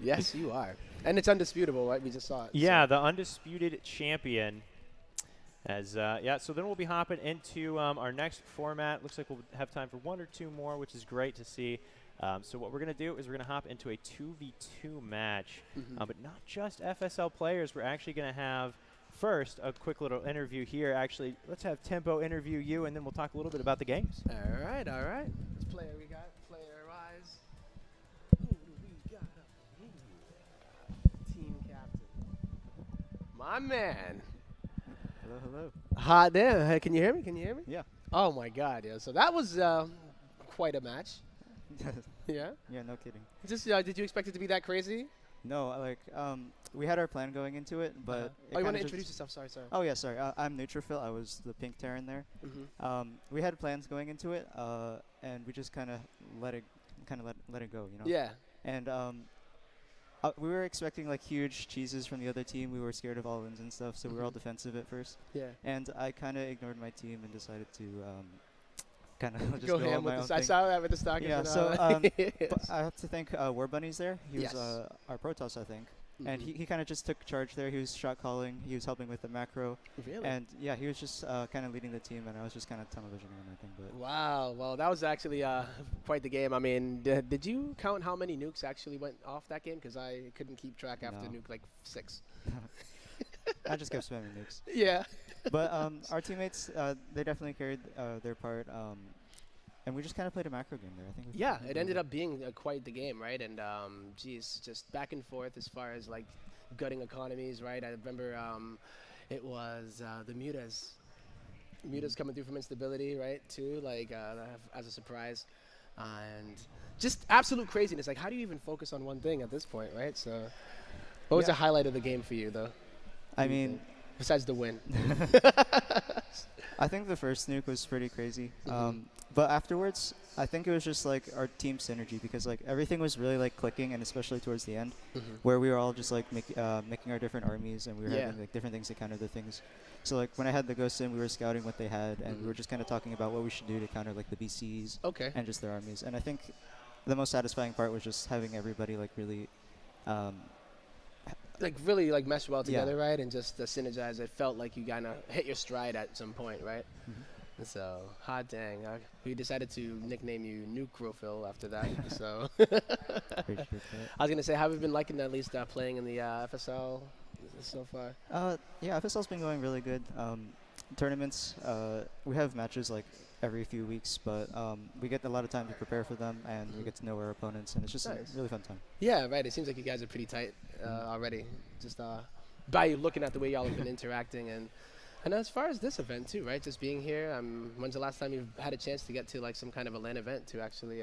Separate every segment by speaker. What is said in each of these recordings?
Speaker 1: Yes, you are. And it's undisputable, right? We just saw it.
Speaker 2: Yeah,
Speaker 1: so.
Speaker 2: the undisputed champion. As yeah, so then we'll be hopping into our next format. Looks like we'll have time for one or two more, which is great to see. So what we're going to do is we're going to hop into a 2v2 match, but not just FSL players. We're actually going to have first a quick little interview here. Actually, let's have Tempo interview you, and then we'll talk a little bit about the games.
Speaker 1: All right, all right. Which player we got? Player-wise. Who do we got up? Team captain. My man.
Speaker 3: Hello, hello.
Speaker 1: Hot damn. Hey, can you hear me? Can you hear me?
Speaker 3: Yeah.
Speaker 1: Oh, my God. Yeah. So that was quite a match. Yeah?
Speaker 3: Yeah, no kidding.
Speaker 1: Just did you expect it to be that crazy?
Speaker 3: No, like, we had our plan going into it, but
Speaker 1: oh, you want to introduce yourself? Sorry, sorry.
Speaker 3: Oh, yeah, sorry. I'm Neutrophil. I was the pink Terran there. We had plans going into it, and we just kind of let it go, you know?
Speaker 1: Yeah.
Speaker 3: And we were expecting, like, huge cheeses from the other team. We were scared of all-ins and stuff, so we were all defensive at first.
Speaker 1: Yeah.
Speaker 3: And I kind of ignored my team and decided to kind of just
Speaker 1: go
Speaker 3: on
Speaker 1: ham
Speaker 3: my
Speaker 1: with
Speaker 3: own
Speaker 1: the. I
Speaker 3: thing.
Speaker 1: saw that with the stock.
Speaker 3: Yeah, so but I have to thank War Bunny's there. He was our Protoss, I think. And he kind of just took charge there. He was shot calling. He was helping with the macro.
Speaker 1: Really?
Speaker 3: And yeah, he was just kind of leading the team, and I was just kind of tunnel visioning him, I think. But
Speaker 1: wow. Well, that was actually quite the game. I mean, did you count how many nukes actually went off that game? Because I couldn't keep track after nuke like 6.
Speaker 3: I just kept spamming nukes.
Speaker 1: Yeah.
Speaker 3: But our teammates, they definitely carried their part. And we just kind of played a macro game there, I think.
Speaker 1: Yeah, it ended up being quite the game, right? And, geez, just back and forth as far as, like, gutting economies, right? I remember it was the Mutas coming through from instability, right, too, like, as a surprise. And just absolute craziness. Like, how do you even focus on one thing at this point, right? So what was the highlight of the game for you, though?
Speaker 3: I mean,
Speaker 1: besides the win.
Speaker 3: I think the first nuke was pretty crazy. But afterwards, I think it was just like our team synergy, because like everything was really like clicking, and especially towards the end, where we were all just like making our different armies, and we were having like different things to counter the things. So like when I had the ghosts in, we were scouting what they had, and we were just kind of talking about what we should do to counter like the BCs and just their armies. And I think the most satisfying part was just having everybody like really
Speaker 1: really mesh well together, right? And just synergize. It felt like you kind of hit your stride at some point, right? So, hot dang. We decided to nickname you Nucrophil after that. So, I was going to say, how have you been liking at least playing in the FSL so far?
Speaker 3: Yeah, FSL's been going really good. Tournaments, we have matches like every few weeks, but we get a lot of time to prepare for them, and we get to know our opponents, and it's just
Speaker 1: Nice.
Speaker 3: a really fun time.
Speaker 1: Yeah, right. It seems like you guys are pretty tight already, just by looking at the way y'all have been interacting. And as far as this event too, right? Just being here. When's the last time you've had a chance to get to like some kind of a LAN event to actually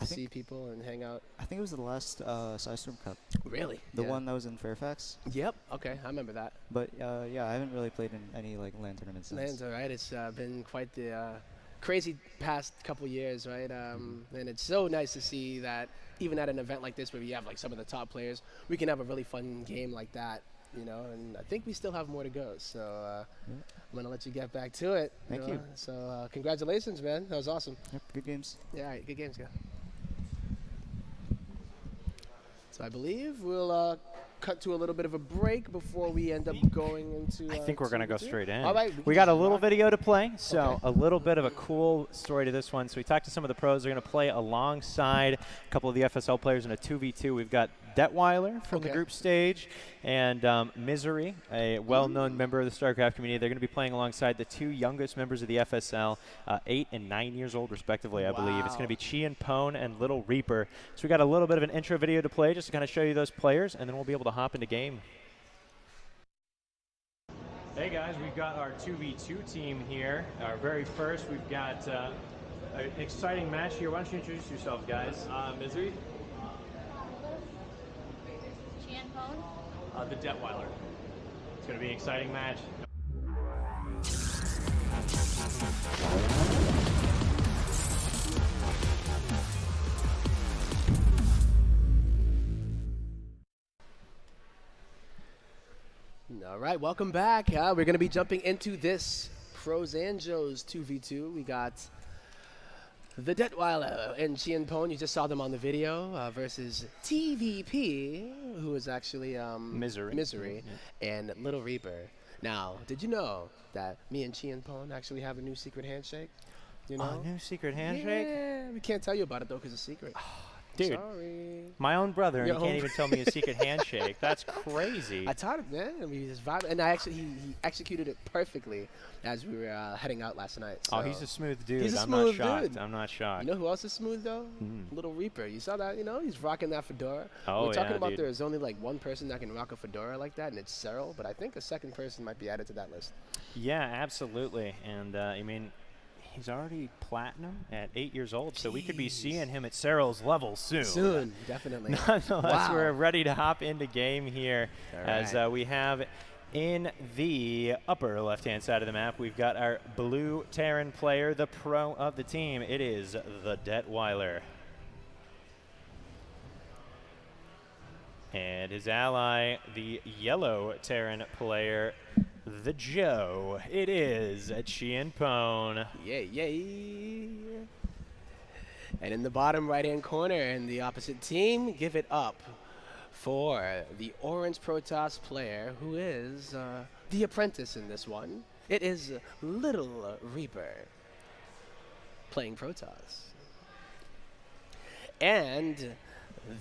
Speaker 1: see people and hang out?
Speaker 3: I think it was the last Storm Cup,
Speaker 1: Really?
Speaker 3: the
Speaker 1: Yeah.
Speaker 3: one that was in Fairfax.
Speaker 1: Yep. Okay, I remember that.
Speaker 3: But yeah, I haven't really played in any like LAN tournaments since.
Speaker 1: LAN's all right. It's been quite the crazy past couple years, right? And it's so nice to see that even at an event like this where we have like some of the top players, we can have a really fun game like that, you know. And I think we still have more to go. So I'm gonna let you get back to it.
Speaker 3: Thank you.
Speaker 1: So congratulations, man. That was awesome.
Speaker 3: Yep, good games.
Speaker 1: Yeah, all right, good games, guys. So I believe we'll cut to a little bit of a break before we end up going into.
Speaker 2: I think we're going to go straight in.
Speaker 1: All right,
Speaker 2: We
Speaker 1: can
Speaker 2: got a
Speaker 1: just
Speaker 2: little
Speaker 1: rock.
Speaker 2: video to play, so
Speaker 1: Okay.
Speaker 2: a little bit of a cool story to this one. So we talked to some of the pros. They're going to play alongside a couple of the FSL players in a 2v2. We've got Detweiler from the
Speaker 1: Okay.
Speaker 2: group stage and Misery, a well-known member of the StarCraft community. They're going to be playing alongside the two youngest members of the FSL, 8 and 9 years old, respectively, I believe. It's going to be Chi and Pone and Little Reaper. So we got a little bit of an intro video to play just to kind of show you those players, and then we'll be able to hop into game. Hey guys, we've got our 2v2 team here. Our very first, we've got an exciting match here. Why don't you introduce yourselves, guys? Misery.
Speaker 4: Chan Pone.
Speaker 2: The Detweiler. It's going to be an exciting match.
Speaker 1: All right, welcome back. We're going to be jumping into this Pros and Joes 2v2. We got the Detweiler and Chien Pone. You just saw them on the video versus TVP, who is actually
Speaker 2: Misery.
Speaker 1: and Little Reaper. Now, did you know that me and Chien Pone actually have a new secret handshake? You know?
Speaker 2: New secret handshake?
Speaker 1: Yeah, we can't tell you about it though because it's secret.
Speaker 2: Dude,
Speaker 1: Sorry.
Speaker 2: my own brother, and
Speaker 1: Your
Speaker 2: he can't
Speaker 1: own
Speaker 2: even tell me a secret handshake. That's crazy.
Speaker 1: I taught him, man. I mean, just vibe, and he executed it perfectly as we were heading out last night.
Speaker 2: Oh,
Speaker 1: so.
Speaker 2: he's a smooth dude.
Speaker 1: He's a
Speaker 2: I'm
Speaker 1: smooth
Speaker 2: not shocked.
Speaker 1: dude.
Speaker 2: I'm not shocked.
Speaker 1: You know who else is smooth though?
Speaker 2: Mm.
Speaker 1: Little Reaper. You saw that? You know, he's rocking that fedora.
Speaker 2: Oh,
Speaker 1: We're talking
Speaker 2: yeah,
Speaker 1: about
Speaker 2: dude.
Speaker 1: there's only like one person that can rock a fedora like that, and it's Cyril. But I think a second person might be added to that list.
Speaker 2: Yeah, absolutely. And I mean, he's already platinum at 8 years old, so we could be
Speaker 1: Jeez.
Speaker 2: seeing him at Cyril's level soon.
Speaker 1: Soon, definitely.
Speaker 2: Nonetheless,
Speaker 1: Wow.
Speaker 2: we're ready to hop into game here
Speaker 1: All
Speaker 2: as
Speaker 1: right.
Speaker 2: we have in the upper left-hand side of the map, we've got our blue Terran player, the pro of the team. It is the Detweiler. And his ally, the yellow Terran player, the Joe. It is Chien Pone.
Speaker 1: Yay, yay. And in the bottom right-hand corner in the opposite team, give it up for the Orange Protoss player who is the apprentice in this one. It is Little Reaper playing Protoss. And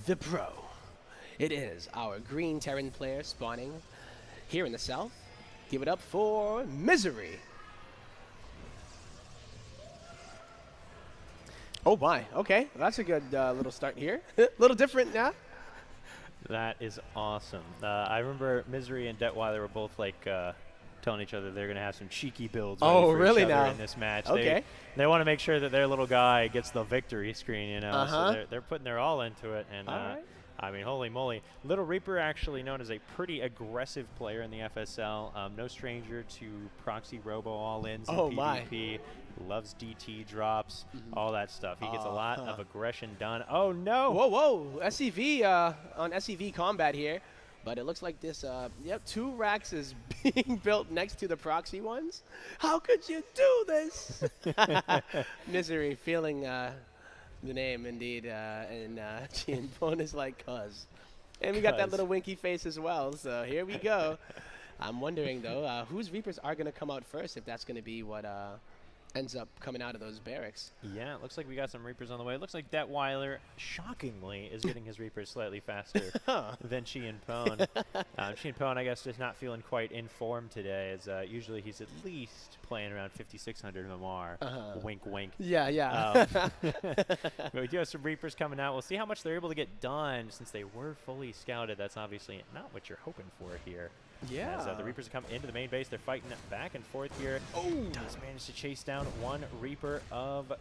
Speaker 1: the pro. It is our green Terran player spawning here in the south. Give it up for Misery. Oh my, okay. That's a good little start here. Little different now.
Speaker 2: That is awesome. I remember Misery and Detweiler were both like telling each other they're going to have some cheeky builds ready
Speaker 1: Oh,
Speaker 2: for
Speaker 1: really
Speaker 2: each other
Speaker 1: now?
Speaker 2: in this match.
Speaker 1: Okay.
Speaker 2: They want to make sure that their little guy gets the victory screen, you know.
Speaker 1: Uh-huh.
Speaker 2: So they're putting their all into it. And
Speaker 1: All right.
Speaker 2: I mean, holy moly. Little Reaper, actually known as a pretty aggressive player in the FSL. No stranger to proxy robo all-ins and
Speaker 1: Oh, my.
Speaker 2: PvP. Loves DT drops, all that stuff. He gets a lot of
Speaker 1: Uh-huh.
Speaker 2: aggression done. Oh, no.
Speaker 1: Whoa, whoa. SCV on SCV combat here. But it looks like this, yep, 2 racks is being built next to the proxy ones. How could you do this? Misery, feeling the name indeed. And Chien Pone is like, cuz. And we got that
Speaker 2: Cuz.
Speaker 1: little winky face as well. So here we go. I'm wondering, though, whose Reapers are going to come out first, if that's going to be what ends up coming out of those barracks.
Speaker 2: Yeah, it looks like we got some Reapers on the way. It looks like Detweiler, shockingly, is getting his Reapers slightly faster than Pone. Pone, I guess, just not feeling quite in form today, as usually he's at least playing around 5,600 MMR. Wink, wink.
Speaker 1: Yeah, yeah.
Speaker 2: But we do have some Reapers coming out. We'll see how much they're able to get done since they were fully scouted. That's obviously not what you're hoping for here.
Speaker 1: Yeah.
Speaker 2: As the Reapers come into the main base, they're fighting back and forth here. Oh! Does manage to chase down one Reaper of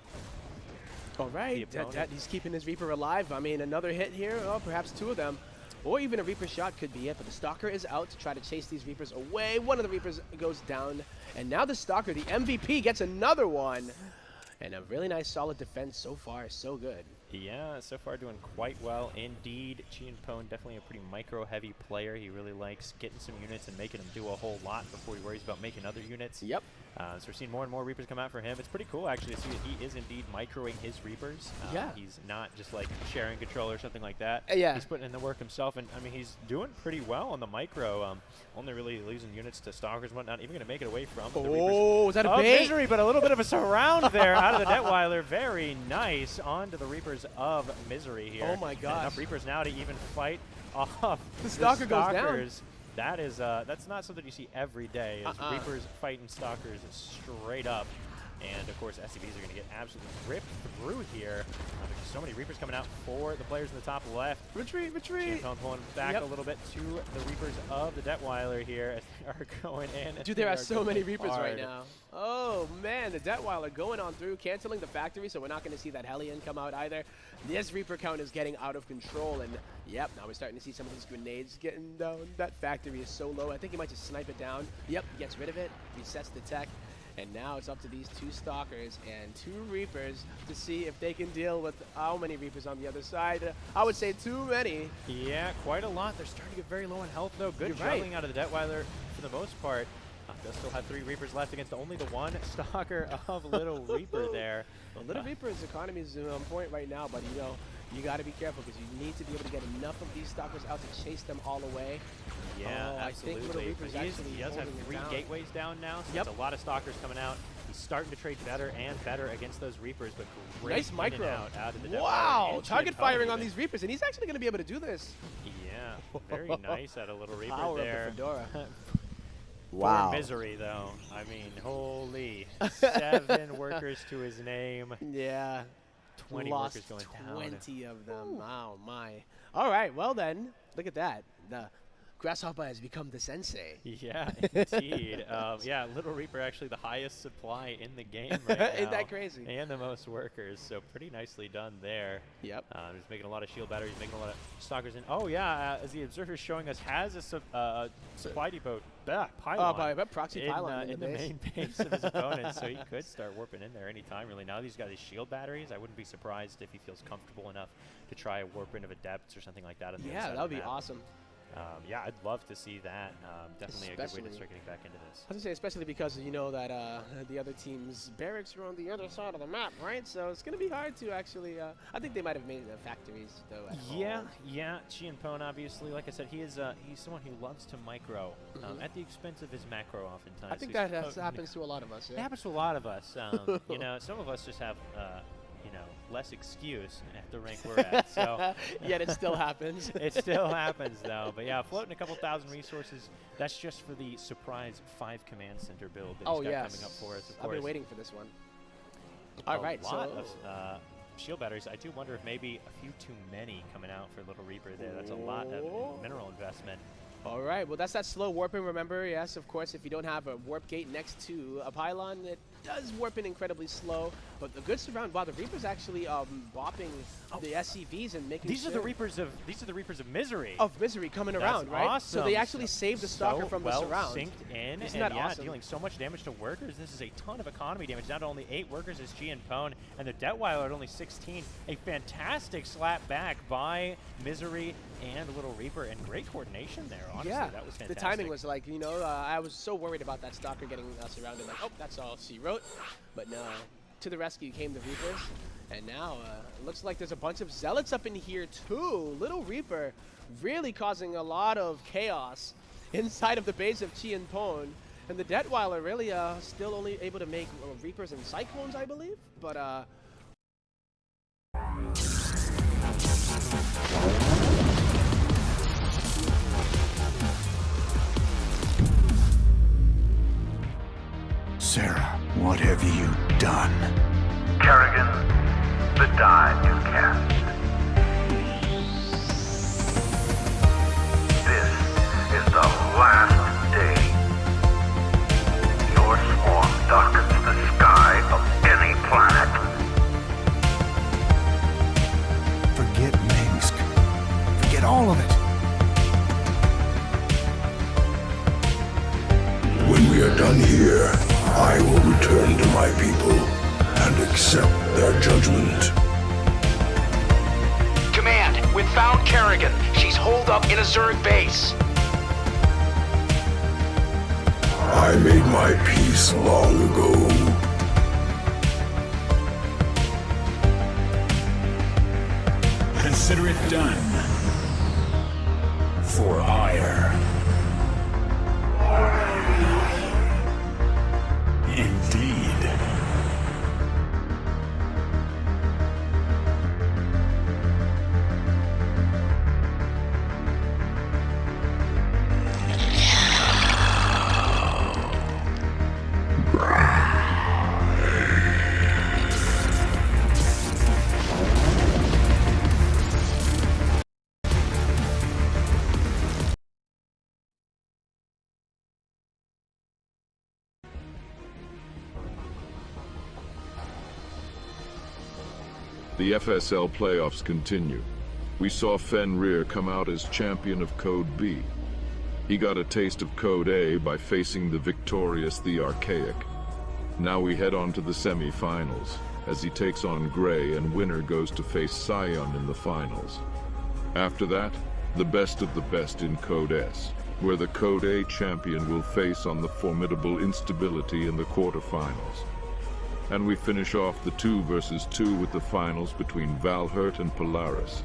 Speaker 1: All right. He's keeping his Reaper alive. I mean, another hit here. Oh, perhaps two of them. Or even a Reaper shot could be it. But the Stalker is out to try to chase these Reapers away. One of the Reapers goes down. And now the Stalker, the MVP, gets another one. And a really nice solid defense so far. So good.
Speaker 2: Yeah, so far doing quite well indeed. Pone, definitely a pretty micro-heavy player. He really likes getting some units and making them do a whole lot before he worries about making other units.
Speaker 1: Yep.
Speaker 2: So we're seeing more and more Reapers come out for him. It's pretty cool, actually, to see that he is indeed microing his Reapers.
Speaker 1: Yeah.
Speaker 2: He's not just, like, sharing control or something like that.
Speaker 1: Yeah.
Speaker 2: He's putting in the work himself, and, I mean, he's doing pretty well on the micro. Only really losing units to Stalkers and whatnot. Even going to make it away from the Reapers.
Speaker 1: Oh, is that a bait?
Speaker 2: Misery, but a little bit of a surround there out of the Detweiler. Very nice onto the Reapers of Misery here.
Speaker 1: Oh, my gosh.
Speaker 2: Enough Reapers now to even fight off
Speaker 1: the Stalker goes down.
Speaker 2: Stalkers. That is, that's not something you see every day, is Reapers fighting Stalkers straight up. And, of course, SCVs are going to get absolutely ripped through here. There's just so many Reapers coming out for the players in the top left.
Speaker 1: Retreat, retreat.
Speaker 2: Pone pulling back a little bit to the Reapers of the Detweiler here as they are going in.
Speaker 1: Dude, there are so many Reapers right now. Oh, man, the Detweiler going on through, canceling the factory, so we're not going to see that Hellion come out either. This Reaper count is getting out of control, and, yep, now we're starting to see some of these grenades getting down. That factory is so low. I think he might just snipe it down. Yep, gets rid of it, resets the tech. And now it's up to these two Stalkers and two Reapers to see if they can deal with how many Reapers on the other side. I would say too many.
Speaker 2: Yeah, quite a lot. They're starting to get very low in health, though. Good juggling out of the Detweiler for the most part. Does still have 3 Reapers left against only the one Stalker of Little Reaper there.
Speaker 1: Well, Little Reaper's economy is on point right now, but you know, you got to be careful because you need to be able to get enough of these Stalkers out to chase them all away.
Speaker 2: Yeah, absolutely.
Speaker 1: I think Little Reaper's
Speaker 2: He does have 3 gateways down now, so there's a lot of Stalkers coming out. He's starting to trade better and better against those Reapers, but great
Speaker 1: nice micro.
Speaker 2: Out of the
Speaker 1: wow, target firing on these Reapers, and he's actually going to be able to do this.
Speaker 2: Yeah, very nice out of Little Reaper
Speaker 1: Power
Speaker 2: there.
Speaker 1: Of the Fedora.
Speaker 2: Wow. For Misery, though. I mean, holy. 7 workers to his name.
Speaker 1: Yeah.
Speaker 2: 20
Speaker 1: Lost
Speaker 2: workers going down.
Speaker 1: 20 of them. Oh, my. All right, well then, look at that. The Grasshopper has become the sensei.
Speaker 2: Yeah, indeed. Yeah, Little Reaper actually the highest supply in the game right now.
Speaker 1: Ain't that crazy?
Speaker 2: And the most workers, so pretty nicely done there.
Speaker 1: Yep.
Speaker 2: He's making a lot of shield batteries, making a lot of Stalkers in. Oh, yeah, as the Observer is showing us, has a supply depot pylon.
Speaker 1: Proxy pylon
Speaker 2: in the main base of his opponent, so he could start warping in there anytime, really. Now that he's got his shield batteries, I wouldn't be surprised if he feels comfortable enough to try a warp in of Adepts or something like that.
Speaker 1: Yeah, that would be awesome.
Speaker 2: Yeah, I'd love to see that. Definitely a good way to start getting back into this.
Speaker 1: I was going to say, especially because you know that the other team's barracks are on the other side of the map, right? So it's going to be hard to actually. I think they might have made the factories though.
Speaker 2: Yeah. Pone, obviously, like I said, he's someone who loves to micro at the expense of his macro. Oftentimes,
Speaker 1: I think that happens to a lot of us. Yeah?
Speaker 2: It happens to a lot of us. You know, some of us just have. Less excuse at the rank we're at. So
Speaker 1: yet it still happens.
Speaker 2: It still happens though. But yeah, floating a couple thousand resources. That's just for the surprise 5 command center build that he's got coming up for us. Of course.
Speaker 1: I've been waiting for this one. All right,
Speaker 2: a lot of shield batteries. I do wonder if maybe a few too many coming out for Little Reaper there. That's a lot of mineral investment.
Speaker 1: All right, well, that's that slow warping. Remember, yes, of course, if you don't have a warp gate next to a pylon, it does warp in incredibly slow. But the good surround, wow, the Reaper's actually bopping the SCVs and making
Speaker 2: these are the Reapers of Misery.
Speaker 1: Of Misery coming around, right?
Speaker 2: Awesome.
Speaker 1: So they actually saved the Stalker from the surround.
Speaker 2: Synced in,
Speaker 1: Isn't that awesome?
Speaker 2: Dealing so much damage to workers. This is a ton of economy damage. Down to only 8 workers is Pone, and the Detweiler at only 16. A fantastic slap back by Misery and Little Reaper, and great coordination there. Honestly, that was fantastic.
Speaker 1: The timing was like, you know, I was so worried about that Stalker getting surrounded. Like, oh, that's all she wrote. But no, to the rescue came the Reapers. And now it looks like there's a bunch of Zealots up in here too. Little Reaper really causing a lot of chaos inside of the base of Pone. And the Detweiler really still only able to make Reapers and Cyclones, I believe. But
Speaker 5: Sarah, what have you done?
Speaker 6: Kerrigan, the die is cast. This is the last day. Your swarm darkens the sky of any planet.
Speaker 5: Forget Minsk. Forget all of it.
Speaker 7: When we are done here, I will return to my people and accept their judgment.
Speaker 8: Command, we've found Kerrigan. She's holed up in a Zerg base.
Speaker 7: I made my peace long ago.
Speaker 5: Consider it done. For hire. Indeed.
Speaker 7: The FSL playoffs continue. We saw Fenrir come out as champion of Code B. He got a taste of Code A by facing the victorious The Archaic. Now we head on to the semi-finals, as he takes on Gray and winner goes to face Scion in the finals. After that, the best of the best in Code S, where the Code A champion will face on the formidable Instability in the quarterfinals. And we finish off the 2 versus 2 with the finals between Valhurt and Polaris.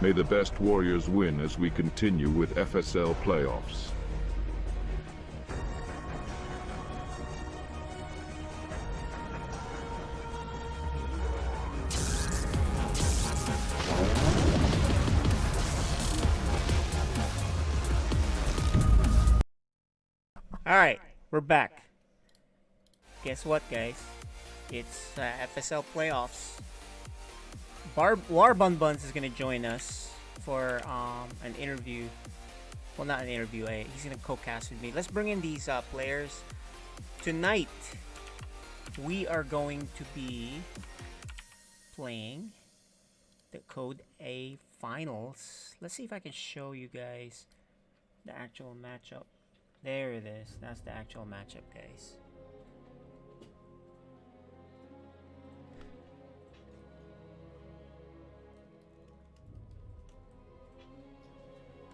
Speaker 7: May the best warriors win as we continue with FSL playoffs.
Speaker 9: Alright, we're back. Guess what, guys? It's FSL playoffs. War Bun Buns is gonna join us for an interview. Well, not an interview. He's gonna co-cast with me. Let's bring in these players. Tonight, we are going to be playing the Code A finals. Let's see if I can show you guys the actual matchup. There it is. That's the actual matchup, guys.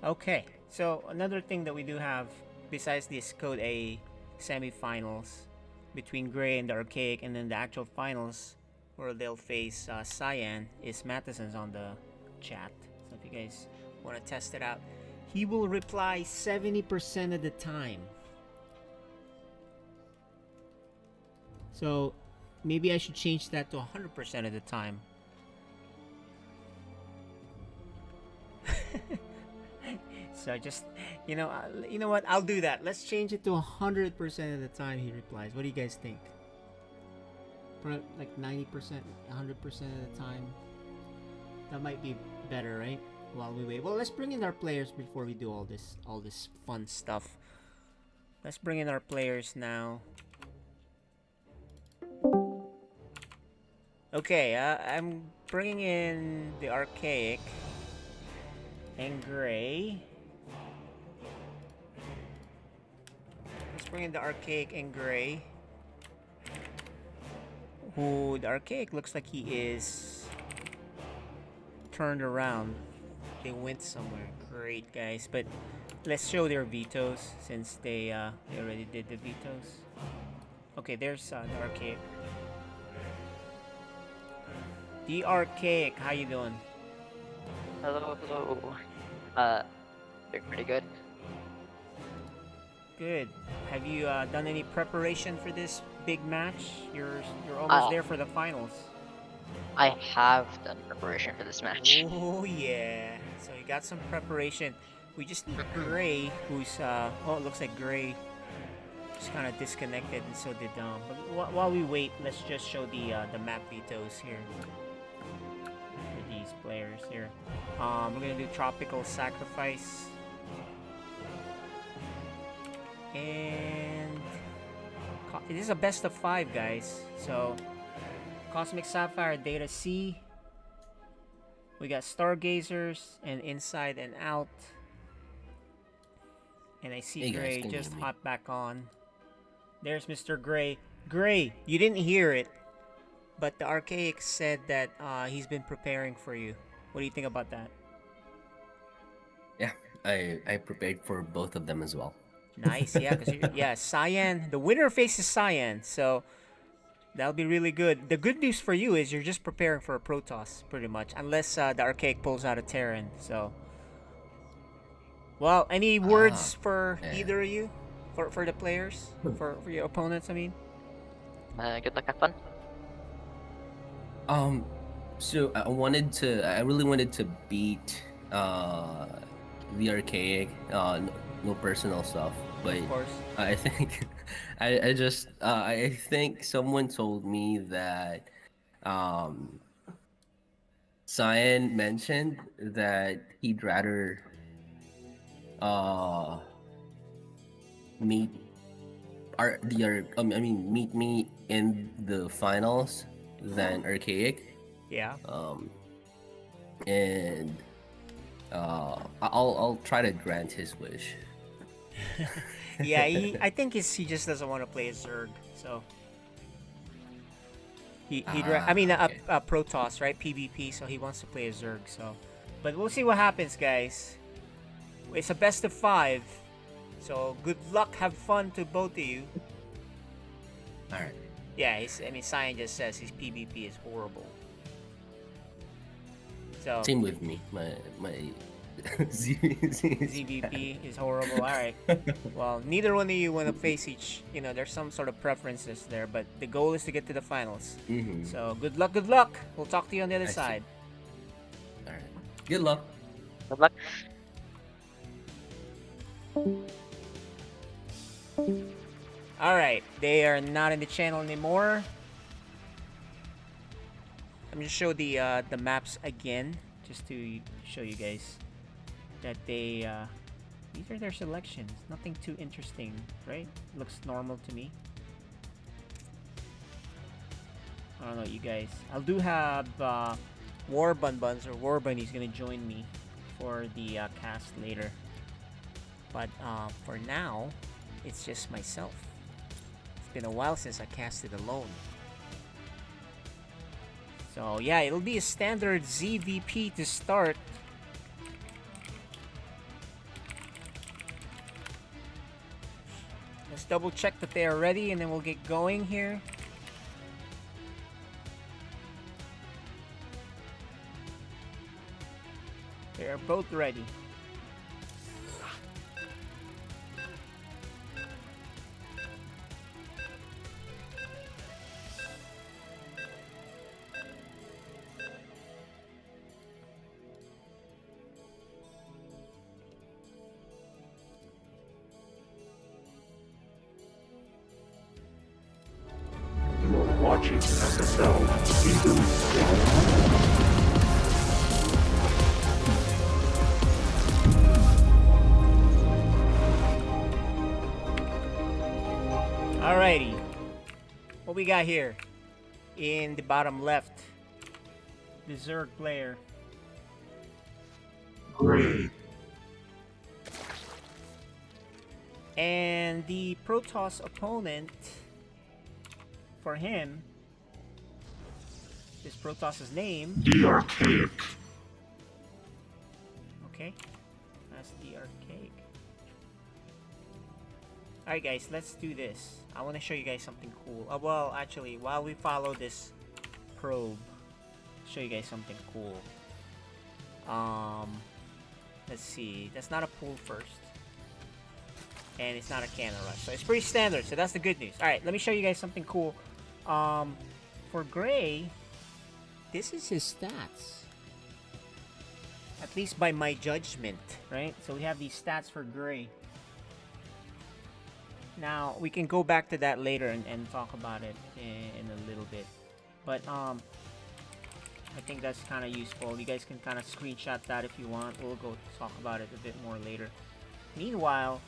Speaker 9: Okay, so another thing that we do have besides this Code A semi-finals between Gray and the Archaic, and then the actual finals where they'll face Cyan, is Matheson's on the chat. So if you guys want to test it out, he will reply 70% of the time. So maybe I should change that to 100% of the time. So just, you know what? I'll do that. Let's change it to 100% of the time he replies. What do you guys think? Like 90%, 100% of the time. That might be better, right? While we wait. Well, let's bring in our players before we do all this fun stuff. Let's bring in our players now. Okay, I'm bringing in the Archaic and Gray. Let's bring in the Archaic and Gray. Who, the Archaic looks like he is turned around. They went somewhere. Great, guys. But let's show their vetoes since they already did the vetoes. Okay, there's the Archaic. The Archaic, how you doing?
Speaker 10: Hello, hello. They're pretty good.
Speaker 9: Good. Have you done any preparation for this big match? You're almost
Speaker 10: Uh,
Speaker 9: there for the finals.
Speaker 10: I have done preparation for this match.
Speaker 9: Oh yeah. So you got some preparation. We just need Gray, who's oh, it looks like Gray just kind of disconnected, and so did But while we wait, let's just show the map vetoes here for these players here. We're gonna do Tropical Sacrifice, and it is a best of 5, guys. So Cosmic Sapphire, Data C. We got Stargazers and Inside and Out. And I see
Speaker 11: Hey guys,
Speaker 9: Gray
Speaker 11: can you
Speaker 9: just
Speaker 11: hear me?
Speaker 9: hop back on. There's Mr. Gray. Gray, you didn't hear it, but the Archaic said that he's been preparing for you. What do you think about that?
Speaker 11: Yeah, I prepared for both of them as well.
Speaker 9: Nice, yeah, because yeah, Cyan. The winner faces Cyan, so that'll be really good. The good news for you is you're just preparing for a Protoss, pretty much, unless the Archaic pulls out a Terran. So, well, any words for either of you, for the players, for your opponents? I mean,
Speaker 10: Good luck, have fun.
Speaker 11: So I really wanted to beat the Archaic. No personal stuff, but
Speaker 9: of course.
Speaker 11: I think I think someone told me that Cyan mentioned that he'd rather meet meet me in the finals than Archaic.
Speaker 9: Yeah.
Speaker 11: And I'll try to grant his wish.
Speaker 9: Yeah, I think he just doesn't want to play as Zerg, so a Protoss, right? PvP, so he wants to play as Zerg. So, but we'll see what happens, guys. It's a best of 5, so good luck, have fun to both of you.
Speaker 11: All right.
Speaker 9: Yeah, Cyan just says his PvP is horrible. So
Speaker 11: Same with me. My
Speaker 9: ZVP is horrible. All right. Well, neither one of you want to face each. There's some sort of preferences there, but the goal is to get to the finals.
Speaker 11: Mm-hmm.
Speaker 9: So good luck. Good luck. We'll talk to you on the other
Speaker 11: I see.
Speaker 9: side.
Speaker 11: All right. Good luck.
Speaker 10: Good luck.
Speaker 9: All right. They are not in the channel anymore. I'm just show the maps again, just to show you guys that these are their selections. Nothing too interesting, right? Looks normal to me. I don't know, you guys. I'll do have War Bunbuns or War Bunny's gonna join me for the cast later. But for now, it's just myself. It's been a while since I casted alone. So yeah, it'll be a standard ZVP to start. Let's double check that they are ready and then we'll get going here. They are both ready.
Speaker 6: Watching FSL Season 1.
Speaker 9: Alrighty. What we got here? In the bottom left. The Zerg player.
Speaker 6: Great.
Speaker 9: And the Protoss opponent for him, this Protoss's name.
Speaker 6: The Archaic.
Speaker 9: Okay, that's the Archaic. Alright guys, let's do this. I want to show you guys something cool. Well, actually, while we follow this probe, show you guys something cool. Let's see. That's not a pool first. and it's not a cannon rush. So it's pretty standard, so that's the good news. Alright, let me show you guys something cool. For Gray, this is his stats. At least by my judgment, right? So we have these stats for Gray. Now, we can go back to that later and talk about it in a little bit. But, I think that's kind of useful. You guys can kind of screenshot that if you want. We'll go talk about it a bit more later. Meanwhile,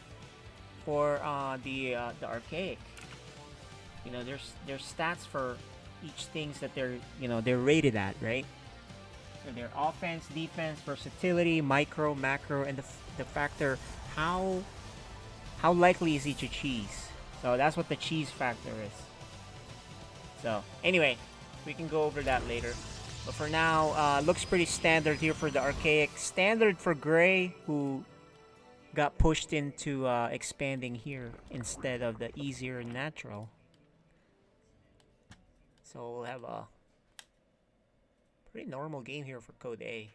Speaker 9: for the Archaic, you know, there's stats for each things that they're rated at, right? So their offense, defense, versatility, micro, macro, and the factor how likely is he to cheese. So that's what the cheese factor is. So anyway, we can go over that later. But for now, looks pretty standard here for the Archaic. Standard for Gray, who got pushed into expanding here instead of the easier natural. So we'll have a pretty normal game here for Code A.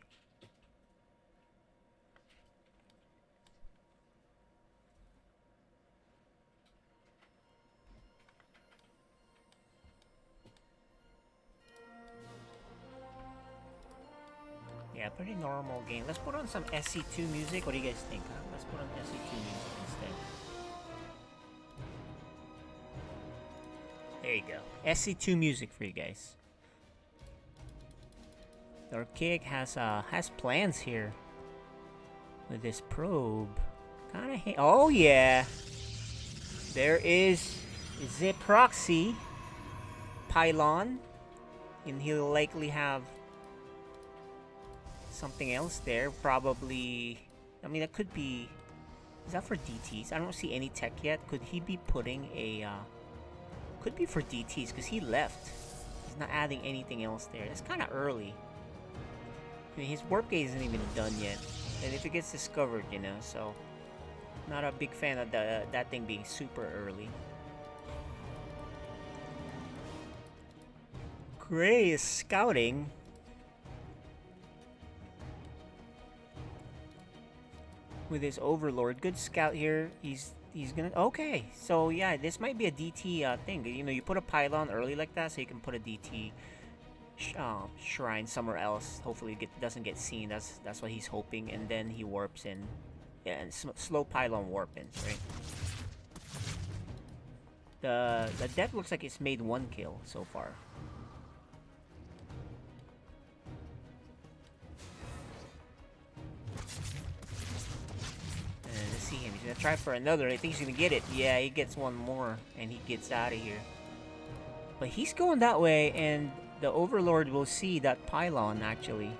Speaker 9: Yeah, pretty normal game. Let's put on some SC2 music. What do you guys think? Huh? Let's put on SC2 music instead. There you go. SC2 music for you guys. The Archaic has plans here with this probe. Oh yeah, there is the proxy pylon, and he'll likely have something else there. Probably, I mean, that could be. Is that for DTs? I don't see any tech yet. Could he be putting a? Could be for DTs because he left. He's not adding anything else there. It's kind of early. I mean, his warp gate isn't even done yet, and if it gets discovered, you know, so not a big fan of that thing being super early. Gray is scouting. With his Overlord. Good scout here. He's gonna... Okay, so yeah, this might be a DT thing. You know, you put a pylon early like that, so you can put a DT shrine somewhere else. Hopefully it doesn't get seen. That's what he's hoping. And then he warps in. Yeah, and slow pylon warp-ins, right? The death looks like it's made 1 kill so far. Let's see him. He's gonna try for another. I think he's gonna get it. Yeah, he gets one more, and he gets out of here. But he's going that way, and the Overlord will see that pylon, actually.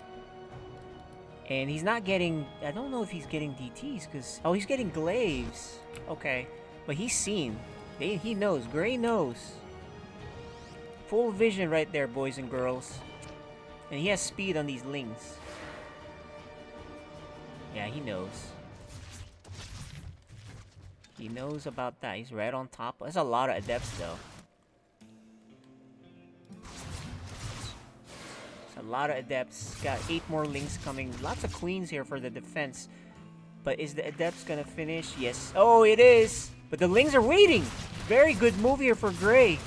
Speaker 9: And he's not getting... I don't know if he's getting DTs, because... Oh, he's getting glaives. Okay. But he's seen. He knows. Gray knows. Full vision right there, boys and girls. And he has speed on these lings. Yeah, he knows. He knows about that. He's right on top. There's a lot of adepts, though. There's a lot of adepts. Got 8 more lings coming. Lots of queens here for the defense. But is the adepts gonna finish? Yes. Oh, it is! But the lings are waiting! Very good move here for Gray.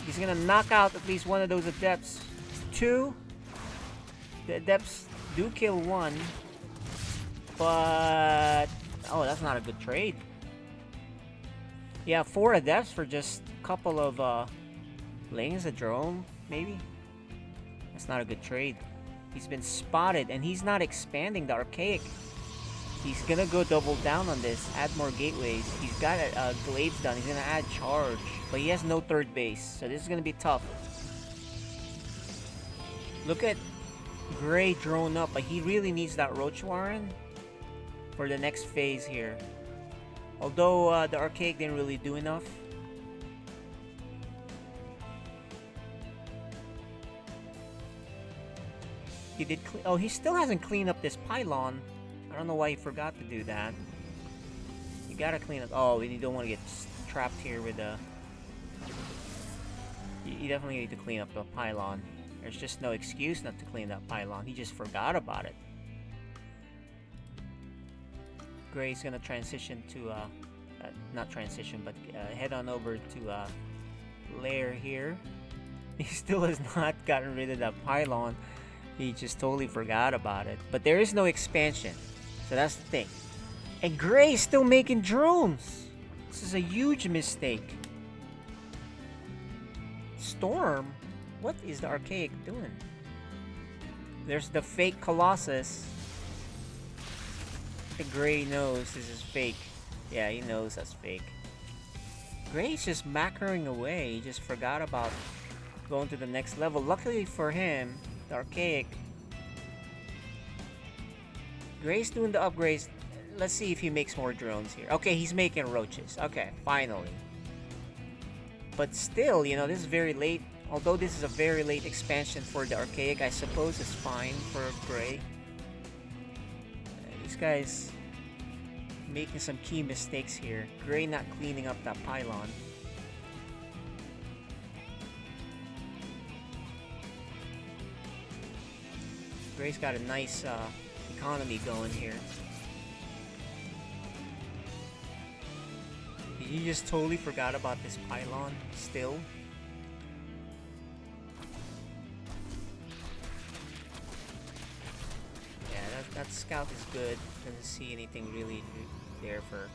Speaker 9: He's gonna knock out at least one of those adepts. 2. The adepts do kill 1. But... oh, that's not a good trade. Yeah, 4 adepts for just a couple of lings, a drone, maybe? That's not a good trade. He's been spotted, and he's not expanding the Archaic. He's gonna go double down on this, add more gateways. He's got glaives done, he's gonna add charge. But he has no third base, so this is gonna be tough. Look at Gray drone up, but he really needs that Roach Warren for the next phase here. Although the Archaic didn't really do enough. He did oh, he still hasn't cleaned up this pylon. I don't know why he forgot to do that. You gotta clean up. Oh, and you don't want to get trapped here with the... You definitely need to clean up the pylon. There's just no excuse not to clean that pylon. He just forgot about it. Gray's gonna transition to not transition, but head on over to Lair here. He still has not gotten rid of that pylon. He just totally forgot about it. But there is no expansion, so that's the thing. And Gray's still making drones. This is a huge mistake. Storm, what is the Archaic doing? There's the fake Colossus. The Gray knows this is fake. Yeah, he knows that's fake. Gray's just macroing away. He just forgot about going to the next level. Luckily for him, the Archaic. Gray's doing the upgrades. Let's see if he makes more drones here. Okay, he's making roaches. Okay, finally. But still, you know, this is very late. Although this is a very late expansion for the Archaic, I suppose it's fine for Gray. These guys making some key mistakes here. Gray not cleaning up that pylon. Gray's got a nice economy going here. He just totally forgot about this pylon still. Yeah, that scout is good. Doesn't see anything really there for...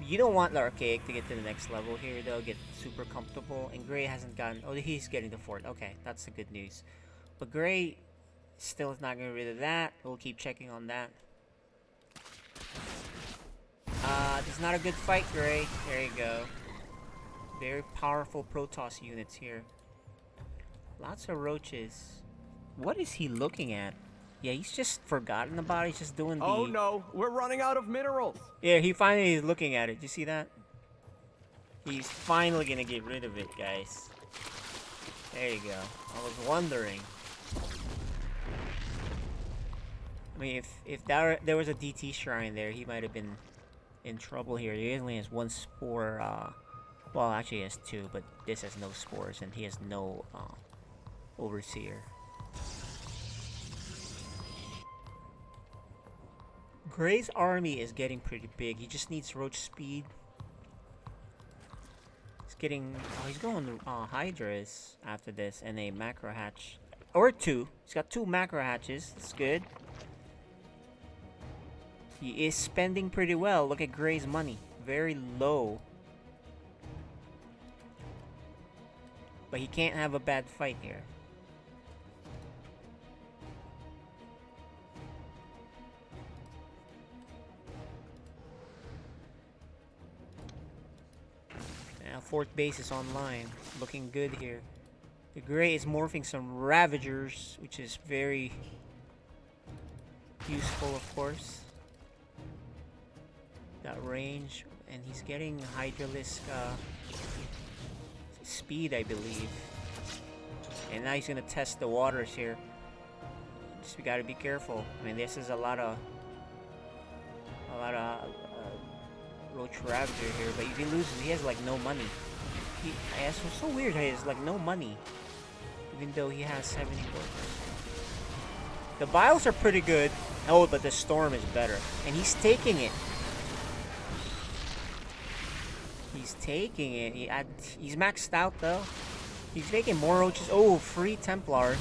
Speaker 9: You don't want the Archaic to get to the next level here though, get super comfortable. And Gray hasn't gotten... Oh, he's getting the fort. Okay, that's the good news. But Gray still is not getting rid of that. We'll keep checking on that. This is not a good fight, Gray. There you go. Very powerful Protoss units here. Lots of roaches. What is he looking at? Yeah, he's just forgotten about it. He's just doing the...
Speaker 12: Oh no, we're running out of minerals.
Speaker 9: Yeah, he finally is looking at it. Do you see that? He's finally gonna get rid of it, guys. There you go. I was wondering. I mean, if there was a DT shrine there, he might have been in trouble here. He only has one spore. Well, actually he has two, but this has no spores, and he has no overseer. Gray's army is getting pretty big. He just needs roach speed. He's getting... Oh, he's going Hydras after this, and a macro hatch. Or two. He's got two macro hatches. That's good. He is spending pretty well. Look at Gray's money. Very low. But he can't have a bad fight here. Now, fourth base is online. Looking good here. The Gray is morphing some Ravagers, which is very useful, of course. Got range, and he's getting Hydralisk speed, I believe. And now he's gonna test the waters here. Just we gotta be careful. I mean, this is a lot of Roach Ravager here, but if he loses, he has like no money. It's so weird. He has like no money, even though he has 70 workers. The Biles are pretty good. Oh, but the Storm is better, and he's taking it. He's taking it. He's maxed out though. He's making more roaches. Oh, free Templars.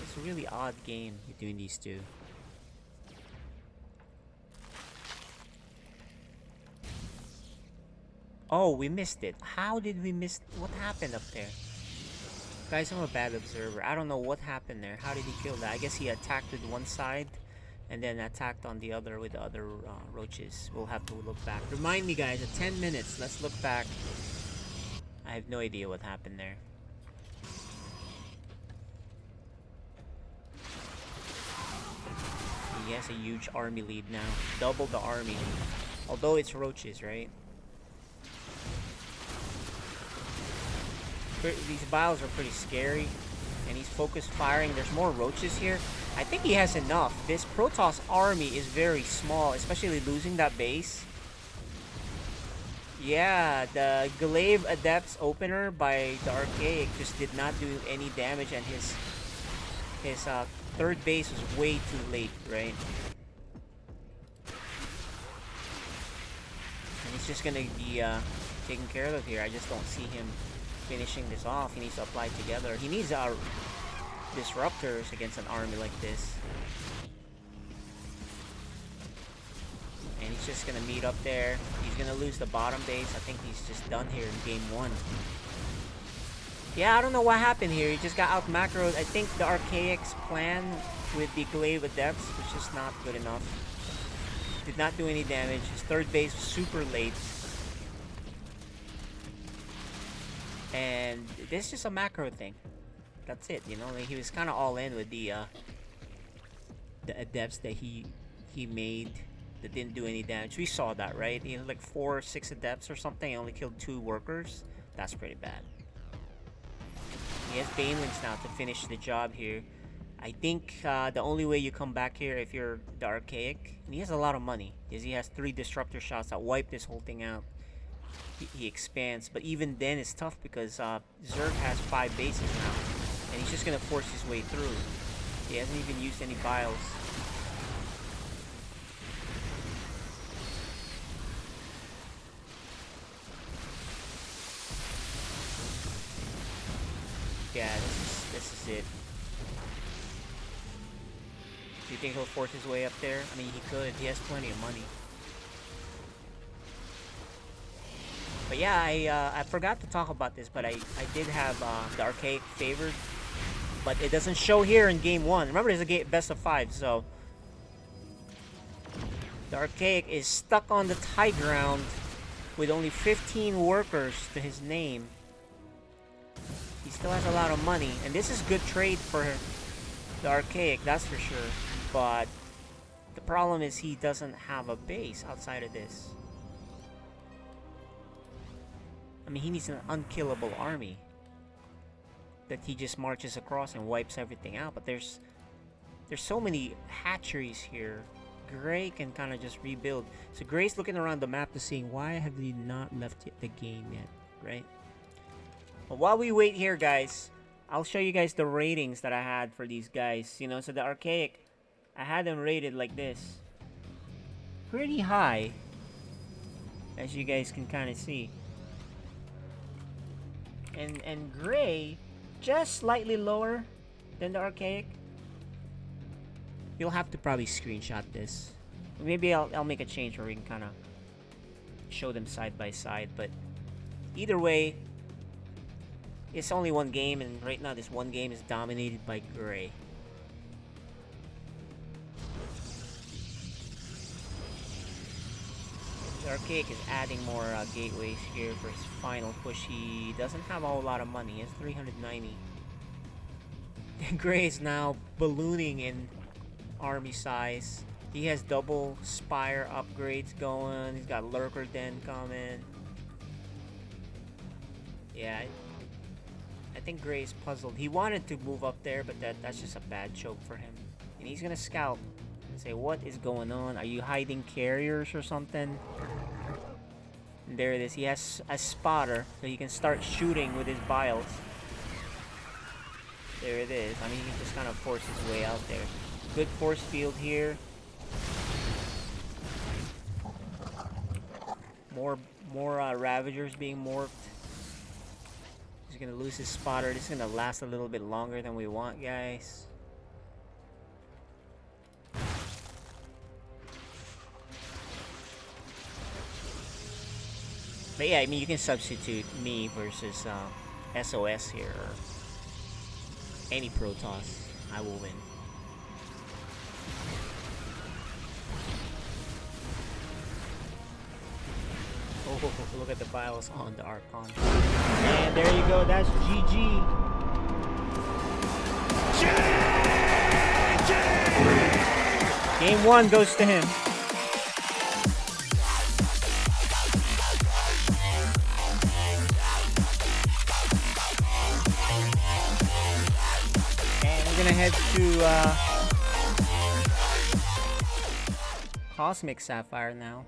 Speaker 9: It's a really odd game between these two. Oh, we missed it. How did we miss? What happened up there? Guys, I'm a bad observer. I don't know what happened there. How did he kill that? I guess he attacked with one side and then attacked on the other with the other roaches. We'll have to look back. Remind me, guys, at 10 minutes. Let's look back. I have no idea what happened there. He has a huge army lead now. Double the army. Although it's roaches, right? These Biles are pretty scary. And he's focused firing. There's more roaches here. I think he has enough. This Protoss army is very small, especially losing that base. Yeah, the Glaive Adept's opener by the Archaic just did not do any damage, and his his third base was way too late, right? And he's just gonna be taken care of here. I just don't see him finishing this off. He needs to apply together. He needs our disruptors against an army like this. And he's just gonna meet up there. He's gonna lose the bottom base. I think he's just done here in game 1. Yeah, I don't know what happened here. He just got out macroed. I think the Archaic's plan with the Glaive Adepts was just not good enough. Did not do any damage. His third base was super late. And this is just a macro thing. That's it, you know. Like, he was kind of all in with the adepts that he made that didn't do any damage. We saw that, right? He had like 4 or 6 adepts or something. He only killed 2 workers. That's pretty bad. He has Banelings now to finish the job here. I think the only way you come back here if you're the Archaic, and he has a lot of money, is he has 3 disruptor shots that wipe this whole thing out. He expands, but even then it's tough because Zerg has 5 bases now, and he's just gonna force his way through. He hasn't even used any biles. Yeah, this is it. Do you think he'll force his way up there? I mean, he could. He has plenty of money. But yeah, I forgot to talk about this, but I did have the Archaic favored, but it doesn't show here in game 1. Remember, there's a best of 5, so the Archaic is stuck on the high ground with only 15 workers to his name. He still has a lot of money, and this is good trade for the Archaic, that's for sure. But the problem is he doesn't have a base outside of this. I mean, he needs an unkillable army that he just marches across and wipes everything out. But there's so many hatcheries here. Gray can kind of just rebuild. So Gray's looking around the map to see why have they not left the game yet, right? But while we wait here, guys, I'll show you guys the ratings that I had for these guys. You know, so the Archaic, I had them rated like this. Pretty high, as you guys can kind of see. And Gray, just slightly lower than the Archaic. You'll have to probably screenshot this. Maybe I'll make a change where we can kind of show them side by side. But either way, it's only one game, and right now this one game is dominated by Gray. The Archaic is adding more gateways here for his final push. He doesn't have a whole lot of money. He has 390. Gray is now ballooning in army size. He has double spire upgrades going. He's got Lurker Den coming. Yeah, I think Gray's puzzled. He wanted to move up there, but that's just a bad choke for him. And he's gonna scout and say, what is going on? Are you hiding carriers or something? And there it is. He has a spotter, so he can start shooting with his biles. There it is. I mean, he can just kind of force his way out there. Good force field here. More Ravagers being morphed. He's gonna lose his spotter. This is gonna last a little bit longer than we want, guys. But yeah, I mean, you can substitute me versus SOS here, or any Protoss. I will win. Oh, look at the bios on the Archon. And there you go, that's GG. Game 1 goes to him. And we're gonna head to Cosmic Sapphire now.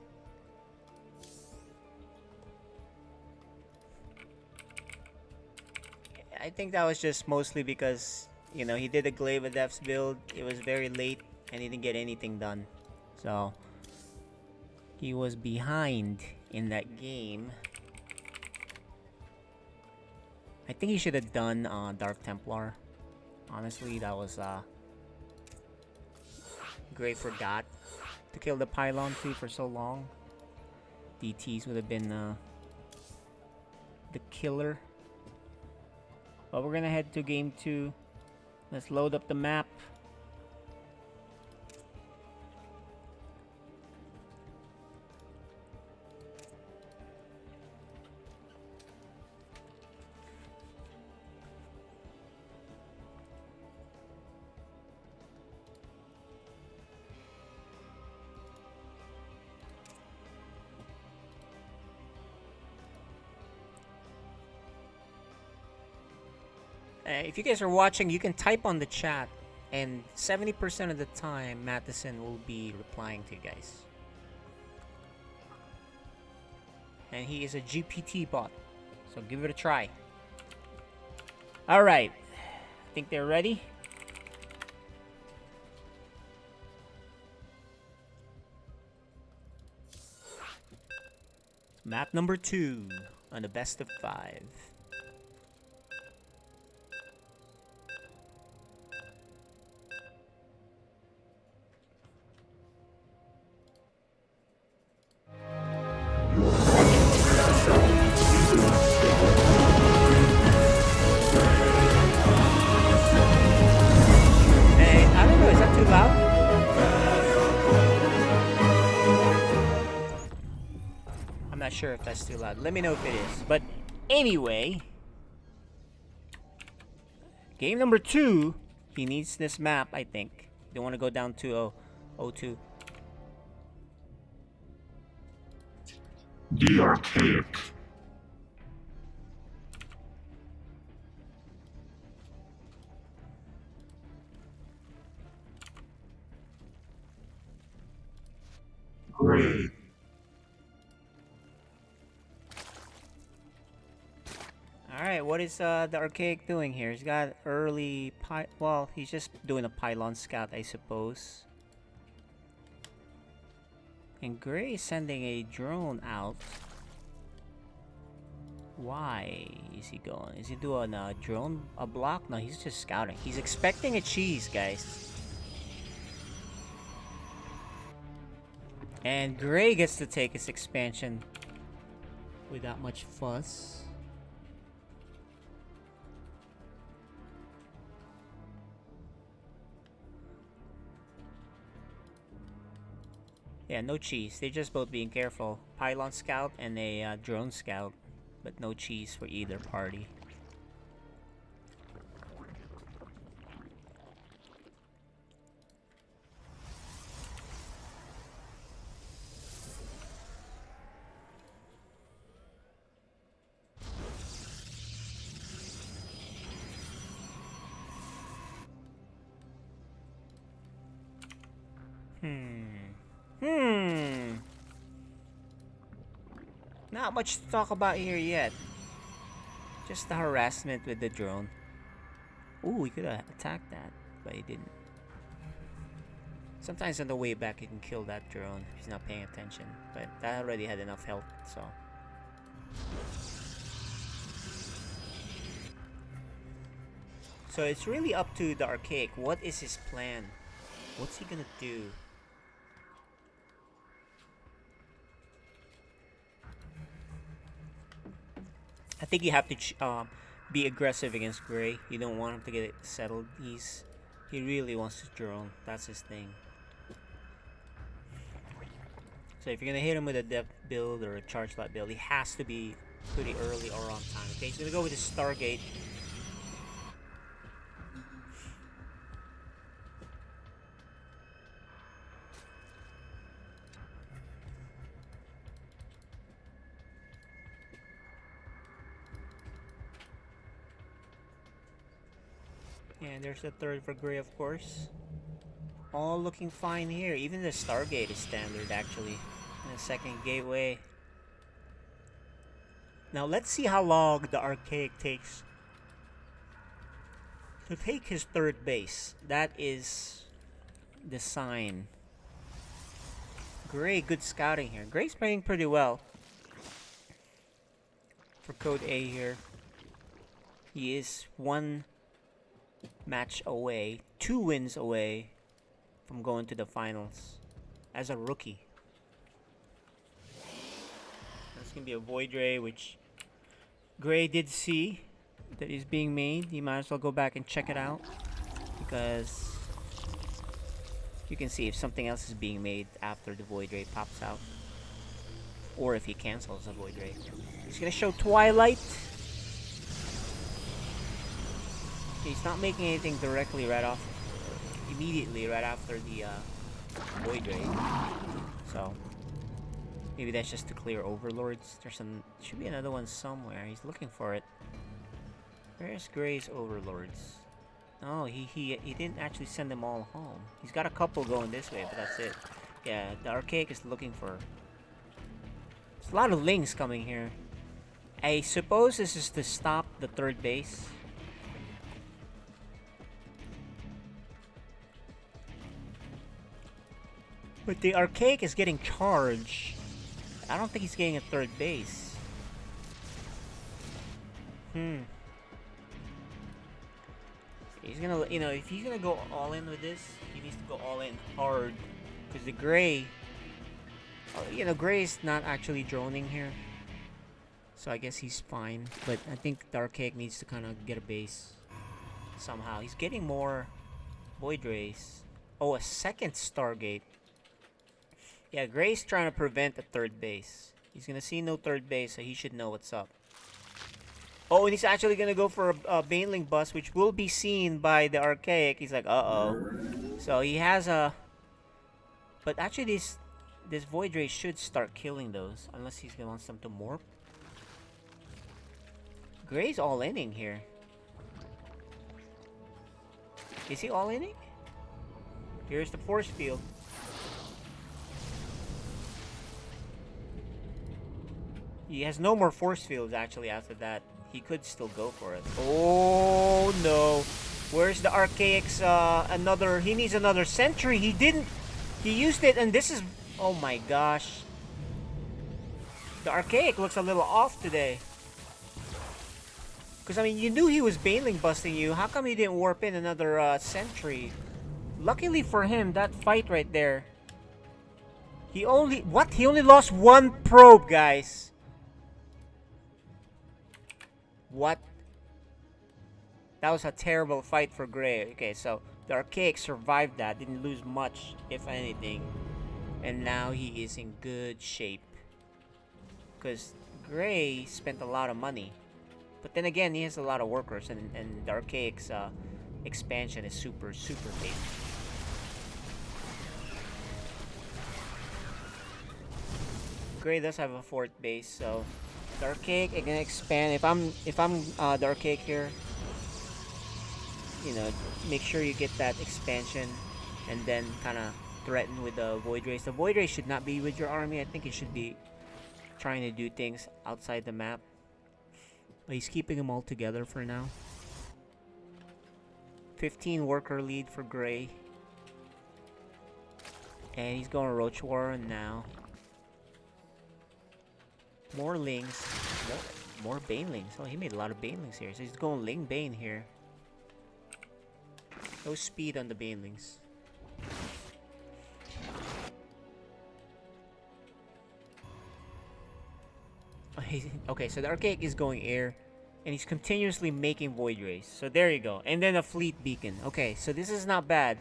Speaker 9: I think that was just mostly because You know, he did a Glaive of Death's build. It was very late, and he didn't get anything done. So, he was behind in that game. I think he should have done Dark Templar. Honestly, that was Gray forgot to kill the pylon tree for so long. DTs would have been the killer. But we're gonna head to game 2. Let's load up the map. If you guys are watching, you can type on the chat, and 70% of the time, Matheson will be replying to you guys. And he is a GPT bot, so give it a try. Alright, I think they're ready. Map number 2 on the best of 5. Sure if that's too loud. Let me know if it is. But anyway, game number 2, he needs this map, I think. Don't want to go down to 0-2.
Speaker 6: The Archaic. Great.
Speaker 9: Alright, what is the Archaic doing here? He's got early well, he's just doing a pylon scout, I suppose. And Gray is sending a drone out. Why is he going? Is he doing a drone block? No, he's just scouting. He's expecting a cheese, guys. And Gray gets to take his expansion without much fuss. Yeah, no cheese. They're just both being careful. Pylon scout and a drone scout, but no cheese for either party. Not much to talk about here yet. Just the harassment with the drone. Ooh, he could have attacked that, but he didn't. Sometimes on the way back he can kill that drone if he's not paying attention. But that already had enough health, so. So it's really up to the Archaic. What is his plan? What's he gonna do? I think you have to be aggressive against Gray. You don't want him to get it settled. He really wants to drone. That's his thing. So if you're gonna hit him with a depth build or a charge lot build, he has to be pretty early or on time. Okay, he's gonna go with his Stargate. And there's the third for Gray, of course. All looking fine here. Even the Stargate is standard, actually. And the second gateway. Now let's see how long the Archaic takes to take his third base. That is the sign. Gray, good scouting here. Gray's playing pretty well for Code A here. He is 1 match away, 2 wins away from going to the finals as a rookie. That's gonna be a Void Ray, which Gray did see that is being made. You might as well go back and check it out, because you can see if something else is being made after the Void Ray pops out, or if he cancels the Void Ray. He's gonna show Twilight. He's not making anything directly immediately right after the Void Ray. So maybe that's just to clear Overlords. Should be another one somewhere. He's looking for it. Where's Gray's Overlords? Oh, he didn't actually send them all home. He's got a couple going this way, but that's it. Yeah, the Archaic is looking for... There's a lot of Lings coming here. I suppose this is to stop the third base. But the Archaic is getting charged. I don't think he's getting a third base. He's gonna, if he's gonna go all in with this, he needs to go all in hard. Because the Gray, Gray is not actually droning here. So I guess he's fine. But I think the Archaic needs to kind of get a base somehow. He's getting more Void Rays. Oh, a second Stargate. Yeah, Gray's trying to prevent the third base. He's gonna see no third base, so he should know what's up. Oh, and he's actually gonna go for a Baneling bust, which will be seen by the Archaic. He's like, uh-oh. So he has a... But actually, this Void Ray should start killing those, unless he's gonna want them to morph. Gray's all-inning here. Is he all-inning? Here's the force field. He has no more force fields actually after that. He could still go for it. Oh no. Where's the Archaic's he needs another Sentry. He didn't. He used it, and this is, oh my gosh. The Archaic looks a little off today. Because I mean, you knew he was Baneling busting you. How come he didn't warp in another Sentry? Luckily for him, that fight right there. He only lost 1 probe, guys. What? That was a terrible fight for Gray. Okay, so the Archaic survived that. Didn't lose much, if anything. And now he is in good shape. Because Gray spent a lot of money. But then again, he has a lot of workers. And the Archaic's expansion is super, super big. Gray does have a 4th base, so... The Archaic is gonna expand. If I'm the Archaic here, make sure you get that expansion, and then kind of threaten with the Void Rays. The Void Rays should not be with your army. I think it should be trying to do things outside the map. But he's keeping them all together for now. 15 worker lead for Gray, and he's going to Roach War now. More Lings. More Banelings. Oh, he made a lot of Banelings here. So he's going Ling Bane here. No speed on the Banelings. Okay, so the Archaic is going air. And he's continuously making Void Rays. So there you go. And then a Fleet Beacon. Okay, so this is not bad.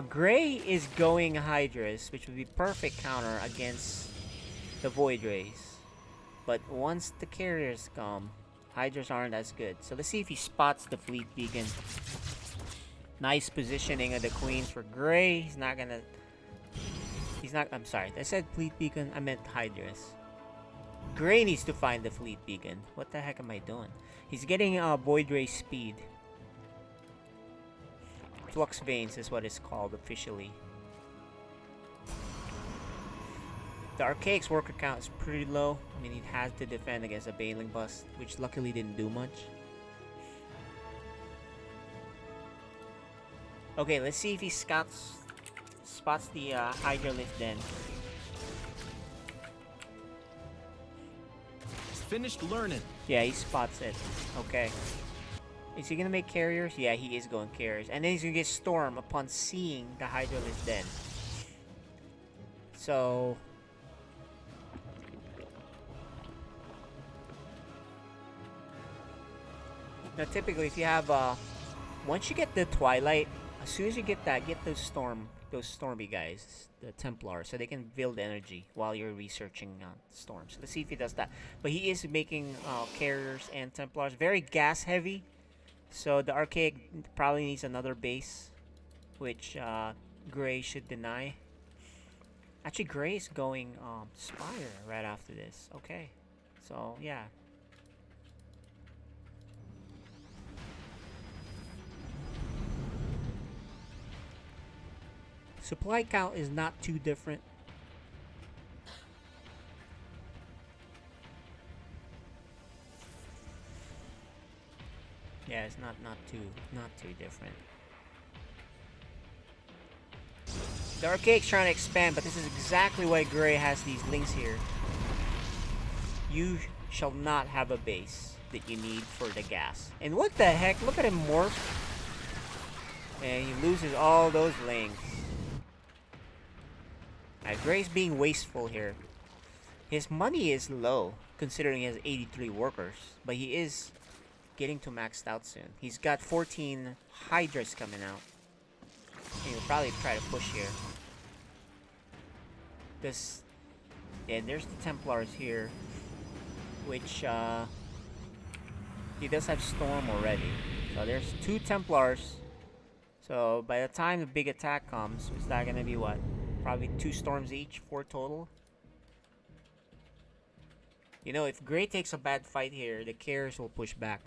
Speaker 9: Gray is going Hydras, which would be perfect counter against the Void Rays. But once the carriers come, Hydras aren't as good. So let's see if he spots the Fleet Beacon. Nice positioning of the Queens for Gray. I'm sorry. I said Fleet Beacon. I meant Hydras. Gray needs to find the Fleet Beacon. What the heck am I doing? He's getting Void Ray speed. Flux Veins is what it's called officially. The Archaic's worker count is pretty low. I mean, he has to defend against a Baneling bust, which luckily didn't do much. Okay, let's see if he spots the Hydra lift then.
Speaker 12: He's finished learning.
Speaker 9: Yeah, he spots it. Okay. Is he gonna make carriers? Yeah, he is going carriers. And then he's gonna get Storm upon seeing the Hydra lift then. So... Now typically if you have once you get the Twilight, as soon as you get that, get those Stormy guys, the Templars, so they can build energy while you're researching storms. Let's see if he does that. But he is making carriers and Templars, very gas heavy. So the Archaic probably needs another base, which Gray should deny. Actually, Gray is going Spire right after this. Okay, so yeah. Supply count is not too different. Yeah, it's not too different. The Archaic's trying to expand, but this is exactly why Gray has these links here. You shall not have a base that you need for the gas. And what the heck? Look at him morph. And he loses all those links. Gray's being wasteful here. His money is low, considering he has 83 workers, but he is getting to maxed out soon. He's got 14 Hydras coming out. He'll probably try to push here. Yeah, there's the Templars here, which he does have Storm already. So there's 2 Templars. So by the time the big attack comes, is that gonna be what? Probably 2 Storms each, 4 total. You know, if Gray takes a bad fight here, the carriers will push back.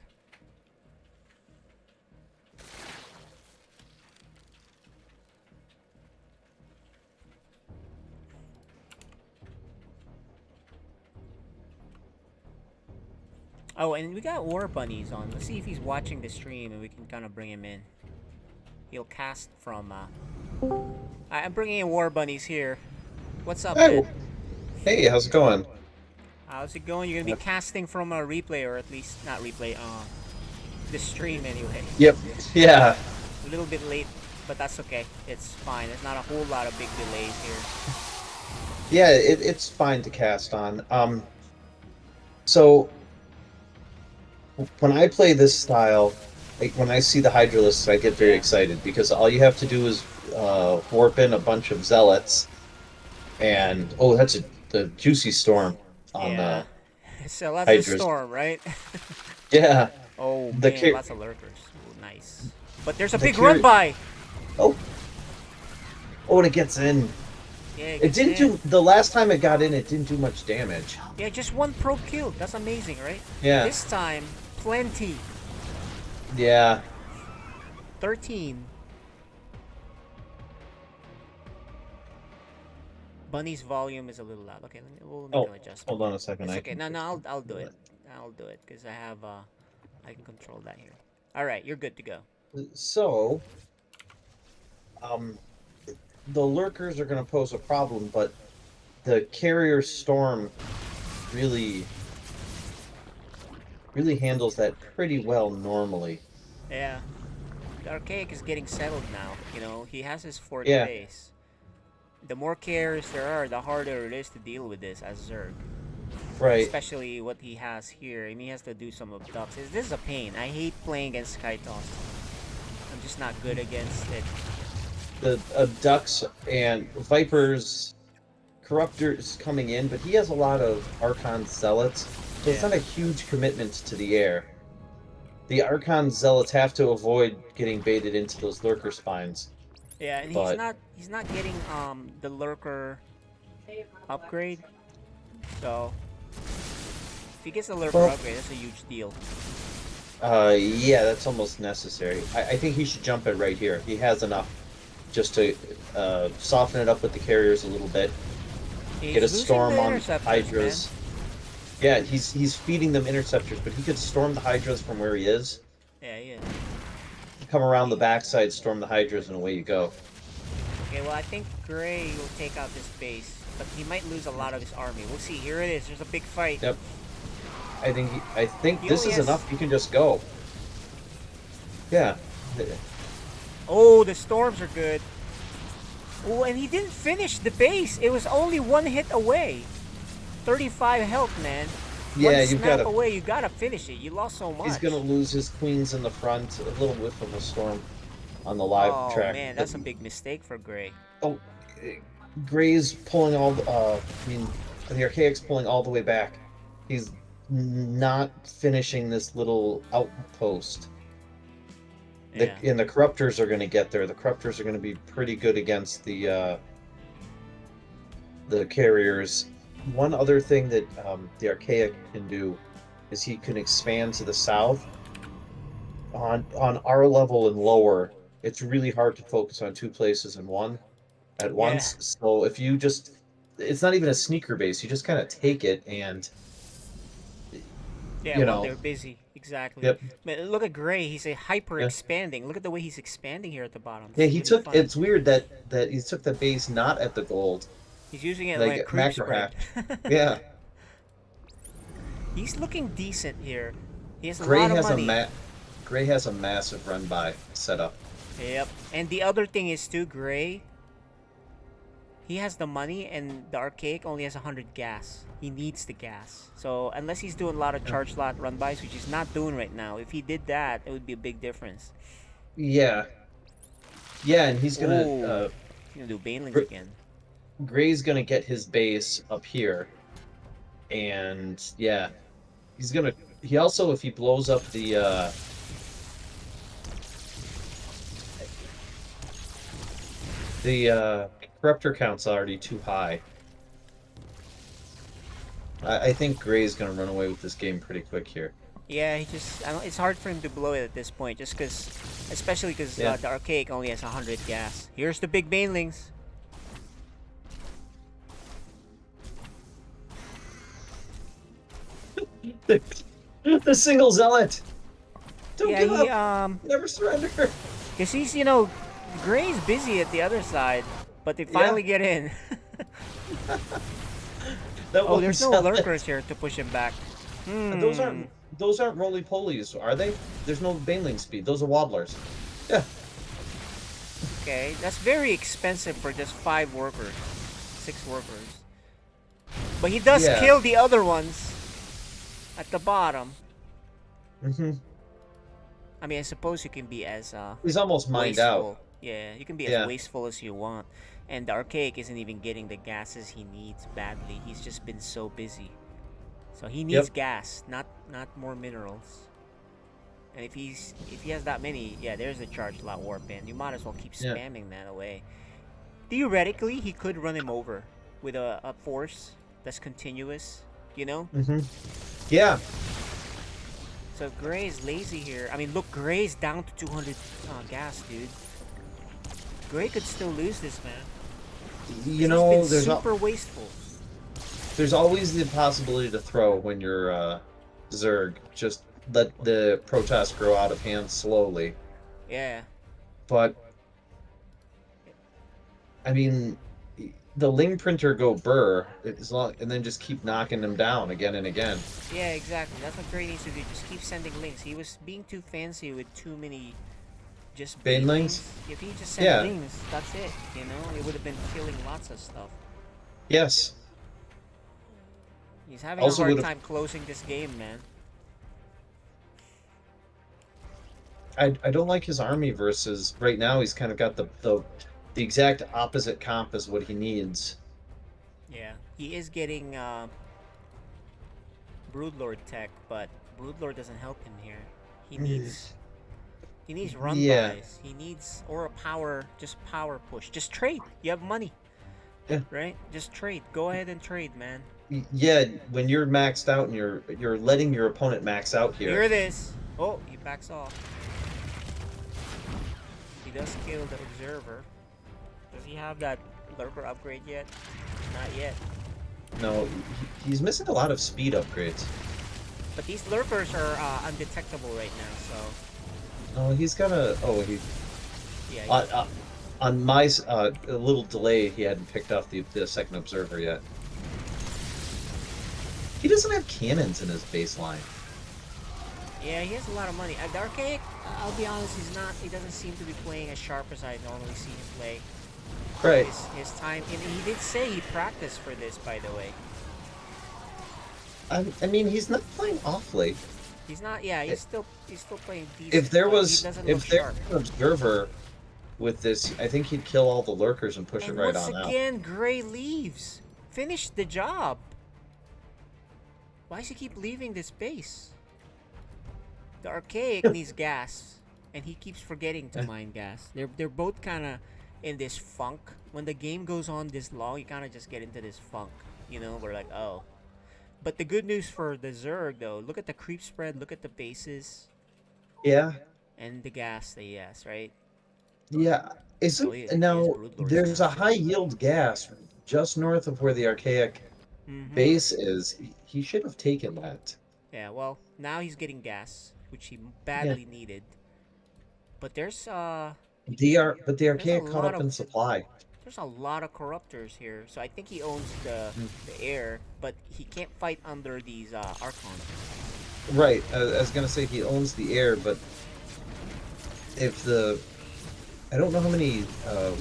Speaker 9: Oh, and we got War Bunnies on. Let's see if he's watching the stream and we can kind of bring him in. He'll cast from... I'm bringing in War Bunnies here. What's up,
Speaker 13: Hey,
Speaker 9: man?
Speaker 13: hey, how's it going?
Speaker 9: How's it going? You're gonna be casting from a replay, or at least not replay, the stream anyway.
Speaker 13: Yep. Yeah.
Speaker 9: A little bit late, but that's okay. It's fine. There's not a whole lot of big delays here.
Speaker 13: Yeah, it's fine to cast on. So when I play this style, like when I see the Hydralists, I get very excited because all you have to do is warp in a bunch of zealots, and that's the juicy storm on the
Speaker 9: So that's
Speaker 13: Hydras.
Speaker 9: the storm, right?
Speaker 13: Yeah.
Speaker 9: Oh
Speaker 13: The
Speaker 9: man, lots of lurkers. Ooh, nice. But there's a big
Speaker 13: Carry-
Speaker 9: run by.
Speaker 13: Oh, and it gets in.
Speaker 9: Yeah,
Speaker 13: It didn't do the last time it got in. It didn't do much damage.
Speaker 9: Yeah, just 1 probe kill. That's amazing, right?
Speaker 13: Yeah.
Speaker 9: This time, plenty.
Speaker 13: Yeah.
Speaker 9: 13. Bunny's volume is a little loud. Okay, we'll make an adjustment.
Speaker 13: Hold on a second.
Speaker 9: It's okay. No, I'll do it. I'll do it because I have I can control that here. All right, you're good to go.
Speaker 13: So, the lurkers are going to pose a problem, but the carrier storm really handles that pretty well normally.
Speaker 9: Yeah, the Archaic is getting settled now. You know, he has his 4th
Speaker 13: Yeah.
Speaker 9: base. The more carriers there are, the harder it is to deal with this as Zerg.
Speaker 13: Right.
Speaker 9: Especially what he has here. I mean, he has to do some abducts. This is a pain. I hate playing against Skytoss. I'm just not good against it.
Speaker 13: The Ducks and Vipers, Corruptors coming in, but he has a lot of Archon Zealots, so it's not a huge commitment to the air. The Archon Zealots have to avoid getting baited into those lurker spines.
Speaker 9: Yeah, and he's not getting the lurker upgrade. So if he gets the lurker upgrade, that's a huge deal.
Speaker 13: Yeah, that's almost necessary. I think he should jump it right here. He has enough just to soften it up with the carriers a little bit. Get a storm on Hydras. Yeah, he's feeding them interceptors, but he could storm the Hydras from where he is.
Speaker 9: Yeah, yeah.
Speaker 13: come around the backside, storm the Hydras, and away you go.
Speaker 9: Okay, well, I think Gray will take out this base, but he might lose a lot of his army. We'll see. Here it is. There's a big fight.
Speaker 13: Yep. I think
Speaker 9: He
Speaker 13: this
Speaker 9: only
Speaker 13: is
Speaker 9: has-
Speaker 13: enough. You can just go. Yeah.
Speaker 9: Oh, the storms are good. Oh, and he didn't finish the base. It was only one hit away. 35 health, man.
Speaker 13: Yeah,
Speaker 9: one
Speaker 13: you've
Speaker 9: snap
Speaker 13: gotta-
Speaker 9: away. You gotta finish it. You lost so much.
Speaker 13: He's gonna lose his queens in the front. A little whiff of a storm on the live track.
Speaker 9: Oh man, that's a big mistake for Gray.
Speaker 13: Oh, Gray's pulling all. The Archaic's pulling all the way back. He's not finishing this little outpost.
Speaker 9: Yeah.
Speaker 13: And the Corruptors are going to get there. The Corruptors are going to be pretty good against the carriers. One other thing that the Archaic can do is he can expand to the south. On our level and lower, it's really hard to focus on two places in one at once. So if you just, it's not even a sneaker base. You just kind of take it and.
Speaker 9: Yeah,
Speaker 13: you
Speaker 9: well,
Speaker 13: know.
Speaker 9: they're busy. Exactly.
Speaker 13: Yep.
Speaker 9: Man, look at Gray. He's a hyper expanding. Look at the way he's expanding here at the bottom.
Speaker 13: Yeah,
Speaker 9: It's
Speaker 13: he
Speaker 9: really
Speaker 13: took.
Speaker 9: fun.
Speaker 13: It's weird that he took the base not at the gold.
Speaker 9: He's using it like a creep
Speaker 13: macro
Speaker 9: spread.
Speaker 13: hack. Yeah.
Speaker 9: He's looking decent here. He has a
Speaker 13: Gray
Speaker 9: lot of
Speaker 13: has
Speaker 9: money.
Speaker 13: Gray has a massive run by setup.
Speaker 9: Yep. And the other thing is too, Gray. He has the money, and the Archaic only has 100 gas. He needs the gas. So unless he's doing a lot of charge slot run bys, which he's not doing right now, if he did that, it would be a big difference.
Speaker 13: Yeah. Yeah, and he's gonna.
Speaker 9: Ooh. He's gonna do Banelings
Speaker 13: Gr-
Speaker 9: again.
Speaker 13: Gray's gonna get his base up here, and yeah, he's gonna. He also, if he blows up the. The Corruptor count's already too high. I think Gray's gonna run away with this game pretty quick here.
Speaker 9: Yeah, he just. It's hard for him to blow it at this point, just because. Especially because
Speaker 13: Yeah.
Speaker 9: the Archaic only has 100 gas. Here's the big Banelings.
Speaker 13: The single zealot. Don't
Speaker 9: Yeah,
Speaker 13: give
Speaker 9: he
Speaker 13: up. Never surrender.
Speaker 9: Because he's, Gray's busy at the other side, but they finally get in. Oh, there's no lurkers here to push him back.
Speaker 13: Those aren't roly polies, are they? There's no baneling speed. Those are waddlers. Yeah.
Speaker 9: Okay, that's very expensive for just 5 workers, 6 workers. But he does
Speaker 13: Yeah.
Speaker 9: kill the other ones at the bottom. I mean, I suppose you can be as
Speaker 13: He's almost mined
Speaker 9: wasteful.
Speaker 13: out.
Speaker 9: Yeah, you can be
Speaker 13: Yeah.
Speaker 9: as wasteful as you want. And the Archaic isn't even getting the gases he needs badly. He's just been so busy. So he needs gas, not more minerals. And if he has that many, yeah, there's the charge lot warp in. You might as well keep
Speaker 13: Yeah.
Speaker 9: spamming that away. Theoretically, he could run him over with a force that's continuous,
Speaker 13: Yeah.
Speaker 9: So Gray's lazy here. I mean, look, Gray's down to 200 gas, dude. Gray could still lose this, man.
Speaker 13: You know,
Speaker 9: He's been super wasteful.
Speaker 13: there's always the possibility to throw when you're Zerg. Just let the Protoss grow out of hand slowly.
Speaker 9: Yeah.
Speaker 13: But I mean, the Ling Printer go burr and then just keep knocking them down again and again.
Speaker 9: Yeah, exactly. That's what Gray needs to do. Just keep sending links. He was being too fancy with too many just
Speaker 13: Banelings?
Speaker 9: If he just sent links, that's it. It would have been killing lots of stuff.
Speaker 13: Yes.
Speaker 9: He's having
Speaker 13: Also
Speaker 9: a hard
Speaker 13: would've-
Speaker 9: time closing this game, man.
Speaker 13: I don't like his army versus right now. He's kind of got the exact opposite comp as what he needs.
Speaker 9: Yeah, he is getting Broodlord tech, but Broodlord doesn't help him here. He needs run bys. He needs or a power push. Just trade. You have money.
Speaker 13: Yeah.
Speaker 9: Right? Just trade. Go ahead and trade, man.
Speaker 13: Yeah, when you're maxed out and you're letting your opponent max out here.
Speaker 9: Here it is. Oh, he backs off. He does kill the observer. Does he have that lurker upgrade yet? Not yet.
Speaker 13: No, he's missing a lot of speed upgrades.
Speaker 9: But these lurkers are undetectable right now, so
Speaker 13: Oh, he's got a. Oh, he.
Speaker 9: Yeah.
Speaker 13: On my a little delay, he hadn't picked off the second observer yet. He doesn't have cannons in his baseline.
Speaker 9: Yeah, he has a lot of money. The Archaic, I'll be honest, he doesn't seem to be playing as sharp as I normally see him play.
Speaker 13: Right.
Speaker 9: His time, and he did say he practiced for this, by the way.
Speaker 13: I mean, he's not playing awfully.
Speaker 9: He's not. Yeah, he's still playing decent.
Speaker 13: If there was an
Speaker 9: sharp.
Speaker 13: observer with this, I think he'd kill all the lurkers and push it right on out.
Speaker 9: Once again, Gray leaves. Finish the job. Why does he keep leaving this base? The Archaic needs gas, and he keeps forgetting to mine gas. They're both kind of in this funk. When the game goes on this long, you kind of just get into this funk. You know, we're like, oh. But the good news for the Zerg, though, look at the creep spread, look at the bases.
Speaker 13: Yeah.
Speaker 9: And the gas, right?
Speaker 13: Yeah. There's a high yield gas just north of where the Archaic base is. He should have taken that.
Speaker 9: Yeah, well, now he's getting gas, which he badly needed. But there's
Speaker 13: the Archaic caught up in supply.
Speaker 9: There's a lot of corruptors here, so I think he owns the air, but he can't fight under these Archons.
Speaker 13: Right, I was gonna say he owns the air, but if I don't know how many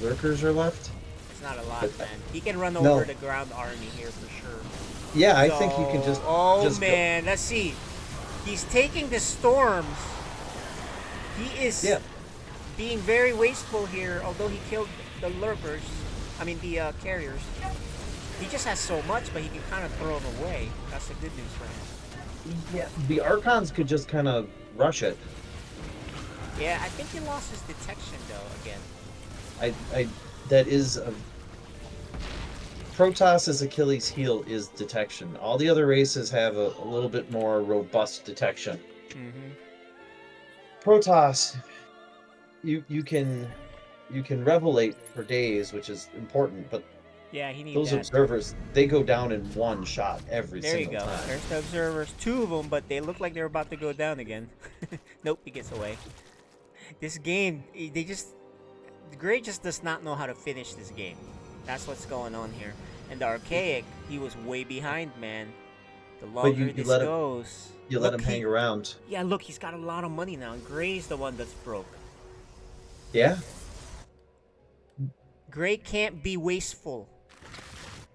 Speaker 13: lurkers are left.
Speaker 9: It's not a lot, man. He can run over the ground army here for sure.
Speaker 13: Yeah, I think you can just.
Speaker 9: Oh man, let's see. He's taking the storms. He is being very wasteful here, although he killed the lurkers. I mean the carriers. He just has so much, but he can kind of throw them away. That's the good news for him.
Speaker 13: Yeah, the Archons could just kind of rush it.
Speaker 9: Yeah, I think he lost his detection though again.
Speaker 13: That is Protoss's Achilles heel is detection. All the other races have a little bit more robust detection. Protoss, you can revelate for days, which is important, but
Speaker 9: yeah, he needs
Speaker 13: those observers, they go down in one shot every single time.
Speaker 9: There you go. There's the observers, 2 of them, but they look like they're about to go down again. Nope, he gets away. This game, Gray just does not know how to finish this game. That's what's going on here. And the Archaic, he was way behind, man. The longer this goes...
Speaker 13: You let him hang around.
Speaker 9: Yeah, look, he's got a lot of money now. Gray's the one that's broke.
Speaker 13: Yeah?
Speaker 9: Gray can't be wasteful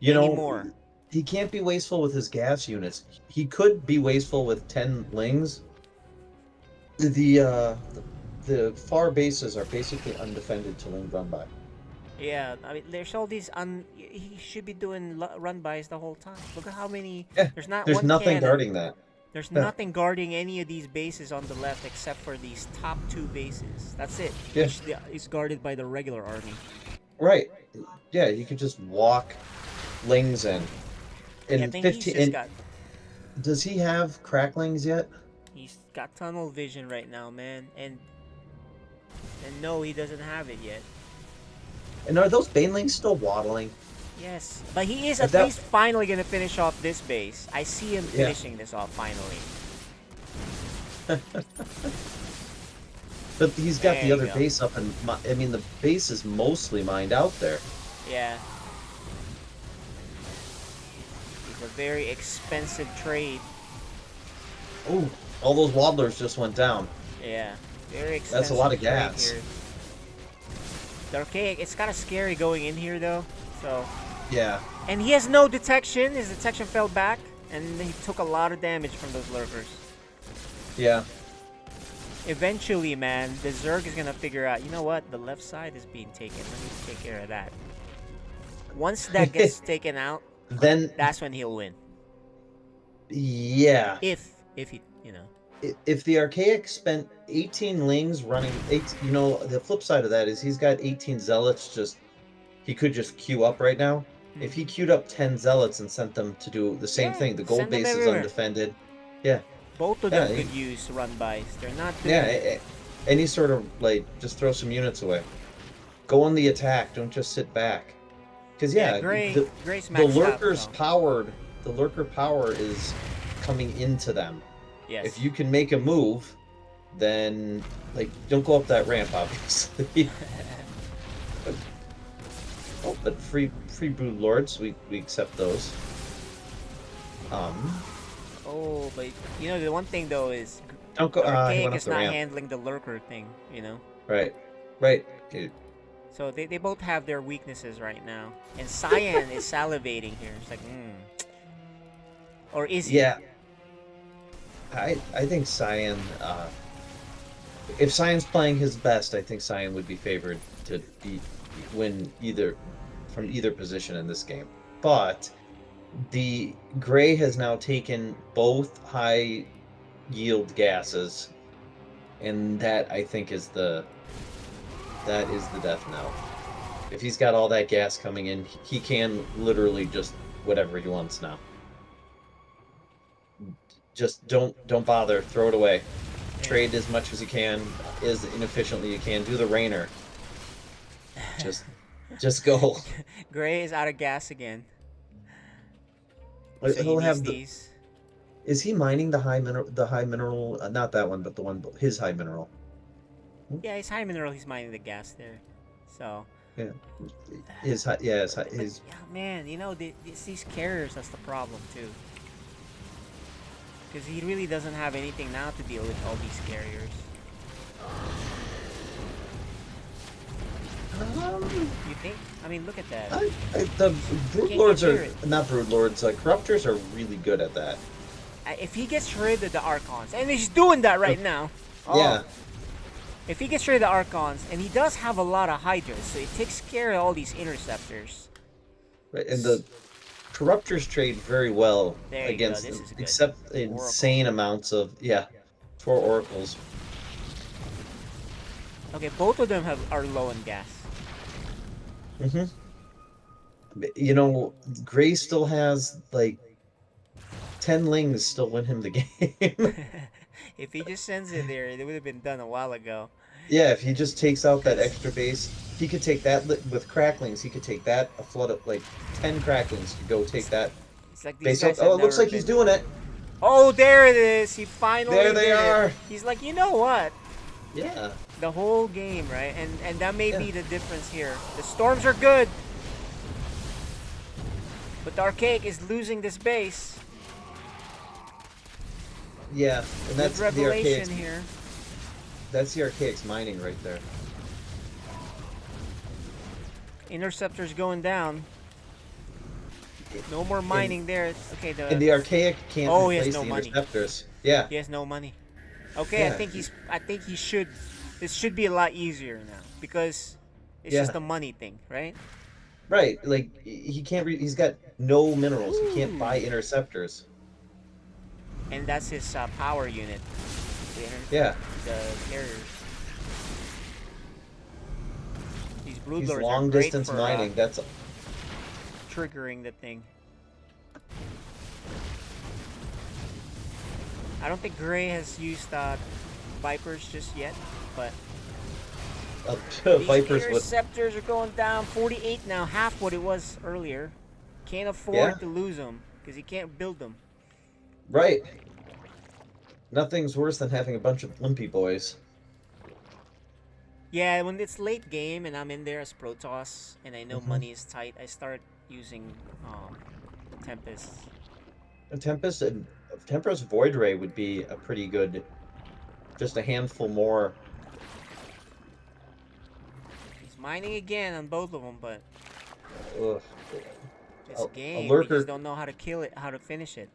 Speaker 13: anymore. He can't be wasteful with his gas units. He could be wasteful with 10 lings. The far bases are basically undefended to ling run by.
Speaker 9: Yeah, I mean, there's all these he should be doing run-bys the whole time. Look at how many... There's
Speaker 13: nothing guarding that.
Speaker 9: There's nothing guarding any of these bases on the left except for these top 2 bases. That's it.
Speaker 13: Yeah.
Speaker 9: Which is guarded by the regular army.
Speaker 13: Right. Yeah, you could just walk lings in. And 15... Does he have cracklings yet?
Speaker 9: He's got tunnel vision right now, man. And no, he doesn't have it yet.
Speaker 13: And are those banelings still waddling?
Speaker 9: Yes, but he is at least finally going to finish off this base. I see him finishing this off finally.
Speaker 13: But he's got the other base up, and I mean the base is mostly mined out there.
Speaker 9: Yeah. It's a very expensive trade.
Speaker 13: Oh, all those waddlers just went down.
Speaker 9: Yeah, very expensive.
Speaker 13: That's a lot of gas.
Speaker 9: Here. The Archaic, it's kind of scary going in here though. So.
Speaker 13: Yeah.
Speaker 9: And he has no detection. His detection fell back, and he took a lot of damage from those lurkers.
Speaker 13: Yeah.
Speaker 9: Eventually, man, the Zerg is gonna figure out, you know what? The left side is being taken. Let me take care of that. Once that gets taken out,
Speaker 13: then
Speaker 9: that's when he'll win.
Speaker 13: Yeah.
Speaker 9: If he, you know.
Speaker 13: If the Archaic spent 18 lings running, the flip side of that is he's got 18 zealots he could just queue up right now. If he queued up 10 zealots and sent them to do the same thing, the gold base is undefended. Yeah.
Speaker 9: Both of them could use run-bys. They're not doing
Speaker 13: any sort of, just throw some units away. Go on the attack. Don't just sit back. Because, the lurker power is coming into them.
Speaker 9: Yes.
Speaker 13: If you can make a move, then like don't go up that ramp, obviously. Oh, but free brood lords, we accept those.
Speaker 9: Oh, but you know the one thing though is
Speaker 13: Don't go. He
Speaker 9: Archaic
Speaker 13: went up
Speaker 9: is
Speaker 13: the
Speaker 9: not
Speaker 13: ramp.
Speaker 9: handling the lurker thing, you know.
Speaker 13: Right. Okay.
Speaker 9: So they both have their weaknesses right now, and Cyan is salivating here. It's like, or is he?
Speaker 13: Yeah. I think Cyan. If Cyan's playing his best, I think Cyan would be favored to win from either position in this game. But the Gray has now taken both high yield gases, and that I think is the death knell. If he's got all that gas coming in, he can literally just whatever he wants now. Just don't bother. Throw it away. Trade as much as you can, as inefficiently you can. Do the Rainer. Just go.
Speaker 9: Gray is out of gas again.
Speaker 13: So he'll have
Speaker 9: these.
Speaker 13: Is he mining the high mineral? Not that one, but the one his high mineral.
Speaker 9: Yeah, his high mineral. He's mining the gas there. So.
Speaker 13: Yeah. His high. Yeah. His.
Speaker 9: Yeah, man. You know these carriers. That's the problem too. Because he really doesn't have anything now to deal with all these carriers. You think? I mean, look at that.
Speaker 13: The broodlords are not broodlords. Corruptors are really good at that.
Speaker 9: If he gets rid of the Archons, and he's doing that right now.
Speaker 13: Yeah.
Speaker 9: If he gets rid of the Archons, and he does have a lot of Hydras, so he takes care of all these Interceptors.
Speaker 13: Right, and the Corruptors trade very well against them, except insane amounts of 4 oracles.
Speaker 9: Okay, both of them are low in gas.
Speaker 13: You know, Gray still has like 10 lings still win him the game.
Speaker 9: If he just sends it there, it would have been done a while ago.
Speaker 13: Yeah, if he just takes out that extra base, he could take that with cracklings. He could take that a flood of like 10 cracklings to go take that
Speaker 9: like
Speaker 13: base out. Oh, it looks like he's doing it.
Speaker 9: Oh, there it is. He finally
Speaker 13: There they are.
Speaker 9: It. He's like, you know what?
Speaker 13: Yeah.
Speaker 9: The whole game, right? And that may be the difference here. The storms are good, but the Archaic is losing this base.
Speaker 13: Yeah, and that's the
Speaker 9: revelation
Speaker 13: Archaic's
Speaker 9: here.
Speaker 13: That's the Archaic's mining right there.
Speaker 9: Interceptor's going down. No more mining there. Okay,
Speaker 13: and the Archaic can't replace the Interceptors. Yeah.
Speaker 9: He has no money. Okay,
Speaker 13: Yeah.
Speaker 9: I think he should. This should be a lot easier now because it's just a money thing, right?
Speaker 13: Right. Like he can't. He's got no minerals. He can't buy Interceptors.
Speaker 9: And that's his power unit.
Speaker 13: Yeah.
Speaker 9: The carriers. These broodlords
Speaker 13: He's
Speaker 9: are
Speaker 13: long
Speaker 9: great
Speaker 13: distance
Speaker 9: for,
Speaker 13: mining. That's
Speaker 9: triggering the thing. I don't think Gray has used Vipers just yet, but these
Speaker 13: Vipers
Speaker 9: Interceptors are going down 48 now, half what it was earlier. Can't afford to lose them because he can't build them.
Speaker 13: Right. Nothing's worse than having a bunch of limpy boys.
Speaker 9: Yeah, when it's late game and I'm in there as Protoss and I know money is tight, I start using Tempest.
Speaker 13: Tempest Void Ray would be a pretty good, just a handful more.
Speaker 9: He's mining again on both of them, but this game,
Speaker 13: lurker,
Speaker 9: we just don't know how to kill it, how to finish it.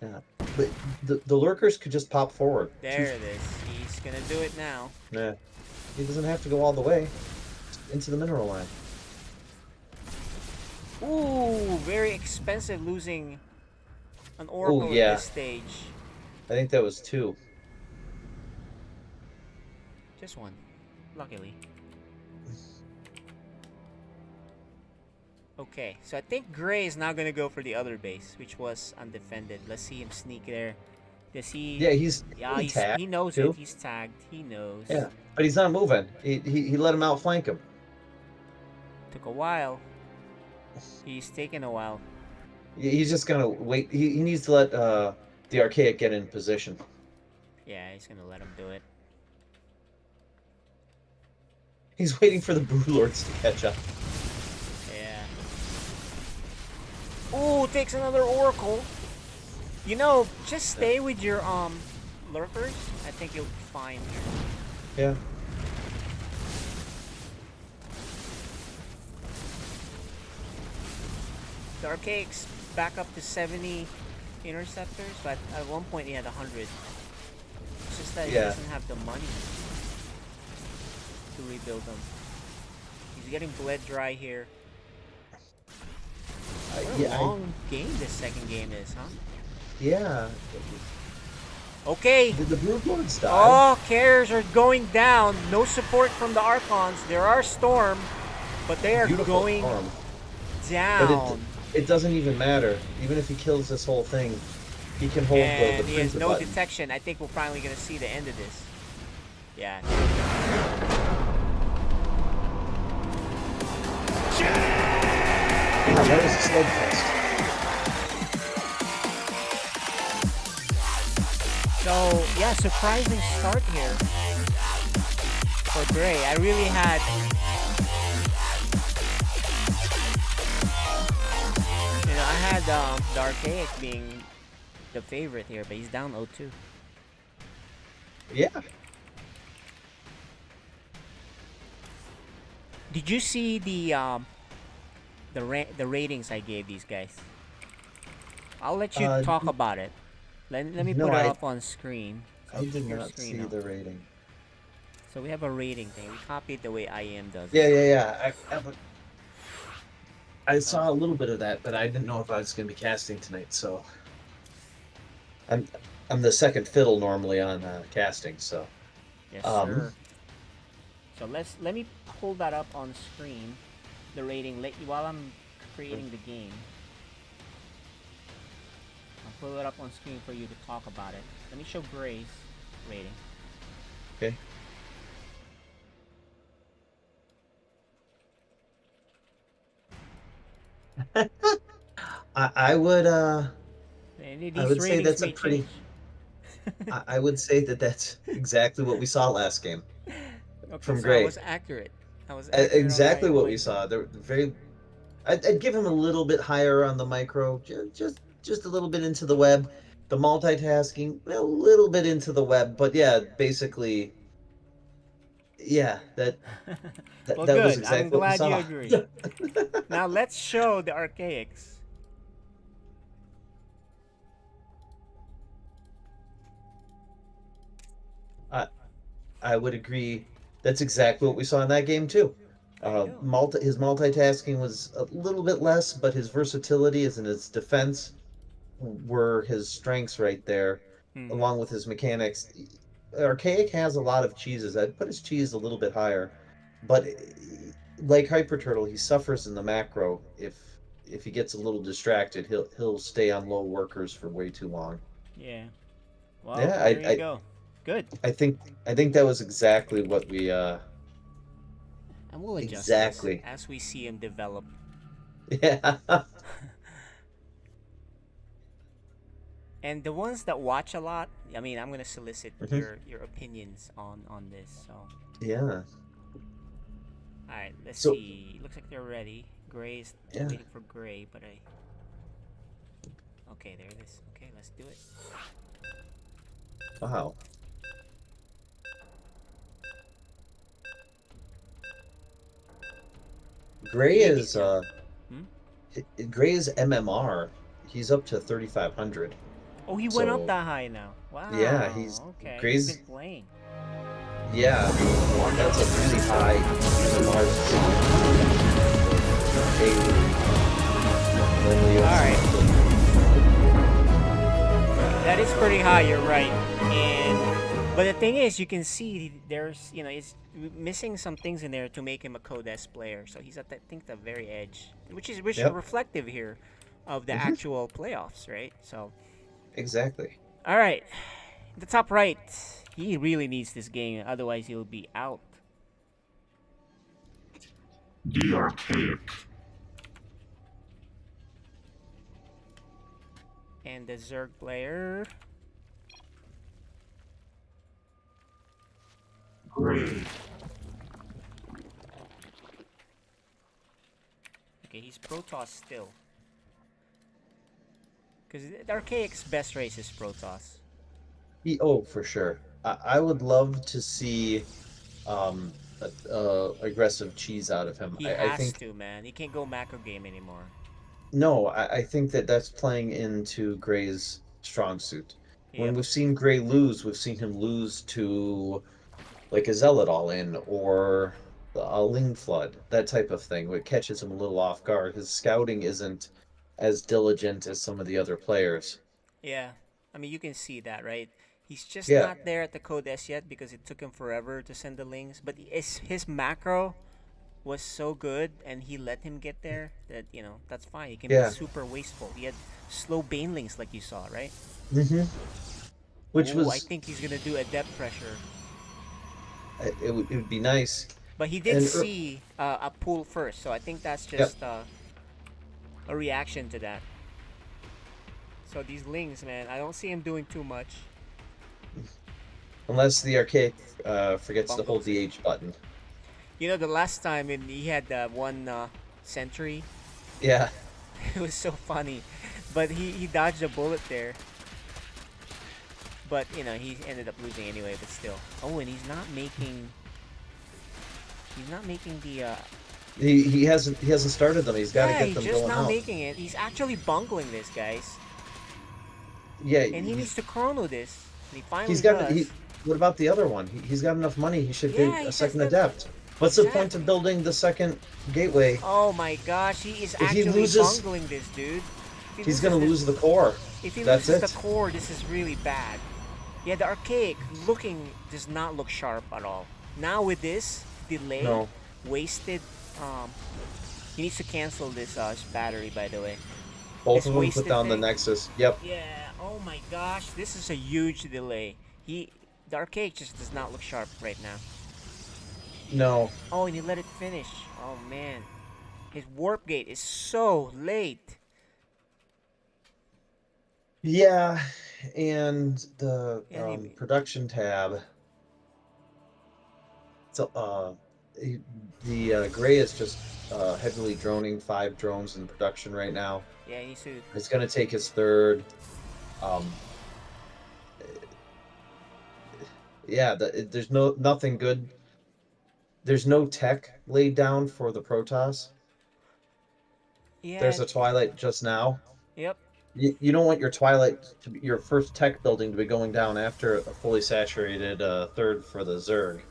Speaker 13: Yeah, but the lurkers could just pop forward.
Speaker 9: There it is. He's gonna do it now.
Speaker 13: Yeah, he doesn't have to go all the way into the mineral line.
Speaker 9: Ooh, very expensive losing an Oracle at this stage.
Speaker 13: I think that was 2.
Speaker 9: Just 1, luckily. Okay, so I think Gray is now gonna go for the other base, which was undefended. Let's see him sneak there. Does he?
Speaker 13: Yeah, he's
Speaker 9: he knows
Speaker 13: too.
Speaker 9: it. He's tagged. He knows.
Speaker 13: Yeah, but he's not moving. He let him outflank him.
Speaker 9: Took a while. He's taking a while.
Speaker 13: He's just gonna wait. He needs to let the Archaic get in position.
Speaker 9: Yeah, he's gonna let him do it.
Speaker 13: He's waiting for the Broodlords to catch up.
Speaker 9: Yeah. Ooh, takes another Oracle. You know, just stay with your lurkers. I think you'll be fine here.
Speaker 13: Yeah.
Speaker 9: The Archaic's back up to 70 interceptors, but at one point he had 100. It's just that he doesn't have the money to rebuild them. He's getting bled dry here. What a long game this second game is, huh?
Speaker 13: Yeah.
Speaker 9: Okay.
Speaker 13: Did the Broodlords die?
Speaker 9: Oh, carriers are going down. No support from the Archons. There are Storm, but they are going down.
Speaker 13: But it doesn't even matter. Even if he kills this whole thing, he can hold
Speaker 9: and
Speaker 13: the
Speaker 9: he has no
Speaker 13: button.
Speaker 9: detection. I think we're finally going to see the end of this. Yeah.
Speaker 13: Wow, that was a slugfest.
Speaker 9: So, yeah, surprising start here for Gray. I really had... You know, I had the Archaic being the favorite here, but he's down 0-2.
Speaker 13: Yeah.
Speaker 9: Did you see the ratings I gave these guys? I'll let you talk about it. Let me put it up on screen. So
Speaker 13: I did not see the rating.
Speaker 9: So we have a rating thing. We copied the way IM does.
Speaker 13: Yeah. I saw a little bit of that, but I didn't know if I was going to be casting tonight. So I'm the second fiddle normally on casting. So
Speaker 9: yes, sir. So let me pull that up on screen. The rating while I'm creating the game. I'll pull it up on screen for you to talk about it. Let me show Gray's rating.
Speaker 13: Okay. I would say that's a pretty. I would say that's exactly what we saw last game.
Speaker 9: Okay,
Speaker 13: from
Speaker 9: so
Speaker 13: Gray.
Speaker 9: I was accurate.
Speaker 13: Exactly what we saw. They're very. I'd give him a little bit higher on the micro, just a little bit into the web. The multitasking, a little bit into the web, but yeah, basically, yeah, that
Speaker 9: well,
Speaker 13: that
Speaker 9: good.
Speaker 13: was exactly
Speaker 9: I'm glad
Speaker 13: what
Speaker 9: you
Speaker 13: we
Speaker 9: agree. Now let's show the Archaics.
Speaker 13: I would agree. That's exactly what we saw in that game too. His multitasking was a little bit less, but his versatility and his defense were his strengths right there, along with his mechanics. Archaic has a lot of cheeses. I'd put his cheese a little bit higher, but like Hyper Turtle, he suffers in the macro. If he gets a little distracted, he'll stay on low workers for way too long.
Speaker 9: Yeah. Well,
Speaker 13: Yeah,
Speaker 9: there you go. Good.
Speaker 13: I think that was exactly what we
Speaker 9: and we'll adjust
Speaker 13: exactly
Speaker 9: as we see him develop.
Speaker 13: Yeah.
Speaker 9: And the ones that watch a lot, I mean, I'm gonna solicit your opinions on this. So
Speaker 13: yeah.
Speaker 9: All right, let's see. Looks like they're ready. Gray's waiting for Gray, but okay, there it is. Okay, let's do it.
Speaker 13: Wow. Gray is MMR. He's up to 3,500.
Speaker 9: Oh, he went up that high now. Wow.
Speaker 13: Yeah, he's
Speaker 9: okay.
Speaker 13: Gray's
Speaker 9: He's been playing.
Speaker 13: Yeah, I mean, that's a really high MMR.
Speaker 9: All right. That is pretty high. You're right. But the thing is, you can see there's, it's missing some things in there to make him a Code S player. So he's at, I think, the very edge, which is reflective here of the actual playoffs, right? So.
Speaker 13: Exactly.
Speaker 9: All right, the top right. He really needs this game, otherwise he'll be out.
Speaker 6: The Archaic.
Speaker 9: And the Zerg player.
Speaker 6: Gray.
Speaker 9: He's Protoss still. Because the Archaic's best race is Protoss.
Speaker 13: Oh, for sure. I would love to see aggressive cheese out of him.
Speaker 9: He
Speaker 13: I
Speaker 9: has
Speaker 13: think
Speaker 9: to, man. He can't go macro game anymore.
Speaker 13: no, I think that that's playing into Gray's strong suit. When
Speaker 9: Yep.
Speaker 13: we've seen Gray lose, we've seen him lose to like a Zealot all in or a Ling Flood, that type of thing. It catches him a little off guard. His scouting isn't as diligent as some of the other players.
Speaker 9: Yeah. I mean, you can see that, right? He's just
Speaker 13: Yeah.
Speaker 9: not there at the Code S yet because it took him forever to send the links. But his macro was so good and he let him get there that, you know, that's fine. He can
Speaker 13: Yeah.
Speaker 9: be super wasteful. He had slow banelings like you saw, right?
Speaker 13: Mm-hmm. Which was...
Speaker 9: I think he's going to do a depth pressure.
Speaker 13: It would be nice.
Speaker 9: But he did
Speaker 13: And
Speaker 9: see a pull first, so I think that's just a reaction to that. So these lings, man, I don't see him doing too much.
Speaker 13: Unless the Archaic forgets to
Speaker 9: Bungles
Speaker 13: hold the H button.
Speaker 9: You know, the last time he had one sentry.
Speaker 13: Yeah.
Speaker 9: It was so funny. But he dodged a bullet there. But, you know, he ended up losing anyway, but still. Oh, and he's not making the
Speaker 13: He hasn't started them. He's got to get them
Speaker 9: he's just
Speaker 13: going
Speaker 9: now
Speaker 13: out.
Speaker 9: making it. He's actually bungling this, guys.
Speaker 13: Yeah.
Speaker 9: And he needs to chrono this. And he finally
Speaker 13: He's got.
Speaker 9: does.
Speaker 13: What about the other one? He's got enough money. He should get
Speaker 9: he
Speaker 13: a
Speaker 9: has
Speaker 13: second
Speaker 9: the-
Speaker 13: adept. What's the point of building the second gateway?
Speaker 9: Oh my gosh, he is
Speaker 13: If he
Speaker 9: actually
Speaker 13: loses-
Speaker 9: bungling this, dude. If he
Speaker 13: He's gonna
Speaker 9: loses
Speaker 13: lose the core.
Speaker 9: If he
Speaker 13: That's
Speaker 9: loses
Speaker 13: it.
Speaker 9: the core, this is really bad. Yeah, the Archaic does not look sharp at all. Now with this delay,
Speaker 13: No.
Speaker 9: wasted. He needs to cancel this battery, by the way.
Speaker 13: Both
Speaker 9: It's
Speaker 13: of them put
Speaker 9: wasted
Speaker 13: down the
Speaker 9: thing.
Speaker 13: Nexus. Yep.
Speaker 9: Yeah. Oh my gosh, this is a huge delay. The Archaic just does not look sharp right now.
Speaker 13: No.
Speaker 9: Oh, and he let it finish. Oh man, his warp gate is so late.
Speaker 13: Yeah, and the
Speaker 9: Yeah,
Speaker 13: production tab. So the Gray is just heavily droning 5 drones in production right now.
Speaker 9: Yeah, he needs to.
Speaker 13: It's gonna take his third. Yeah, there's nothing good. There's no tech laid down for the Protoss.
Speaker 9: Yeah.
Speaker 13: There's a Twilight just now.
Speaker 9: Yep.
Speaker 13: You don't want your Twilight to be your first tech building to be going down after a fully saturated third for the Zerg,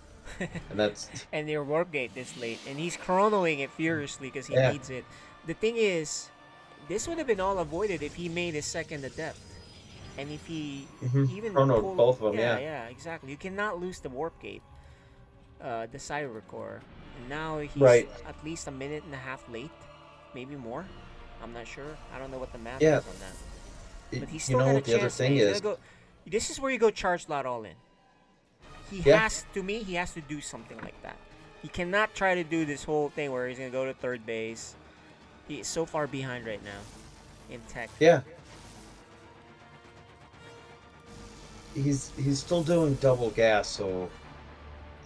Speaker 13: and that's
Speaker 9: And their warp gate this late, and he's chronoing it furiously because he
Speaker 13: Yeah.
Speaker 9: needs it. The thing is, this would have been all avoided if he made his second adept, and if he even
Speaker 13: chronoed
Speaker 9: pulled-
Speaker 13: both of them.
Speaker 9: Yeah,
Speaker 13: Yeah.
Speaker 9: exactly. You cannot lose the warp gate, the cyber core, and now he's
Speaker 13: Right.
Speaker 9: at least a minute and a half late, maybe more. I'm not sure. I don't know what the math
Speaker 13: Yeah.
Speaker 9: is on that. But he's
Speaker 13: You
Speaker 9: still
Speaker 13: know
Speaker 9: got a
Speaker 13: what the other
Speaker 9: chance,
Speaker 13: thing
Speaker 9: man. He's
Speaker 13: is?
Speaker 9: gonna go. This is where you go charge lot all in. He
Speaker 13: Yeah.
Speaker 9: has he has to do something like that. He cannot try to do this whole thing where he's gonna go to third base. He is so far behind right now in tech.
Speaker 13: Yeah. He's still doing double gas, so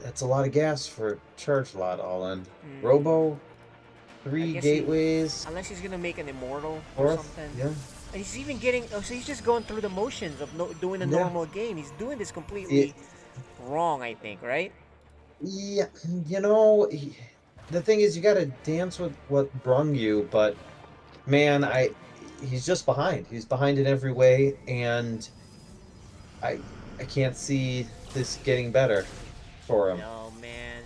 Speaker 13: that's a lot of gas for a charge lot all in. Robo,
Speaker 9: I
Speaker 13: 3
Speaker 9: guess
Speaker 13: gateways.
Speaker 9: Unless he's gonna make an immortal or
Speaker 13: Fourth,
Speaker 9: something.
Speaker 13: yeah.
Speaker 9: And he's even getting. Oh, so he's just going through the motions of doing a
Speaker 13: Yeah.
Speaker 9: normal game. He's doing this completely wrong, I think. Right?
Speaker 13: Yeah, you know, the thing is, you got to dance with what brung you, but man, he's just behind. He's behind in every way, and I can't see this getting better for him.
Speaker 9: No, man.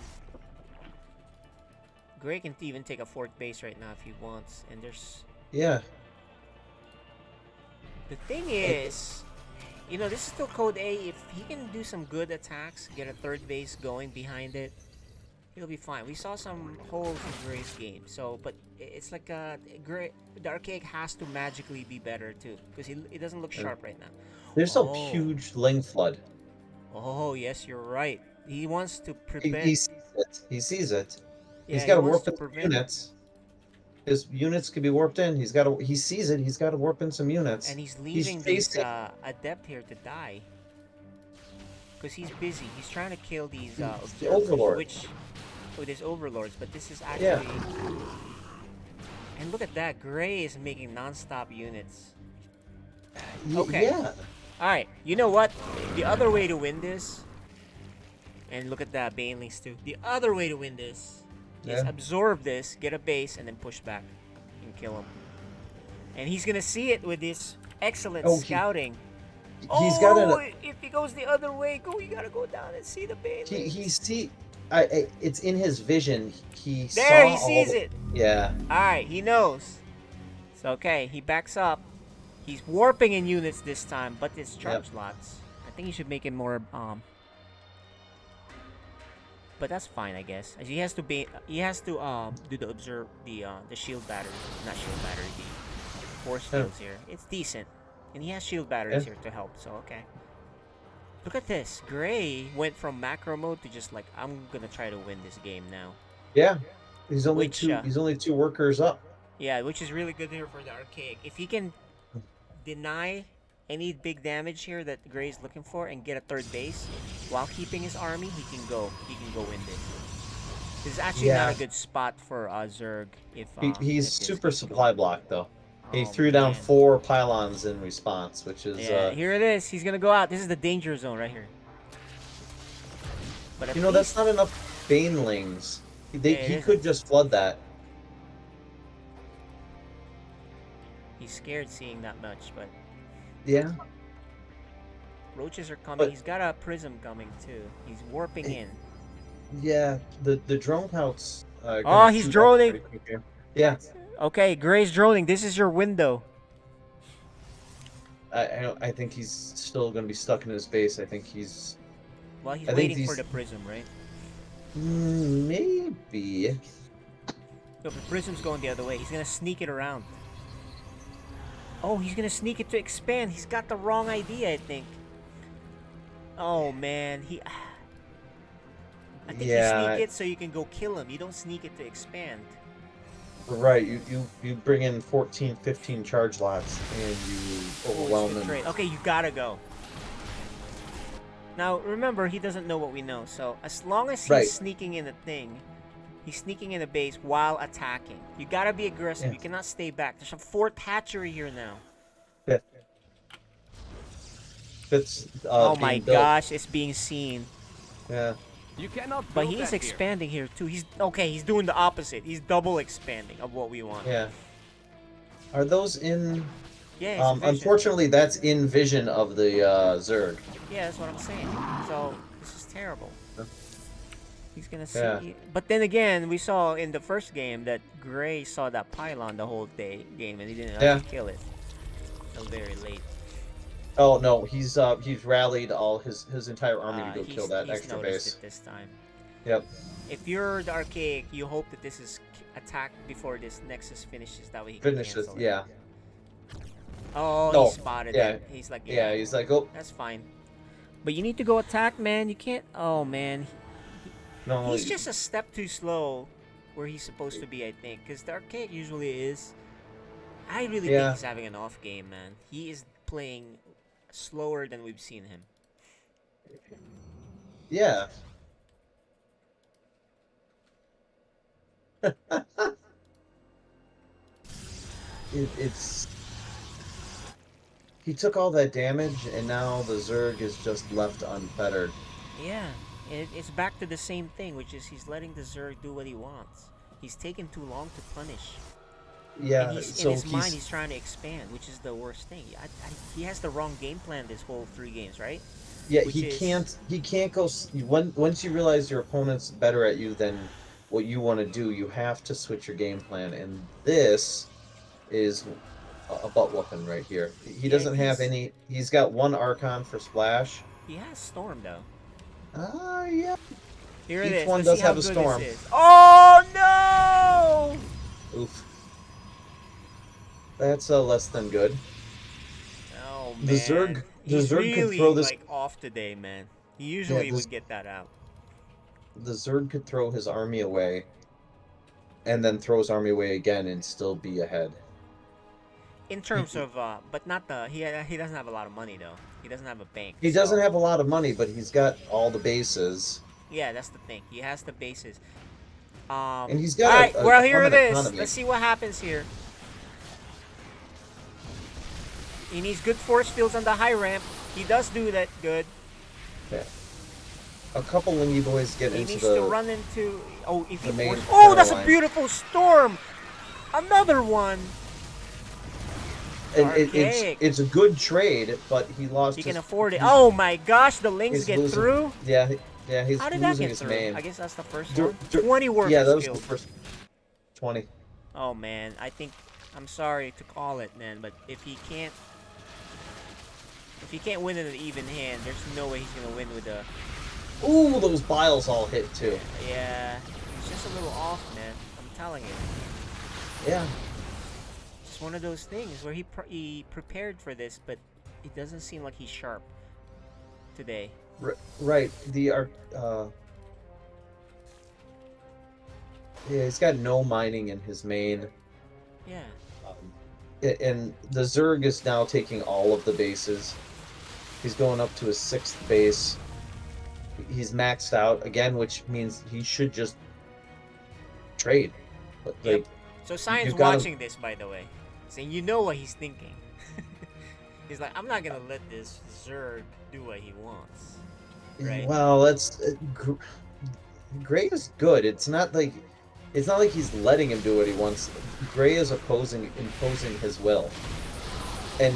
Speaker 9: Gray can even take a fourth base right now if he wants, and there's.
Speaker 13: Yeah.
Speaker 9: The thing is, you know, this is still code A. If he can do some good attacks, get a third base going behind it, he'll be fine. We saw some holes in Gray's game, so but it's like Gray. The Archaic has to magically be better too, because he doesn't look sharp right now.
Speaker 13: There's a huge Ling Flood.
Speaker 9: Oh yes, you're right. He wants to
Speaker 13: He
Speaker 9: prevent.
Speaker 13: sees it. He sees it.
Speaker 9: Yeah,
Speaker 13: He's
Speaker 9: he
Speaker 13: got to
Speaker 9: wants
Speaker 13: warp
Speaker 9: to
Speaker 13: in
Speaker 9: prevent-
Speaker 13: units. His units could be warped in. He sees it. He's got to warp in some units.
Speaker 9: And he's leaving these
Speaker 13: facing-
Speaker 9: adept here to die. Because he's busy. He's trying to kill these
Speaker 13: the
Speaker 9: observers,
Speaker 13: Overlord.
Speaker 9: with his overlords. But this is actually
Speaker 13: Yeah.
Speaker 9: And look at that. Gray is making non-stop units. Okay.
Speaker 13: Yeah.
Speaker 9: Alright, you know what? The other way to win this, and look at that, Banelings too. The other way to win this is absorb this, get a base, and then push back and kill him. And he's gonna see it with this excellent scouting.
Speaker 13: He's got
Speaker 9: if he goes the other way, you gotta go down and see the Banelings.
Speaker 13: It's in his vision. He
Speaker 9: sees it.
Speaker 13: Yeah.
Speaker 9: Alright, he knows. It's okay, he backs up. He's warping in units this time, but it's charge slots. I think he should make it more but that's fine, I guess. As he has to do the shield battery, not shield battery, the force fields here. It's decent, and he has shield batteries here to help. So okay. Look at this. Gray went from macro mode to just like, I'm gonna try to win this game now.
Speaker 13: Yeah, he's only two workers up.
Speaker 9: Yeah, which is really good here for the Archaic. If he can deny any big damage here that Gray's looking for and get a third base while keeping his army, he can go win this. This is actually not a good spot for Zerg if
Speaker 13: he's super supply blocked though. He threw down 4 pylons in response, which is
Speaker 9: here it is. He's gonna go out. This is the danger zone right here. But
Speaker 13: that's not enough Banelings. He could just flood that.
Speaker 9: He's scared seeing that much, but
Speaker 13: yeah.
Speaker 9: Roaches are coming. He's got a prism coming too. He's warping in.
Speaker 13: Yeah, the drone pouts.
Speaker 9: He's droning.
Speaker 13: Yeah.
Speaker 9: Okay, Gray's droning. This is your window.
Speaker 13: I think he's still going to be stuck in his base. I think he's.
Speaker 9: Well, he's waiting for the prism, right?
Speaker 13: Maybe.
Speaker 9: No, the prism's going the other way. He's gonna sneak it around. Oh, he's gonna sneak it to expand. He's got the wrong idea, I think. Oh man, I think you sneak it so you can go kill him. You don't sneak it to expand.
Speaker 13: Right, you bring in 14, 15 charge lots and you overwhelm him.
Speaker 9: Okay, you gotta go. Now remember, he doesn't know what we know. So as long as he's sneaking in a thing, he's sneaking in a base while attacking. You gotta be aggressive. You cannot stay back. There's a 4th hatchery here now. Oh my gosh, it's being seen.
Speaker 13: Yeah.
Speaker 12: You cannot.
Speaker 9: But he's expanding here too. He's doing the opposite. He's double expanding of what we want.
Speaker 13: Yeah. Are those in?
Speaker 9: Yeah.
Speaker 13: Unfortunately, that's in vision of the Zerg.
Speaker 9: Yeah, that's what I'm saying. So this is terrible. He's gonna see. But then again, we saw in the first game that Gray saw that pylon the whole game, and he didn't have to kill it until very late.
Speaker 13: Oh no, he's rallied all his entire army to go kill that extra base.
Speaker 9: It this time.
Speaker 13: Yep.
Speaker 9: If you're the Archaic, you hope that this is attacked before this Nexus finishes. That way he can cancel it.
Speaker 13: Yeah.
Speaker 9: Oh, he spotted it. He's like,
Speaker 13: he's like, oh.
Speaker 9: That's fine. But you need to go attack, man. You can't. Oh man.
Speaker 13: No.
Speaker 9: He's just a step too slow where he's supposed to be, I think, because the Archaic usually is. I really think he's having an off game, man. He is playing slower than we've seen him.
Speaker 13: Yeah. It's he took all that damage and now the Zerg is just left unfettered.
Speaker 9: Yeah, it's back to the same thing, which is he's letting the Zerg do what he wants. He's taken too long to punish.
Speaker 13: Yeah,
Speaker 9: and in his mind, he's trying to expand, which is the worst thing. He has the wrong game plan this whole 3 games, right?
Speaker 13: Yeah, he can't go. Once you realize your opponent's better at you than what you want to do, you have to switch your game plan. And this is a butt whooping right here. He doesn't have any. He's got 1 Archon for splash.
Speaker 9: He has Storm though.
Speaker 13: Yeah.
Speaker 9: Here it is.
Speaker 13: Each one does have a Storm.
Speaker 9: Oh no!
Speaker 13: Oof. That's less than good.
Speaker 9: Oh man.
Speaker 13: The
Speaker 9: He's
Speaker 13: Zerg
Speaker 9: really,
Speaker 13: could throw this.
Speaker 9: like off today, man. He usually would get that out.
Speaker 13: The Zerg could throw his army away, and then throw his army away again and still be ahead.
Speaker 9: In terms of, but not the he doesn't have a lot of money though. He doesn't have a bank.
Speaker 13: He doesn't have a lot of money, but he's got all the bases.
Speaker 9: Yeah, that's the thing. He has the bases.
Speaker 13: And he's
Speaker 9: All
Speaker 13: got
Speaker 9: right,
Speaker 13: a
Speaker 9: well, here
Speaker 13: ton
Speaker 9: it
Speaker 13: of
Speaker 9: is.
Speaker 13: economy.
Speaker 9: Let's see what happens here. He needs good force fields on the high ramp. He does do that good.
Speaker 13: Yeah. A couple Lingy boys get
Speaker 9: He
Speaker 13: into
Speaker 9: needs
Speaker 13: the
Speaker 9: to run into. Oh, if he
Speaker 13: the main
Speaker 9: force. Oh, that's a
Speaker 13: line.
Speaker 9: beautiful storm. Another one.
Speaker 13: And
Speaker 9: Archaic.
Speaker 13: it's a good trade, but he lost.
Speaker 9: He
Speaker 13: his,
Speaker 9: can afford it.
Speaker 13: he's-
Speaker 9: Oh my gosh, the Lings
Speaker 13: he's
Speaker 9: get
Speaker 13: losing-
Speaker 9: through.
Speaker 13: Yeah, he's
Speaker 9: How did that
Speaker 13: losing
Speaker 9: get
Speaker 13: his
Speaker 9: through?
Speaker 13: main.
Speaker 9: I guess that's the first
Speaker 13: Dur-
Speaker 9: one.
Speaker 13: dur-
Speaker 9: 20 workers
Speaker 13: Yeah, that was
Speaker 9: killed.
Speaker 13: the first 20.
Speaker 9: Oh man, I think I'm sorry to call it, man, but if he can't win in an even hand, there's no way he's gonna win with a.
Speaker 13: Ooh, those biles all hit too.
Speaker 9: Yeah, he's just a little off, man. I'm telling you.
Speaker 13: Yeah.
Speaker 9: It's one of those things where he prepared for this, but it doesn't seem like he's sharp today.
Speaker 13: Right. Yeah, he's got no mining in his main.
Speaker 9: Yeah.
Speaker 13: And the Zerg is now taking all of the bases. He's going up to his 6th base. He's maxed out again, which means he should just trade. But, like,
Speaker 9: So Cyan's
Speaker 13: you've got him-
Speaker 9: watching this, by the way, saying you know what he's thinking. He's like, I'm not gonna let this Zerg do what he wants. Right?
Speaker 13: Well, that's Gray is good. It's not like he's letting him do what he wants. Gray is imposing his will, and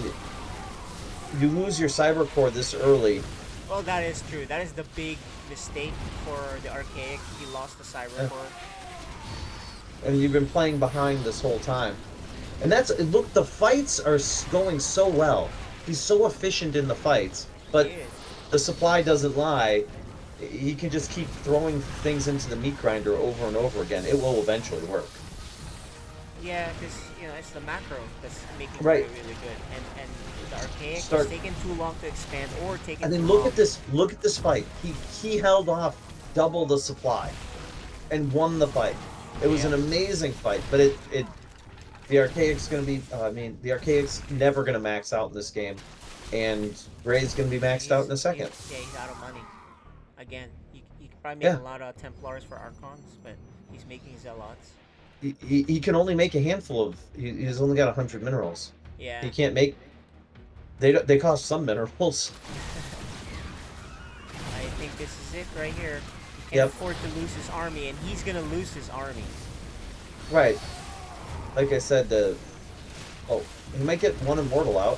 Speaker 13: you lose your cyber core this early.
Speaker 9: Well, that is true. That is the big mistake for the Archaic. He lost the Cyber Core.
Speaker 13: And you've been playing behind this whole time. And look, the fights are going so well. He's so efficient in the fights, but the supply doesn't lie. He can just keep throwing things into the meat grinder over and over again. It will eventually work.
Speaker 9: Yeah, because it's the macro that's making it
Speaker 13: Right.
Speaker 9: really good, and the Archaic
Speaker 13: Start-
Speaker 9: is taking too long to expand or taking.
Speaker 13: And then
Speaker 9: too
Speaker 13: look
Speaker 9: long.
Speaker 13: at this. Look at this fight. He held off double the supply, and won the fight. It was an amazing fight. But the Archaic's gonna be. The Archaic's never gonna max out in this game, and Gray's gonna be maxed out in a second.
Speaker 9: He's out of money. Again, he could probably make
Speaker 13: Yeah.
Speaker 9: a lot of Templars for Archons, but he's making Zealots.
Speaker 13: He can only make a handful of. He's only got 100 minerals.
Speaker 9: Yeah.
Speaker 13: He can't make. They cost some minerals.
Speaker 9: I think this is it right here. He can't
Speaker 13: Yep.
Speaker 9: afford to lose his army, and he's gonna lose his army.
Speaker 13: Right. Like I said, he might get one immortal out.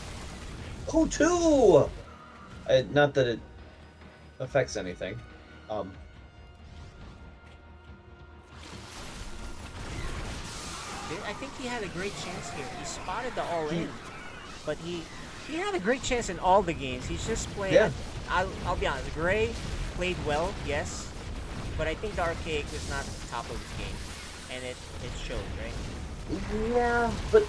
Speaker 13: Oh, 2! Not that it affects anything.
Speaker 9: I think he had a great chance here. He spotted the all-in, but he had a great chance in all the games. He's just playing.
Speaker 13: Yeah.
Speaker 9: I'll be honest. Gray played well, yes, but I think the Archaic was not at the top of his game, and it showed, right?
Speaker 13: Yeah, but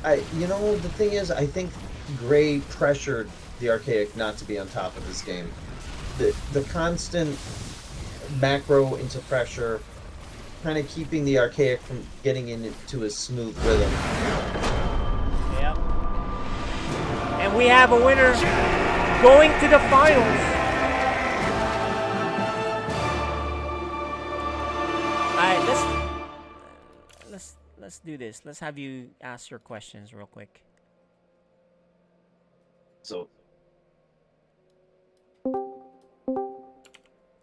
Speaker 13: the thing is, I think Gray pressured the Archaic not to be on top of his game. The constant macro into pressure, kind of keeping the Archaic from getting into his smooth rhythm.
Speaker 9: Yep. And we have a winner going to the finals. Alright, let's do this. Let's have you ask your questions real quick.
Speaker 13: So.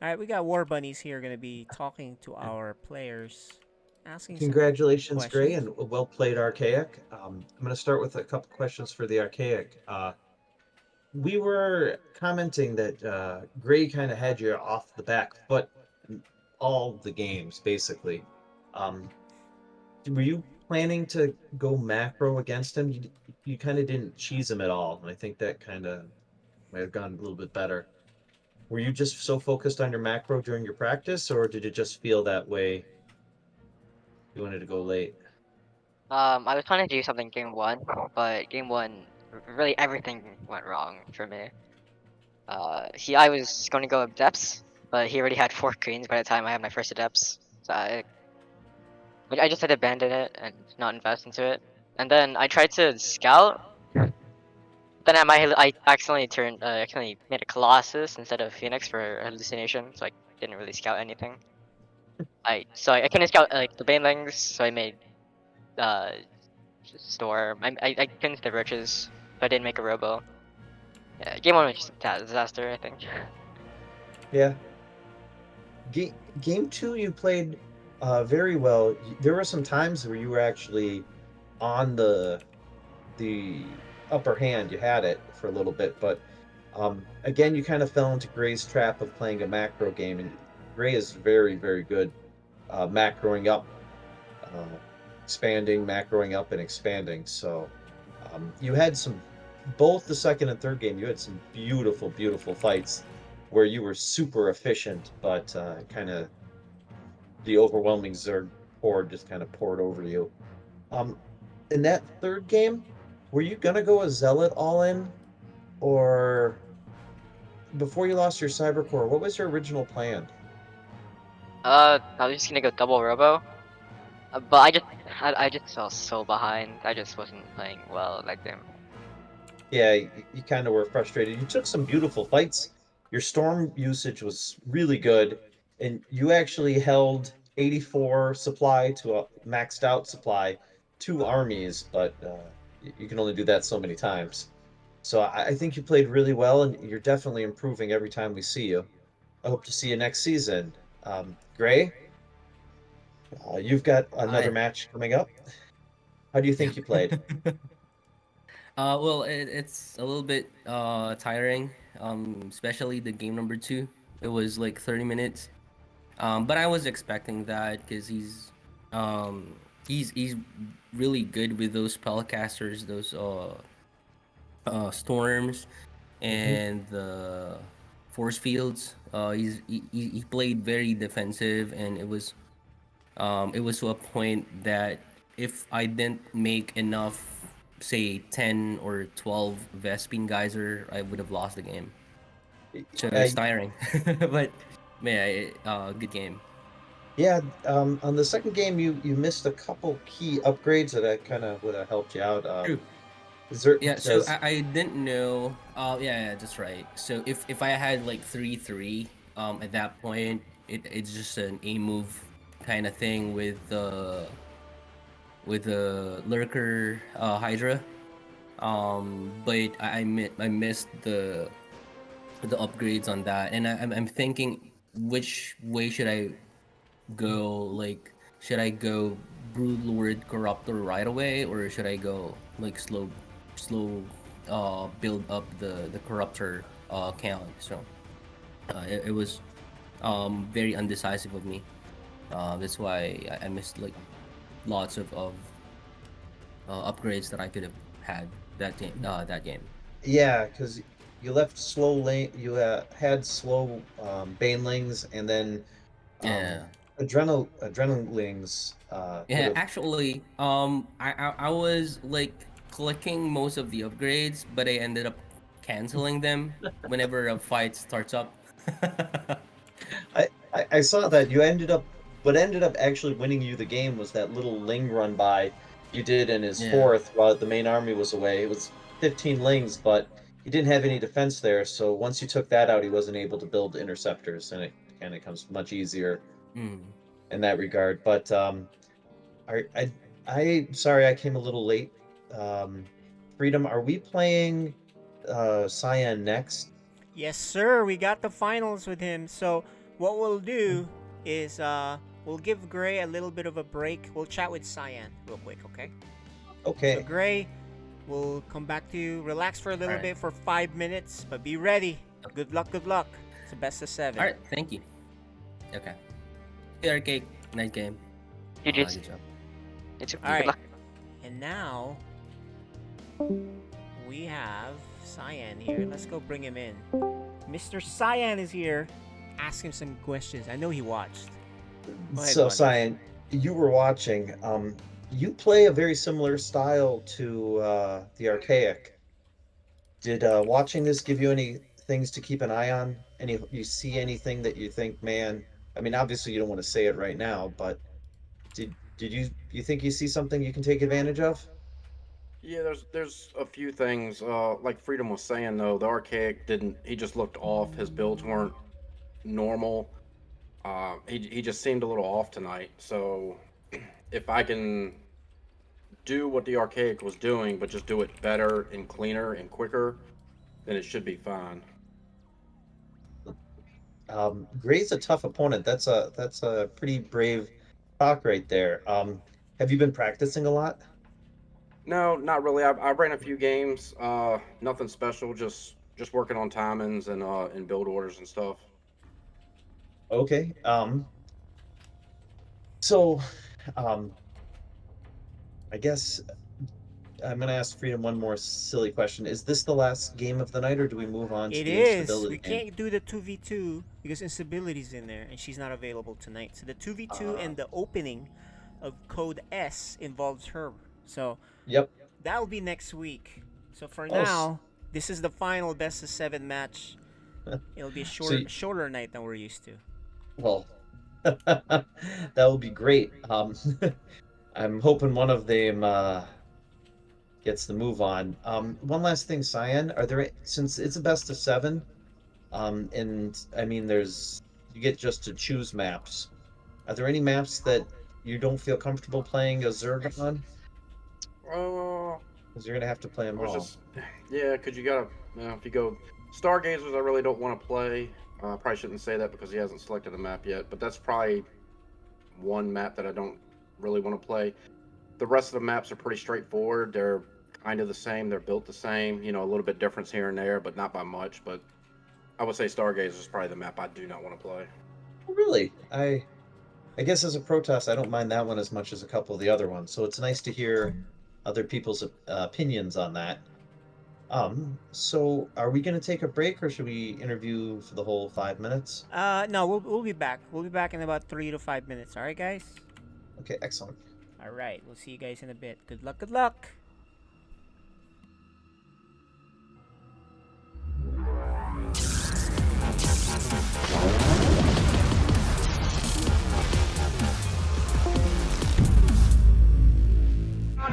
Speaker 9: Alright, we got War Bunnies here going to be talking to our players, asking some
Speaker 13: Congratulations, Gray,
Speaker 9: questions.
Speaker 13: and well played, Archaic. I'm going to start with a couple questions for the Archaic. We were commenting that Gray kind of had you off the back foot in all the games, basically. Were you planning to go macro against him? You kind of didn't cheese him at all, and I think that kind of might have gone a little bit better. Were you just so focused on your macro during your practice, or did it just feel that way? You wanted to go late.
Speaker 10: I was trying to do something game one, but game one, really everything went wrong for me. I was going to go depths, but he already had 4 queens by the time I had my first adepts. So I just had to abandon it and not invest into it. And then I tried to scout. Then I accidentally made a Colossus instead of Phoenix for hallucination, so I didn't really scout anything. I couldn't scout like the banelings, so I made uh storm. I couldn't the riches, but I didn't make a robo. Yeah, game one was just a disaster, I think.
Speaker 13: Yeah. Game two, you played very well. There were some times where you were actually on the upper hand. You had it for a little bit, but again, you kind of fell into Gray's trap of playing a macro game, and Gray is very, very good macroing up, uh, expanding, macroing up, and expanding. So you had both the second and third game, you had some beautiful, beautiful fights where you were super efficient, but kind of the overwhelming Zerg horde just kind of poured over you. Um, in that third game, were you gonna go a Zealot all in, or before you lost your Cybercore, what was your original plan?
Speaker 10: I was just gonna go double robo, but I just fell so behind. I just wasn't playing well that game.
Speaker 13: Yeah, you kind of were frustrated. You took some beautiful fights. Your storm usage was really good, and you actually held 84 supply to a maxed out supply, two armies, but you can only do that so many times. So I think you played really well, and you're definitely improving every time we see you. I hope to see you next season. Gray, you've got another
Speaker 11: I
Speaker 13: match coming up. How do you think you played?
Speaker 11: well, it's a little bit tiring, especially the game number two. It was like 30 minutes. But I was expecting that because um he's really good with those spellcasters, those storms
Speaker 13: Mm-hmm.
Speaker 11: and the force fields. He played very defensive, and it was to a point that if I didn't make enough, say 10 or 12 Vespine Geyser, I would have lost the game. So it's tiring, but man, good game.
Speaker 13: Yeah, on the second game, you missed a couple key upgrades that kind of would have helped you out.
Speaker 11: True.
Speaker 13: Is there
Speaker 11: Yeah, so
Speaker 13: does
Speaker 11: I didn't know. Yeah, that's right. So if I had like 3-3, at that point, it's just an A move kind of thing with the lurker Hydra. But I missed the upgrades on that, and I'm thinking which way should I go? Like, should I go Brood Lord Corruptor right away, or should I go like slow build up the Corruptor count? So it was very undecisive of me. That's why I missed like lots of upgrades that I could have had that game.
Speaker 13: yeah, because you left slow lane. You had slow banelings, and then
Speaker 11: Yeah.
Speaker 13: adrenalings would
Speaker 11: Yeah,
Speaker 13: have.
Speaker 11: actually, I was like clicking most of the upgrades, but I ended up canceling them whenever a fight starts up.
Speaker 13: I saw that you ended up. What ended up actually winning you the game was that little Ling run by you did in his
Speaker 11: Yeah.
Speaker 13: fourth while the main army was away. It was 15 Lings, but he didn't have any defense there. So once you took that out, he wasn't able to build interceptors, and it kind of comes much easier
Speaker 11: Mm.
Speaker 13: in that regard. But sorry I came a little late. Freedom, are we playing Cyan next?
Speaker 9: Yes, sir. We got the finals with him. So what we'll do is we'll give Gray a little bit of a break. We'll chat with Cyan real quick, okay?
Speaker 13: Okay.
Speaker 9: So Gray, we'll come back to you. Relax for a little
Speaker 11: Alright.
Speaker 9: bit for 5 minutes, but be ready. Good luck, good luck. It's a best of 7.
Speaker 11: All right, thank you. Okay. Hey, Arcade, nice game.
Speaker 10: You
Speaker 11: Good
Speaker 10: just
Speaker 11: job.
Speaker 10: it's
Speaker 9: All right. And now we have Cyan here. Let's go bring him in. Mr. Cyan is here. Ask him some questions. I know he watched. Go ahead,
Speaker 13: So,
Speaker 9: Wonders.
Speaker 13: Cyan, you were watching. You play a very similar style to the Archaic. Did watching this give you any things to keep an eye on? You see anything that you think, man? I mean, obviously you don't want to say it right now, but did you think you see something you can take advantage of?
Speaker 14: Yeah, there's a few things. Like Freedom was saying though, the archaic didn't. He just looked off. His builds weren't normal. He just seemed a little off tonight. So if I can do what the Archaic was doing, but just do it better and cleaner and quicker, then it should be fine.
Speaker 13: Gray's a tough opponent. That's a pretty brave talk right there. Have you been practicing a lot?
Speaker 14: No, not really. I ran a few games. Nothing special. Just working on timings and build orders and stuff.
Speaker 13: Okay. So, um, I guess I'm gonna ask Freedom one more silly question. Is this the last game of the night, or do we move on to
Speaker 9: It
Speaker 13: the
Speaker 9: is.
Speaker 13: instability
Speaker 9: We
Speaker 13: game?
Speaker 9: can't do the 2v2 because Instability's in there and she's not available tonight. So the 2v2 and the opening of Code S involves her. So
Speaker 13: Yep.
Speaker 9: that'll be next week. So for
Speaker 13: Oh,
Speaker 9: now, this is the final best of 7 match. It'll be a shorter night than we're used to.
Speaker 13: Well, that will be great. I'm hoping one of them gets the move on. One last thing, Cyan. Since it's a best of 7, and I mean, you get just to choose maps. Are there any maps that you don't feel comfortable playing a Zerg on? Because you're gonna have to play them all.
Speaker 14: Yeah, because you gotta, if you go Stargazers, I really don't want to play. Probably shouldn't say that because he hasn't selected a map yet, but that's probably one map that I don't really want to play. The rest of the maps are pretty straightforward. They're kind of the same. They're built the same. You know, a little bit difference here and there, but not by much. But I would say Stargazers is probably the map I do not want to play.
Speaker 13: Really? I guess as a Protoss, I don't mind that one as much as a couple of the other ones. So it's nice to hear other people's opinions on that. So are we going to take a break, or should we interview for the whole 5 minutes?
Speaker 9: No, we'll be back. We'll be back in about 3 to 5 minutes. All right, guys?
Speaker 13: Okay, excellent.
Speaker 9: All right, we'll see you guys in a bit. Good luck, good luck.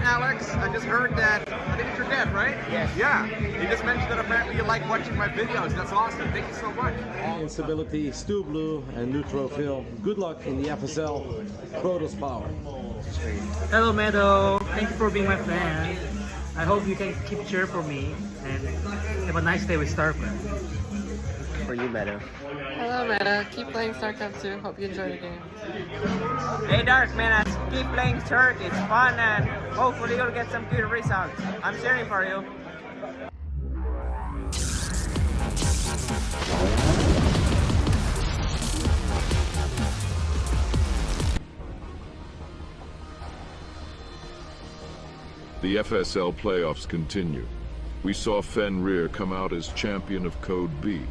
Speaker 12: Alex, I just heard that, I think it's your dad, right?
Speaker 9: Yes.
Speaker 12: Yeah, you just mentioned that apparently you like watching my videos. That's awesome. Thank you so much.
Speaker 15: Instability, Stu Blue, and Neutral Phil. Good luck in the FSL Protoss Power.
Speaker 16: Hello, Meadow. Thank you for being my fan. I hope you can keep cheer for me and have a nice day with StarCraft.
Speaker 17: For you, Meadow.
Speaker 18: Hello, Meta. Keep playing StarCraft 2. Hope you enjoy the game.
Speaker 19: Hey, Dark Man, keep playing Turk. It's fun and hopefully you'll get some good results. I'm cheering for you.
Speaker 7: The FSL playoffs continue. We saw Fenrir come out as champion of Code B.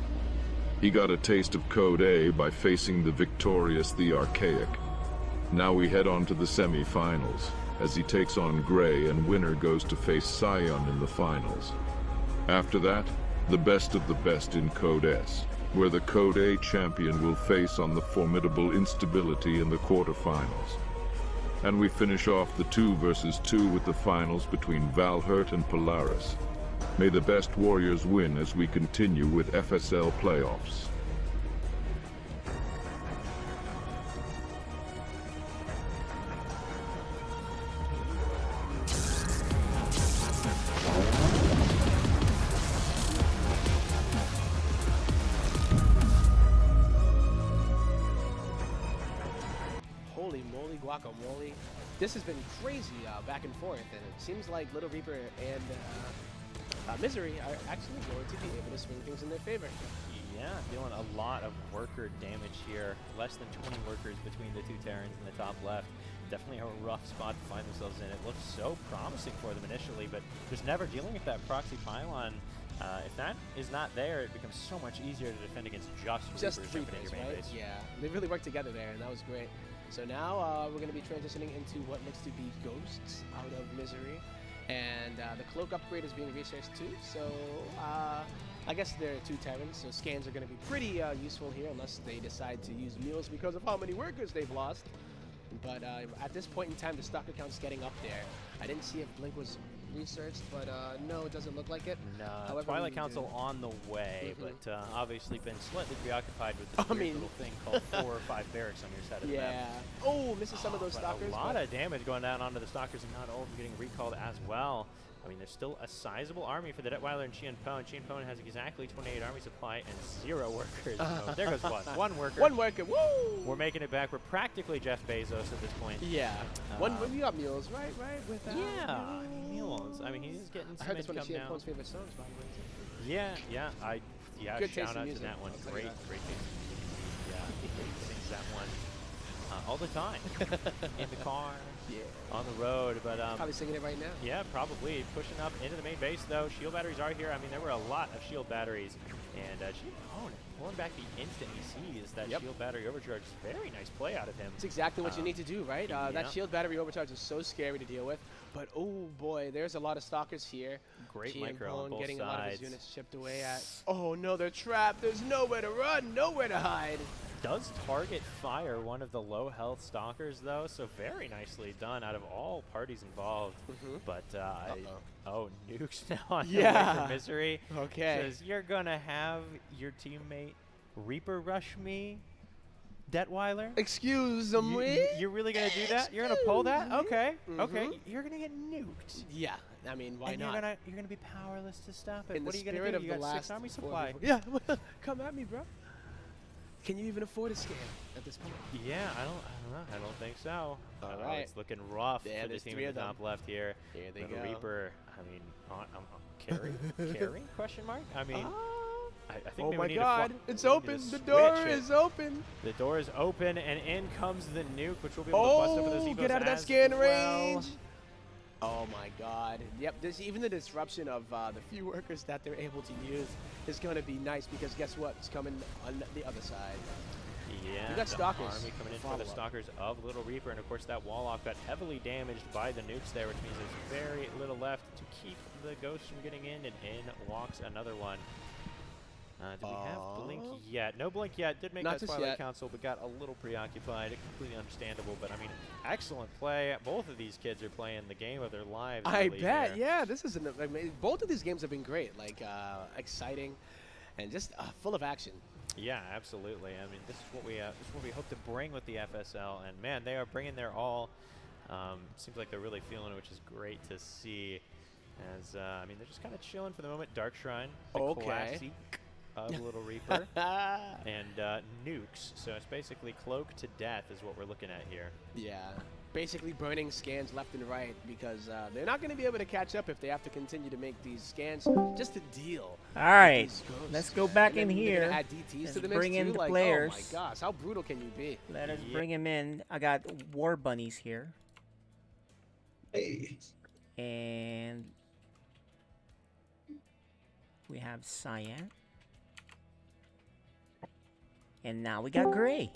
Speaker 7: He got a taste of Code A by facing the victorious The Archaic. Now we head on to the semi-finals, as he takes on Gray and winner goes to face Scion in the finals. After that, the best of the best in Code S, where the Code A champion will face on the formidable Instability in the quarterfinals. And we finish off the 2 versus 2 with the finals between Valhurt and Polaris. May the best warriors win as we continue with FSL playoffs.
Speaker 1: Holy moly guacamole. This has been crazy back and forth, and it seems like Little Reaper and Misery are actually going to be able to swing things in their favor.
Speaker 2: Yeah, dealing a lot of worker damage here. Less than 20 workers between the 2 Terrans in the top left. Definitely a rough spot to find themselves in. It looked so promising for them initially, but just never dealing with that proxy pylon. If that is not there, it becomes so much easier to defend against just Reapers jumping in your main
Speaker 1: right?
Speaker 2: base.
Speaker 1: Yeah, they really worked together there, and that was great. So now we're going to be transitioning into what looks to be Ghosts out of Misery. And the cloak upgrade is being researched too, so I guess there are 2 Terrans, so scans are going to be pretty useful here unless they decide to use mules because of how many workers they've lost. But at this point in time, the stock account's getting up there. I didn't see if Blink was researched, but no, it doesn't look like it.
Speaker 2: No,
Speaker 1: However,
Speaker 2: Twilight
Speaker 1: we
Speaker 2: Council
Speaker 1: do-
Speaker 2: on the way,
Speaker 1: Mhm.
Speaker 2: but obviously been slightly preoccupied with this
Speaker 1: I
Speaker 2: weird
Speaker 1: mean-
Speaker 2: little thing called 4 or 5 barracks on your side of the map.
Speaker 1: Yeah. Oh, misses some of those
Speaker 2: But
Speaker 1: stalkers.
Speaker 2: a lot
Speaker 1: but-
Speaker 2: of damage going down onto the stalkers, and not all of them getting recalled as well. I mean, there's still a sizable army for the Detweiler and Qianpeng. Qianpeng has exactly 28 army supply and 0 workers. Oh, there goes one. One worker.
Speaker 1: One worker. Woo!
Speaker 2: We're making it back. We're practically Jeff Bezos at this point.
Speaker 1: Yeah. When you got mules, right? With
Speaker 2: Yeah, mules. I mean, he's getting
Speaker 1: I
Speaker 2: some
Speaker 1: heard that's one of
Speaker 2: income now.
Speaker 1: Qianpeng's favorite songs, by the way.
Speaker 2: Yeah,
Speaker 1: Good taste
Speaker 2: shout
Speaker 1: in
Speaker 2: out
Speaker 1: music,
Speaker 2: to that one.
Speaker 1: I'll tell you
Speaker 2: Great
Speaker 1: that.
Speaker 2: taste. Yeah, he sings that one all the time. In the car, on the road. But
Speaker 1: Probably singing it right now.
Speaker 2: yeah, probably pushing up into the main base though. Shield batteries are here. I mean, there were a lot of shield batteries, and pulling back the instant he sees that shield battery overcharge is very nice play out of him.
Speaker 1: It's exactly what you need to do, right?
Speaker 2: yeah.
Speaker 1: That shield battery overcharge is so scary to deal with, but oh boy, there's a lot of stalkers here.
Speaker 2: Great micro on both
Speaker 1: getting a lot of his
Speaker 2: sides.
Speaker 1: units chipped away at. Oh no, they're trapped. There's nowhere to run, nowhere to hide.
Speaker 2: Does target fire one of the low health stalkers though, so very nicely done out of all parties involved. But Nukes now on the way for misery.
Speaker 1: Okay.
Speaker 2: Says you're gonna have your teammate Reaper rush me, Detweiler.
Speaker 1: Excuse me.
Speaker 2: You're really gonna do that? You're gonna pull that? Okay. Okay. You're gonna get nuked.
Speaker 1: Yeah. I mean, why
Speaker 2: and
Speaker 1: not?
Speaker 2: You're gonna be powerless to stop it.
Speaker 1: In
Speaker 2: What
Speaker 1: the
Speaker 2: are you gonna
Speaker 1: spirit
Speaker 2: do?
Speaker 1: of
Speaker 2: You
Speaker 1: the
Speaker 2: got 6
Speaker 1: last
Speaker 2: army
Speaker 1: 4
Speaker 2: supply.
Speaker 1: before- Yeah. Come at me, bro. Can you even afford a scam at this point?
Speaker 2: Yeah, I don't know. I don't think so.
Speaker 1: All right.
Speaker 2: It's looking rough
Speaker 1: Yeah,
Speaker 2: for the
Speaker 1: there's
Speaker 2: team
Speaker 1: 3
Speaker 2: in
Speaker 1: of
Speaker 2: the
Speaker 1: them.
Speaker 2: top left here.
Speaker 1: Here they
Speaker 2: The
Speaker 1: go.
Speaker 2: Reaper, I mean, carry? Question mark? I mean, I think
Speaker 1: Oh
Speaker 2: maybe
Speaker 1: my
Speaker 2: we need
Speaker 1: God,
Speaker 2: to
Speaker 1: it's
Speaker 2: we need
Speaker 1: open.
Speaker 2: to
Speaker 1: The door
Speaker 2: switch it.
Speaker 1: is open.
Speaker 2: The door is open, and in comes the nuke, which will be able to bust over those
Speaker 1: Oh,
Speaker 2: evos
Speaker 1: get out of that
Speaker 2: as
Speaker 1: scan
Speaker 2: well.
Speaker 1: range. Oh my God. Yep, even the disruption of the few workers that they're able to use is going to be nice because guess what? It's coming on the other side.
Speaker 2: Yeah,
Speaker 1: You got
Speaker 2: the
Speaker 1: stalkers.
Speaker 2: army coming in for
Speaker 1: Follow
Speaker 2: the
Speaker 1: up.
Speaker 2: stalkers of Little Reaper, and of course that wall off got heavily damaged by the nukes there, which means there's very little left to keep the ghosts from getting in, and in walks another one. Do we have Blink yet? No Blink yet. Did make
Speaker 1: Not
Speaker 2: that
Speaker 1: just
Speaker 2: Twilight
Speaker 1: yet.
Speaker 2: Council, but got a little preoccupied. Completely understandable, but I mean, excellent play. Both of these kids are playing the game of their lives.
Speaker 1: I
Speaker 2: really
Speaker 1: bet.
Speaker 2: here.
Speaker 1: Yeah, this is both of these games have been great, like exciting and just full of action.
Speaker 2: Yeah, absolutely. I mean, this is what we hope to bring with the FSL, and man, they are bringing their all. Seems like they're really feeling it, which is great to see. As I mean, they're just kind of chilling for the moment. Dark Shrine, the classic of Little Reaper, and nukes. So it's basically cloak to death is what we're looking at here.
Speaker 1: Yeah, basically burning scans left and right because they're not going to be able to catch up if they have to continue to make these scans just to deal.
Speaker 9: All right,
Speaker 1: with these ghosts,
Speaker 9: let's go
Speaker 1: man.
Speaker 9: back
Speaker 1: And
Speaker 9: in
Speaker 1: then they're
Speaker 9: here.
Speaker 1: gonna add DTs
Speaker 9: Let's
Speaker 1: to the mix
Speaker 9: bring in
Speaker 1: too.
Speaker 9: the
Speaker 1: Like,
Speaker 9: players.
Speaker 1: oh my gosh, how brutal can you be?
Speaker 9: Let us bring him in. I got War Bunnies here.
Speaker 13: Hey.
Speaker 9: And we have Cyan. And now we got Gray.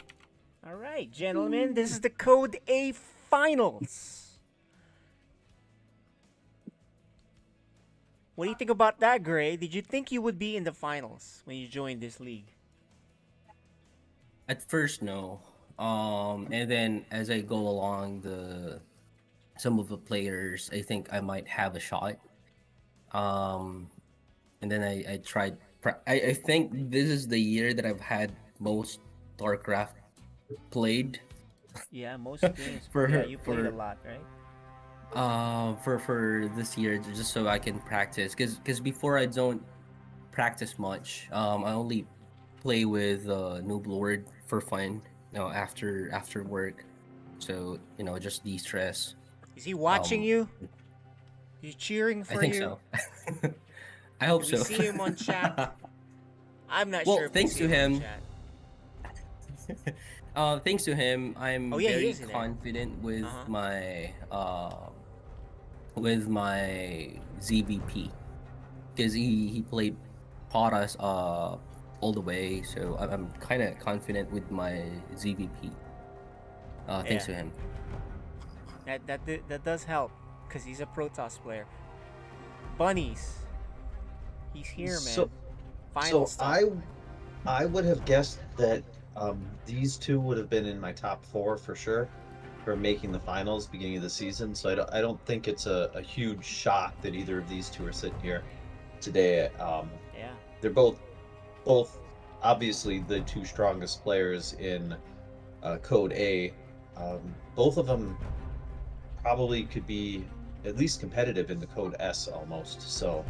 Speaker 9: All right, gentlemen, this is the Code A Finals. What do you think about that, Gray? Did you think you would be in the finals when you joined this league?
Speaker 11: At first, no. And then as I go along, some of the players, I think I might have a shot. And then I tried. I think this is the year that I've had most StarCraft played.
Speaker 9: Yeah, most games. You played a lot, right?
Speaker 11: For this year, just so I can practice, because before I don't practice much. I only play with Noob Lord for fun, after work, so just de-stress.
Speaker 9: Is he watching you? He's cheering for you.
Speaker 11: I think so. I hope
Speaker 9: Can
Speaker 11: so.
Speaker 9: we see him on chat? I'm not
Speaker 11: well,
Speaker 9: sure. If
Speaker 11: thanks
Speaker 9: we
Speaker 11: to
Speaker 9: see
Speaker 11: him.
Speaker 9: On chat.
Speaker 11: Thanks to him, I'm
Speaker 9: he
Speaker 11: very
Speaker 9: is in there.
Speaker 11: confident with my ZVP, because he taught us all the way, so I'm kind of confident with my ZVP. Thanks to him.
Speaker 9: That does help, because he's a Protoss player. Bunnies. He's here, man.
Speaker 13: So
Speaker 9: Final
Speaker 13: I would have guessed that these two would have been in my top 4 for sure. for making the finals beginning of the season. So I don't think it's a huge shock that either of these two are sitting here today.
Speaker 9: Yeah.
Speaker 13: They're both obviously the two strongest players in Code A. Both of them probably could be at least competitive in the Code S almost. So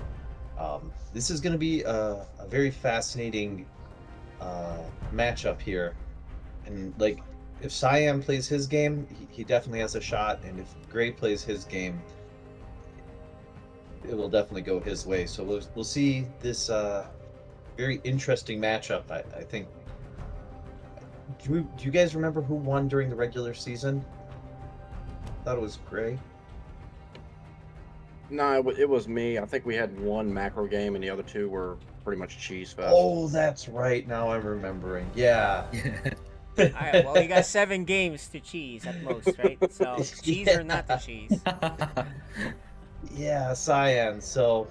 Speaker 13: this is going to be a very fascinating matchup here. And like, if Cyan plays his game, he definitely has a shot. And if Gray plays his game, it will definitely go his way. So we'll see this very interesting matchup. I think. Do you guys remember who won during the regular season? I thought it was Gray.
Speaker 14: No, it was me. I think we had one macro game, and the other two were pretty much cheese fest.
Speaker 13: Oh, that's right. Now I'm remembering. Yeah.
Speaker 9: All right. Well, you got 7 games to cheese at most, right? So cheese or not to cheese.
Speaker 13: Yeah, Cyan. So,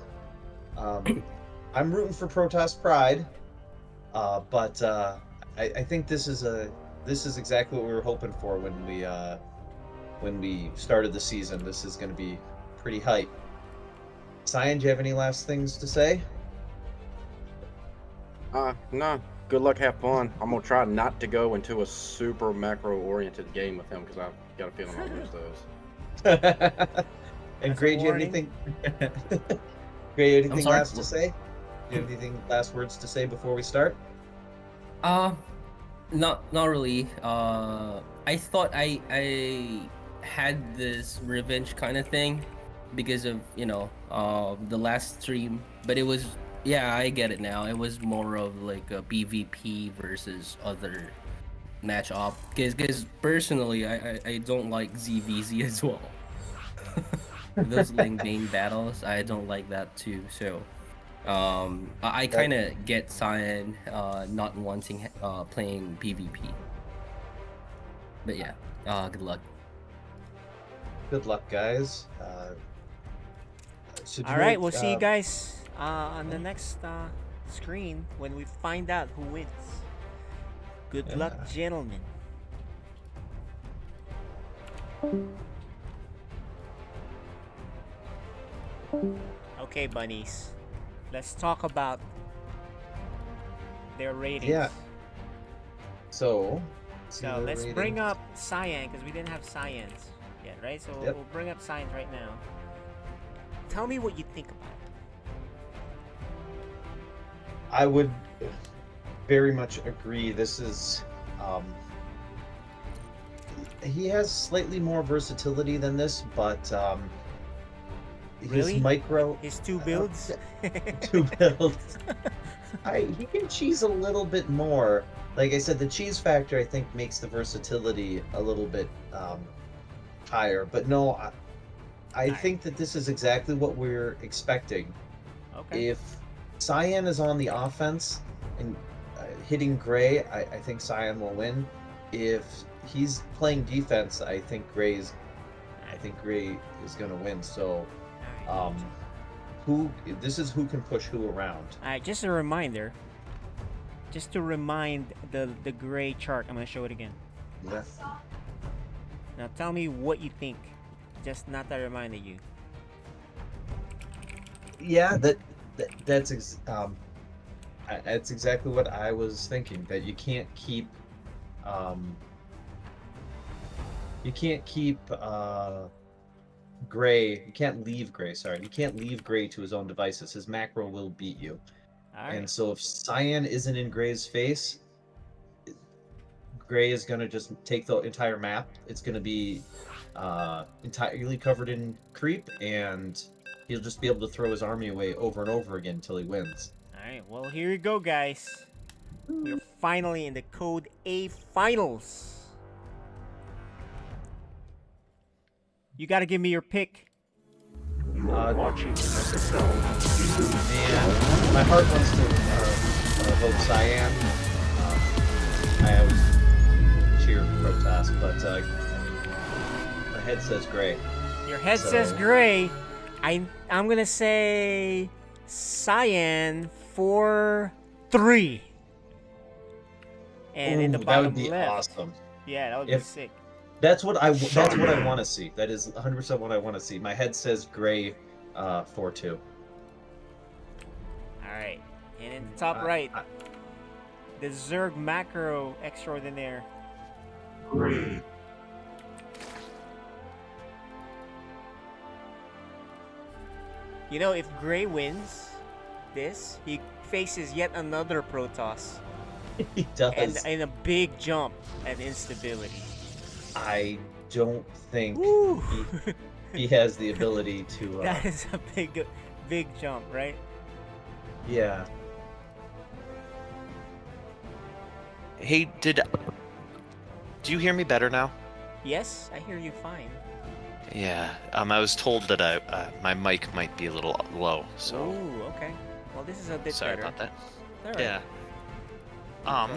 Speaker 13: I'm rooting for Protoss Pride, but I think this is exactly what we were hoping for when we started the season. This is going to be pretty hype. Cyan, do you have any last things to say?
Speaker 14: No. Good luck, have fun. I'm gonna try not to go into a super macro-oriented game with him because I've got a feeling I'll lose those.
Speaker 13: And Gray, do you have anything? Gray, anything last to say? Do you have anything last words to say before we start?
Speaker 11: Not really. I thought I had this revenge kind of thing because of the last stream, but it was, yeah, I get it now. It was more of like a PvP versus other match op. Because personally, I don't like ZVZ as well. Those lane battles, I don't like that too. So I kind of get Cyan not wanting playing PvP. But yeah, good luck.
Speaker 13: Good luck, guys.
Speaker 9: All right, we'll see you guys on the next screen when we find out who wins. Good luck, gentlemen. Okay, bunnies. Let's talk about their ratings.
Speaker 13: Yeah. So
Speaker 9: let's bring up Cyan because we didn't have Cyans yet, right? So we'll bring up Cyans right now. Tell me what you think about it.
Speaker 13: I would very much agree. This is he has slightly more versatility than this, but
Speaker 9: really? His 2 builds?
Speaker 13: 2 builds. He can cheese a little bit more. Like I said, the cheese factor I think makes the versatility a little bit higher. But no, I think that this is exactly what we're expecting.
Speaker 9: Okay.
Speaker 13: If Cyan is on the offense and hitting Gray, I think Cyan will win. If he's playing defense, I think Gray is going to win. So, this is who can push who around.
Speaker 9: All right, just a reminder. Just to remind the Gray chart, I'm gonna show it again.
Speaker 13: Yeah.
Speaker 9: Now tell me what you think. Just not that I reminded you.
Speaker 13: Yeah, that's exactly what I was thinking. That you can't keep Gray. You can't leave Gray. Sorry, you can't leave Gray to his own devices. His macro will beat you.
Speaker 9: All right.
Speaker 13: And so if Cyan isn't in Gray's face, Gray is gonna just take the entire map. It's gonna be entirely covered in creep, and he'll just be able to throw his army away over and over again until he wins.
Speaker 9: Alright, well here you go, guys. We're finally in the Code A finals. You gotta give me your pick.
Speaker 13: Watching FSL. Man, my heart wants to vote Cyan. I always cheer for Protoss, but my head says Gray.
Speaker 9: Your head says Gray. I'm gonna say Cyan 4-3. And in the bottom
Speaker 13: that would be
Speaker 9: left.
Speaker 13: awesome.
Speaker 9: Yeah, that would be sick.
Speaker 13: That's what I want to see. That is 100% what I want to see. My head says gray 4-2.
Speaker 9: Alright. And in the top right, the Zerg Macro Extraordinaire.
Speaker 13: Gray.
Speaker 9: You know, if Gray wins this, he faces yet another Protoss.
Speaker 13: He does.
Speaker 9: And a big jump at instability.
Speaker 13: I don't think he has the ability to.
Speaker 9: That is a big jump, right?
Speaker 13: Yeah.
Speaker 20: Hey, do you hear me better now?
Speaker 9: Yes, I hear you fine.
Speaker 20: Yeah. I was told that my mic might be a little low, so.
Speaker 9: Ooh, okay. Well, this is a bit
Speaker 20: Sorry
Speaker 9: better.
Speaker 20: about that.
Speaker 9: All right.
Speaker 20: Yeah.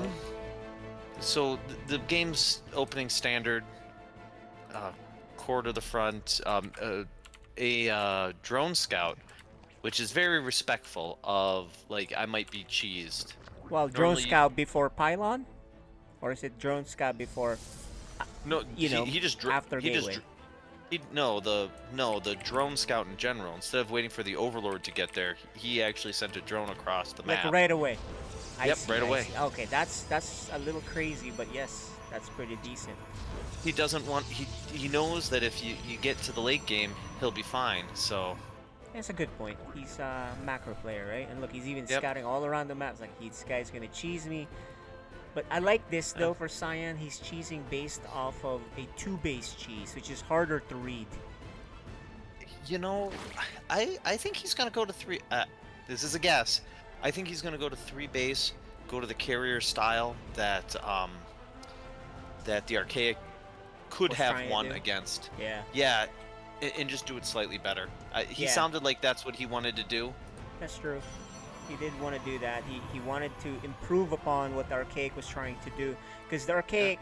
Speaker 20: So the game's opening standard, core to the front, a drone scout, which is very respectful of, like, I might be cheesed.
Speaker 9: Well, drone
Speaker 20: Normally,
Speaker 9: scout before pylon, or is it drone scout before?
Speaker 20: No,
Speaker 9: you know,
Speaker 20: he just
Speaker 9: after
Speaker 20: he
Speaker 9: gateway.
Speaker 20: the drone scout in general. Instead of waiting for the overlord to get there, he actually sent a drone across the map.
Speaker 9: Like right away.
Speaker 20: Yep, right away.
Speaker 9: Okay, that's a little crazy, but yes, that's pretty decent.
Speaker 20: He doesn't want. He knows that if you get to the late game, he'll be fine. So.
Speaker 9: That's a good point. He's a macro player, right? And look, he's even scouting all around the map. It's like, this guy's gonna cheese me. But I like this though for Cyan. He's cheesing based off of a 2-base cheese, which is harder to read.
Speaker 20: You know, I think he's gonna go to 3. This is a guess. I think he's gonna go to 3-base, go to the carrier style that that the Archaic could
Speaker 9: Was
Speaker 20: have
Speaker 9: trying to
Speaker 20: won
Speaker 9: do.
Speaker 20: against.
Speaker 9: Yeah.
Speaker 20: Yeah, and just do it slightly better. He
Speaker 9: Yeah.
Speaker 20: sounded like that's what he wanted to do.
Speaker 9: That's true. He did want to do that. He wanted to improve upon what the Archaic was trying to do. Because the Archaic,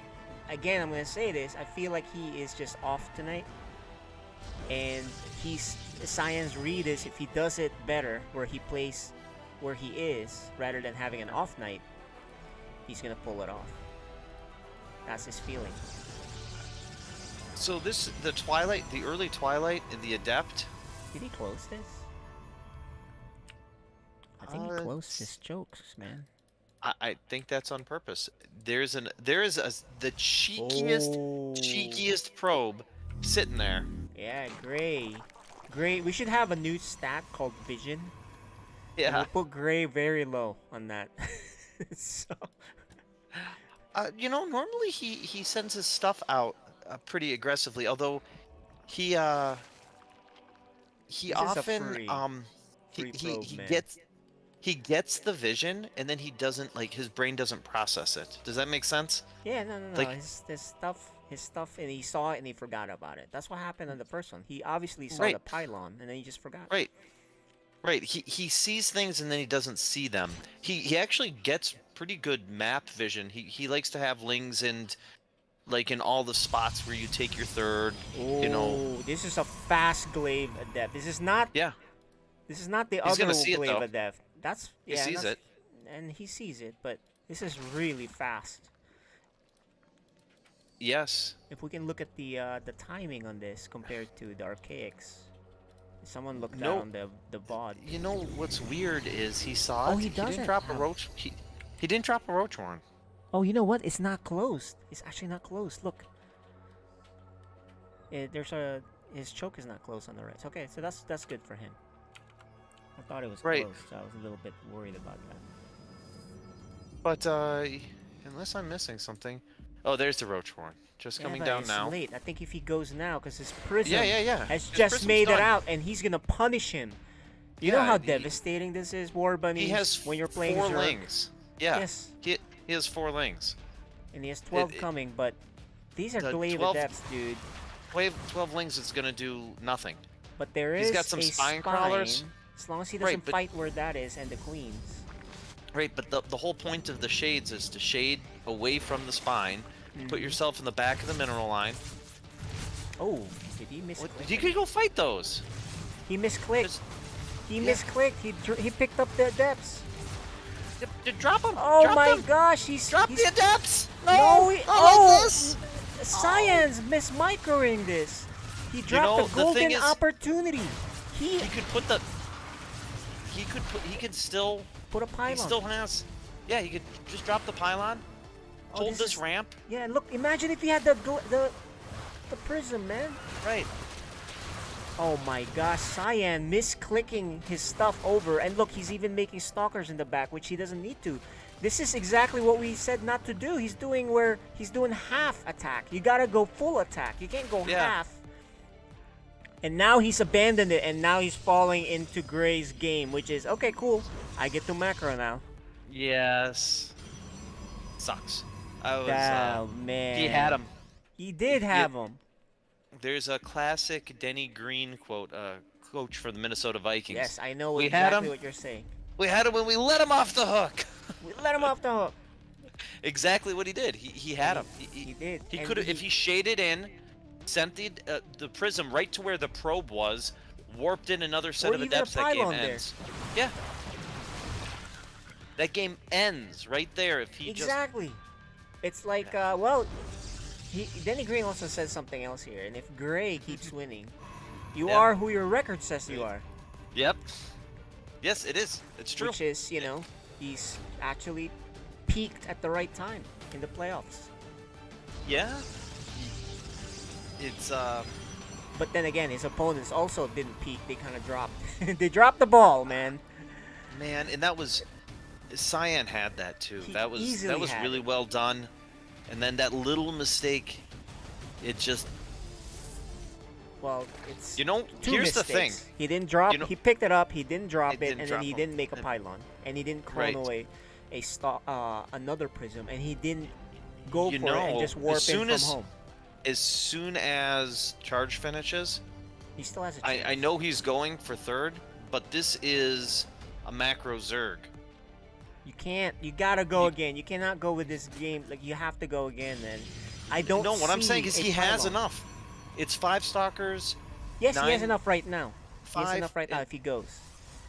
Speaker 9: again, I'm going to say this, I feel like he is just off tonight. And Cyan's read is if he does it better, where he plays where he is, rather than having an off night, he's going to pull it off. That's his feeling.
Speaker 20: So the Twilight, the early Twilight and the Adept.
Speaker 9: Did he close this? I think he closed his jokes, man.
Speaker 20: I think that's on purpose. There is the cheekiest probe sitting there.
Speaker 9: Yeah, Gray. We should have a new stat called Vision.
Speaker 20: Yeah.
Speaker 9: We'll put Gray very low on that. So.
Speaker 20: You know, normally he sends his stuff out pretty aggressively, although he often he gets the vision and then he doesn't, like, his brain doesn't process it. Does that make sense?
Speaker 9: Yeah, no.
Speaker 20: Like,
Speaker 9: his stuff, and he saw it and he forgot about it. That's what happened on the first one. He obviously saw the pylon and then he just forgot.
Speaker 20: Right. He sees things and then he doesn't see them. He actually gets pretty good map vision. He likes to have lings and, like, in all the spots where you take your third.
Speaker 9: Oh,
Speaker 20: you know.
Speaker 9: This is a fast glaive adept. This is not.
Speaker 20: Yeah.
Speaker 9: This is not the
Speaker 20: He's
Speaker 9: other
Speaker 20: gonna see it,
Speaker 9: glaive
Speaker 20: though.
Speaker 9: adept. That's
Speaker 20: He sees it.
Speaker 9: and he sees it, but this is really fast.
Speaker 20: Yes.
Speaker 9: If we can look at the timing on this compared to the Archaics. Someone looked
Speaker 20: No.
Speaker 9: down the VOD.
Speaker 20: You know what's weird is he saw
Speaker 9: Oh,
Speaker 20: it.
Speaker 9: he
Speaker 20: didn't
Speaker 9: doesn't
Speaker 20: drop a
Speaker 9: have-
Speaker 20: roach. He didn't drop a roach horn.
Speaker 9: Oh, you know what? It's not closed. It's actually not closed. Look. His choke is not closed on the right. Okay, so that's good for him. I thought it was
Speaker 20: Right.
Speaker 9: closed, so I was a little bit worried about that.
Speaker 20: But unless I'm missing something. Oh, there's the roach horn. Just
Speaker 9: Yeah,
Speaker 20: coming
Speaker 9: but
Speaker 20: down
Speaker 9: it's
Speaker 20: now.
Speaker 9: late. I think if he goes now, because his prism
Speaker 20: Yeah.
Speaker 9: has
Speaker 20: His
Speaker 9: just
Speaker 20: prism's
Speaker 9: made it
Speaker 20: done.
Speaker 9: out, and he's gonna punish him. You know
Speaker 20: Yeah,
Speaker 9: how
Speaker 20: he-
Speaker 9: devastating this is, War Bunny.
Speaker 20: He has
Speaker 9: when you're playing
Speaker 20: 4
Speaker 9: Zerg?
Speaker 20: lings. Yeah.
Speaker 9: Yes.
Speaker 20: He has 4 lings.
Speaker 9: And he has 12 coming, but these are
Speaker 20: the
Speaker 9: glaive
Speaker 20: 12
Speaker 9: adepts, dude.
Speaker 20: 12 lings is gonna do nothing.
Speaker 9: But there is
Speaker 20: He's got some
Speaker 9: a
Speaker 20: spine crawlers.
Speaker 9: As long as he
Speaker 20: Right,
Speaker 9: doesn't
Speaker 20: but-
Speaker 9: fight where that is and the queens.
Speaker 20: Right, but the whole point of the shades is to shade away from the spine, put yourself in the back of the mineral line.
Speaker 9: Oh, did he misclick?
Speaker 20: You could go fight those.
Speaker 9: He misclicked. He misclicked. He picked up the adepts.
Speaker 20: Drop him.
Speaker 9: Oh
Speaker 20: Drop
Speaker 9: my
Speaker 20: them.
Speaker 9: gosh,
Speaker 20: Drop the adepts.
Speaker 9: No,
Speaker 20: Like this.
Speaker 9: Cyan's mismicroing this. He dropped
Speaker 20: know,
Speaker 9: a
Speaker 20: the
Speaker 9: golden
Speaker 20: thing is,
Speaker 9: opportunity.
Speaker 20: He could put the. He could still
Speaker 9: put a pylon.
Speaker 20: He still has. Yeah, he could just drop the pylon. Hold this ramp.
Speaker 9: Yeah, look. Imagine if he had the prism, man.
Speaker 20: Right.
Speaker 9: Oh my gosh, Cyan misclicking his stuff over, and look, he's even making stalkers in the back, which he doesn't need to. This is exactly what we said not to do. He's doing half attack. You gotta go full attack. You can't go half. And now he's abandoned it, and now he's falling into Gray's game, which is, okay, cool. I get to macro now.
Speaker 20: Yes. Sucks.
Speaker 9: Oh, man.
Speaker 20: He had him.
Speaker 9: He did have him.
Speaker 20: There's a classic Denny Green quote, coach for the Minnesota Vikings.
Speaker 9: Yes, I know
Speaker 20: we
Speaker 9: exactly
Speaker 20: had him,
Speaker 9: what you're saying.
Speaker 20: We had him when we let him off the hook.
Speaker 9: We let him off the hook.
Speaker 20: Exactly what he did. He had him.
Speaker 9: He did.
Speaker 20: He could have, if he shaded in, sent the prism right to where the probe was, warped in another set of adepts, that game ends. Yeah. That game ends right there if he
Speaker 9: Exactly. It's like, well, Denny Green also says something else here, and if Gray keeps winning, you are who your record says you are.
Speaker 20: Yep. Yes, it is. It's true.
Speaker 9: Which is, you know, he's actually peaked at the right time in the playoffs.
Speaker 20: Yeah. It's
Speaker 9: But then again, his opponents also didn't peak. They kind of dropped. They dropped the ball, man.
Speaker 20: Man, and that was Cyan had that too. That was really well done. And then that little mistake, it just.
Speaker 9: Well, it's.
Speaker 20: You know,
Speaker 9: two
Speaker 20: here's
Speaker 9: mistakes.
Speaker 20: the thing.
Speaker 9: He didn't drop.
Speaker 20: You know,
Speaker 9: he picked it up. He didn't drop it, and then
Speaker 20: drop
Speaker 9: he
Speaker 20: him.
Speaker 9: didn't make a pylon, and he didn't chrono another prism, and he didn't go for it and just warp in from home.
Speaker 20: As soon as charge finishes,
Speaker 9: he still has a chance.
Speaker 20: I know he's going for third, but this is a macro Zerg.
Speaker 9: You can't. You gotta go again. You cannot go with this game. Like, you have to go again, man. I don't.
Speaker 20: No, what I'm saying is he has
Speaker 9: pylon.
Speaker 20: enough. It's 5 stalkers.
Speaker 9: Yes,
Speaker 20: 9,
Speaker 9: he has enough right now.
Speaker 20: 5,
Speaker 9: he has enough right now if he goes.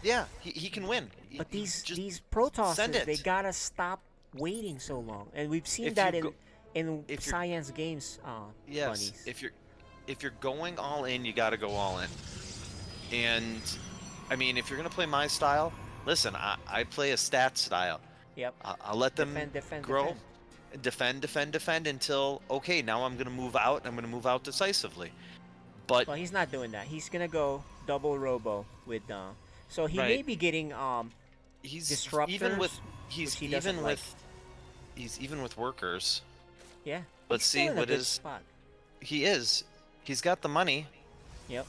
Speaker 20: Yeah, he can win.
Speaker 9: But these Protosses, they gotta stop waiting so long, and we've seen that in Cyan's games.
Speaker 20: Yes,
Speaker 9: bunnies.
Speaker 20: if you're going all in, you got to go all in. And I mean, if you're gonna play my style, listen, I play a stat style.
Speaker 9: Yep.
Speaker 20: I'll let them grow, defend until okay, now I'm gonna move out. I'm gonna move out decisively. But
Speaker 9: well, he's not doing that. He's gonna go double robo with so he may be getting
Speaker 20: he's
Speaker 9: disruptors.
Speaker 20: He's even with workers.
Speaker 9: Yeah.
Speaker 20: Let's see what is.
Speaker 9: Spot.
Speaker 20: He is. He's got the money.
Speaker 9: Yep.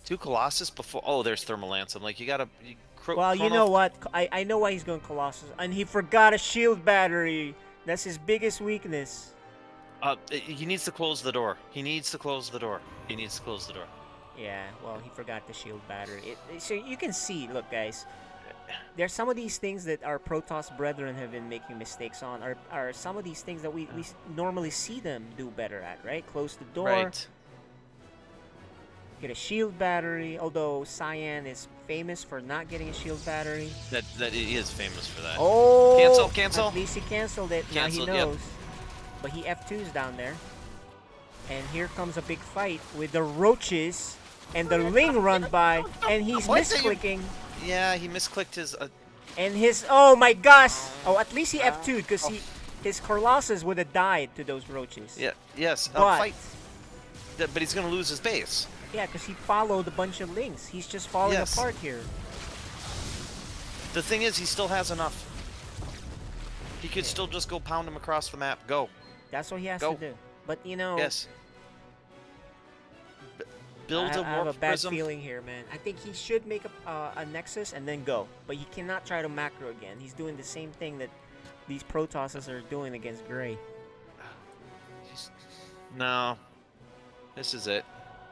Speaker 20: 2 Colossus before. Oh, there's Thermal Lance. I'm like, you gotta.
Speaker 9: Well, you know what? I know why he's going Colossus, and he forgot a shield battery. That's his biggest weakness.
Speaker 20: He needs to close the door. He needs to close the door.
Speaker 9: Yeah, well, he forgot the shield battery. So you can see, look, guys, there's some of these things that our Protoss brethren have been making mistakes on. Are some of these things that we normally see them do better at, right? Close the door.
Speaker 20: Right.
Speaker 9: Get a shield battery, although Cyan is famous for not getting a shield battery.
Speaker 20: That he is famous for that.
Speaker 9: Oh!
Speaker 20: Cancel.
Speaker 9: At least he canceled it.
Speaker 20: Canceled,
Speaker 9: now he knows.
Speaker 20: Yep.
Speaker 9: But he F2's down there. And here comes a big fight with the roaches and the Ling run by, and he's misclicking.
Speaker 20: Yeah, he misclicked his.
Speaker 9: And his, oh my gosh! Oh, at least he F2'd because his Colossus would have died to those roaches.
Speaker 20: Yeah. Yes.
Speaker 9: But,
Speaker 20: fight. But he's gonna lose his base.
Speaker 9: Yeah, because he followed a bunch of Lings. He's just falling apart here.
Speaker 20: The thing is, he still has enough. He could still just go pound him across the map. Go.
Speaker 9: That's what he has to do. But you know.
Speaker 20: Yes. Build a
Speaker 9: I have a bad
Speaker 20: prism.
Speaker 9: feeling here, man. I think he should make a Nexus and then go. But he cannot try to macro again. He's doing the same thing that these Protosses are doing against Gray.
Speaker 20: No. This is it.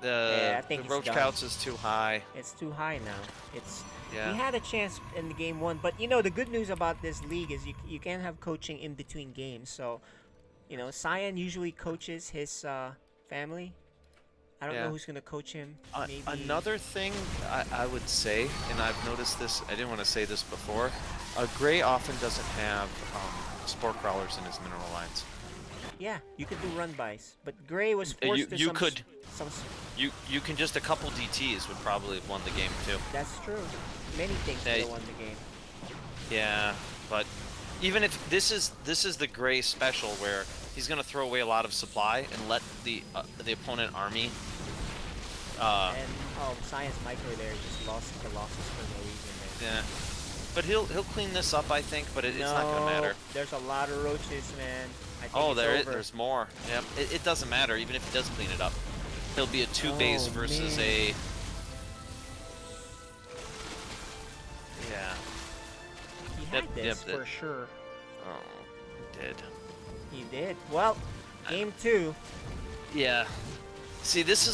Speaker 9: I think
Speaker 20: the roach counts is too high.
Speaker 9: It's too high now. He
Speaker 20: Yeah.
Speaker 9: had a chance in the game 1, but you know the good news about this league is you can have coaching in between games. So, you know, Cyan usually coaches his family. I don't know who's gonna coach him. Maybe.
Speaker 20: Another thing I would say, and I've noticed this, I didn't want to say this before, Gray often doesn't have spore crawlers in his mineral lines.
Speaker 9: Yeah, you could do run bys, but Gray was forced to
Speaker 20: you
Speaker 9: some.
Speaker 20: could.
Speaker 9: Some.
Speaker 20: You can just a couple DTs would probably have won the game too.
Speaker 9: That's true. Many things could have won the game.
Speaker 20: Yeah, but even if this is the Gray special where he's gonna throw away a lot of supply and let the opponent army.
Speaker 9: And Science Micro there just lost the losses for no reason there.
Speaker 20: Yeah, but he'll clean this up, I think. But it's not gonna matter.
Speaker 9: There's a lot of roaches, man. I think
Speaker 20: there's more. Yep, it doesn't matter even if he does clean it up. He'll be a 2-base versus a. Yeah.
Speaker 9: He had this for sure.
Speaker 20: Oh, he did.
Speaker 9: He did. Well, game 2.
Speaker 20: Yeah. See, this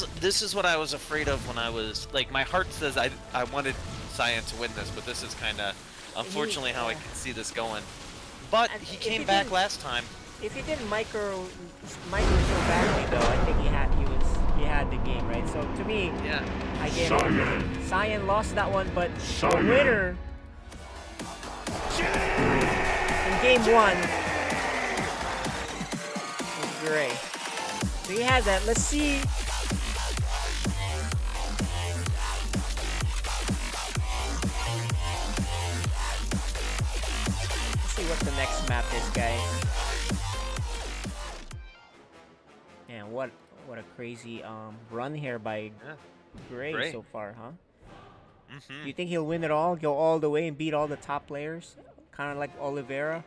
Speaker 20: is what I was afraid of when I was like, my heart says I wanted Cyan to win this, but this is kind of unfortunately how I can see this going. But he came back last time.
Speaker 9: If he didn't micro so badly though, I think he had the game, right? So to me, I gave him. Cyan lost that one, but the winner in game 1 was Gray. So he had that. Let's see. Let's see what the next map is, guys. And what a crazy run here by Gray so far, huh?
Speaker 20: Mm-hmm.
Speaker 9: You think he'll win it all, go all the way and beat all the top players? Kind of like Oliveira?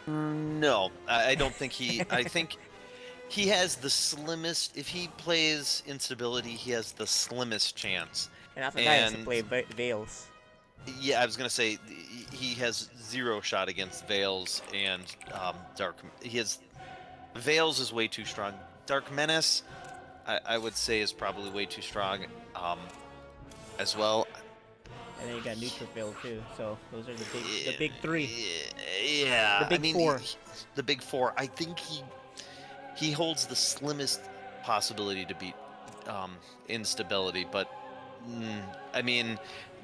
Speaker 20: No, I don't think he... I think he has the slimmest... If he plays Instability, he has the slimmest chance.
Speaker 9: And that's the guy has to play Veils.
Speaker 20: Yeah, I was going to say, he has 0 shot against Veils and Dark... He has... Veils is way too strong. Dark Menace, I would say, is probably way too strong as well.
Speaker 9: And then you got Neutrophil too. So those are the big 3.
Speaker 20: Yeah,
Speaker 9: the big 4.
Speaker 20: The big 4. I think he holds the slimmest possibility to beat Instability, but I mean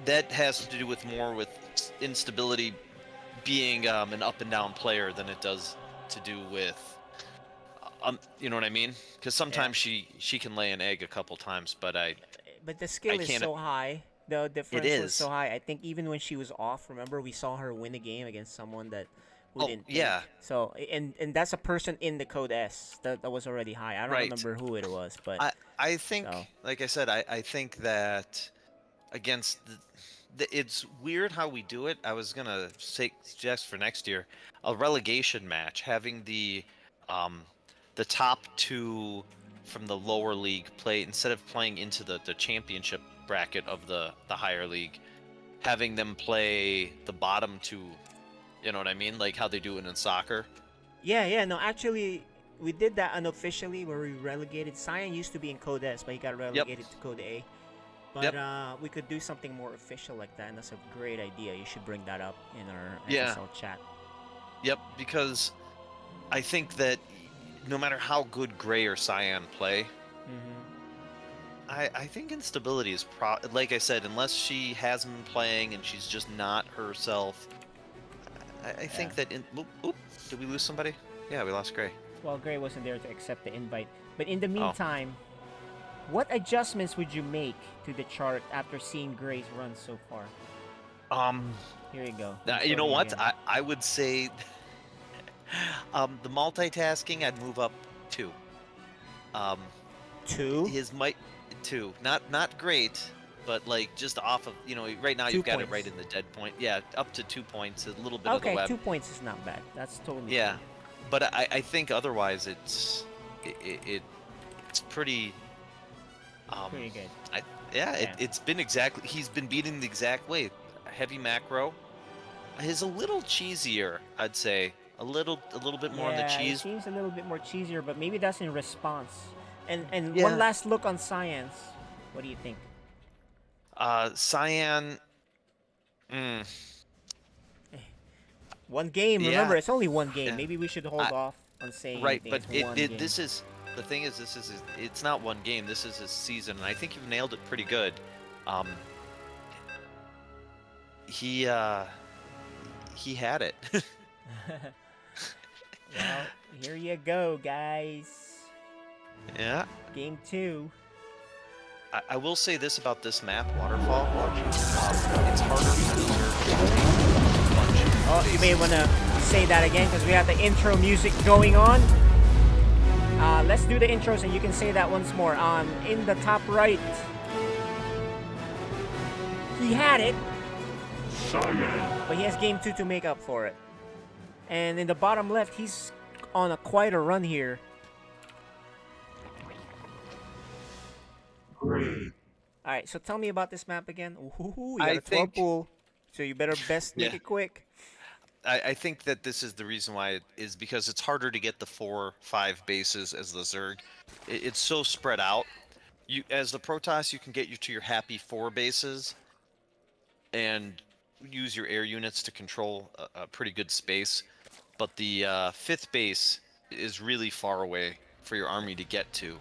Speaker 20: that has to do with more with Instability being an up and down player than it does to do with. You know what I mean? Because sometimes she can lay an egg a couple times, but
Speaker 9: But the skill is so high. The difference was so high. I think even when she was off, remember we saw her win a game against someone that who didn't.
Speaker 20: Yeah.
Speaker 9: Think. So and that's a person in the Code S that was already high. I don't remember who it was, but
Speaker 20: I think, like I said, I think that against it's weird how we do it. I was gonna suggest for next year a relegation match, having the top 2 from the lower league play instead of playing into the championship bracket of the higher league, having them play the bottom 2. You know what I mean? Like how they do it in soccer.
Speaker 9: Yeah. No, actually, we did that unofficially where we relegated. Cyan used to be in Code S, but he got relegated to Code A. But we could do something more official like that, and that's a great idea. You should bring that up in our FSL chat.
Speaker 20: Yep, because I think that no matter how good Gray or Cyan play, I think Instability is like I said, unless she hasn't been playing and she's just not herself. I think that did we lose somebody? Yeah, we lost Gray.
Speaker 9: Well, Gray wasn't there to accept the invite. But in the meantime, what adjustments would you make to the chart after seeing Gray's run so far? Here you go.
Speaker 20: You know what? I would say the multitasking, I'd move up 2.
Speaker 9: 2?
Speaker 20: 2. Not great, but like just off of, right now you've got it right in the dead point. Yeah, up to 2 points, a little bit of the web.
Speaker 9: 2 points is not bad. That's totally
Speaker 20: yeah.
Speaker 9: fine.
Speaker 20: But I think otherwise it's pretty
Speaker 9: pretty good.
Speaker 20: It's been exactly, he's been beating the exact way. Heavy macro is a little cheesier, I'd say. A little bit more on the cheese.
Speaker 9: It seems a little bit more cheesier, but maybe that's in response. And one last look on Science. What do you think?
Speaker 20: Cyan.
Speaker 9: One game. Remember, it's only one game. Maybe we should hold off on saying anything.
Speaker 20: But this is the thing is it's not one game. This is his season, and I think you've nailed it pretty good. He had it.
Speaker 9: Well, Here you go, guys.
Speaker 20: Yeah.
Speaker 9: Game 2.
Speaker 20: I will say this about this map, Waterfall. It's harder for the
Speaker 9: Oh, you may want to say that again because we have the intro music going on. Let's do the intros and you can say that once more. In the top right, he had it, but he has game 2 to make up for it. And in the bottom left, he's on quite a run here. Alright, so tell me about this map again. Ooh, you got a 12 pool, so you better make it quick.
Speaker 20: I think that this is the reason why it is because it's harder to get the 4-5 bases as the Zerg. It's so spread out. You, as the Protoss, you can get you to your happy 4 bases and use your air units to control a pretty good space. But the 5th base is really far away for your army to get to.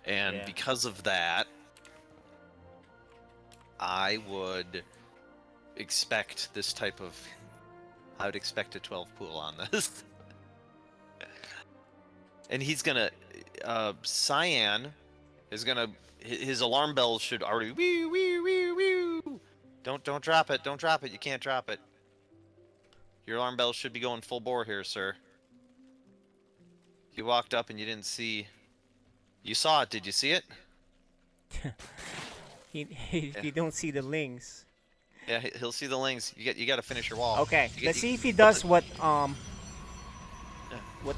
Speaker 20: And because of that, I would expect this type of... I would expect a 12 pool on this. And he's gonna... Cyan is gonna... His alarm bells should already... Wee, wee, wee, wee. Don't drop it. Don't drop it. You can't drop it. Your alarm bells should be going full bore here, sir. You walked up and you didn't see... You saw it. Did you see it?
Speaker 9: You don't see the lings.
Speaker 20: Yeah, he'll see the lings. You got to finish your wall.
Speaker 9: Okay, let's see if he does what the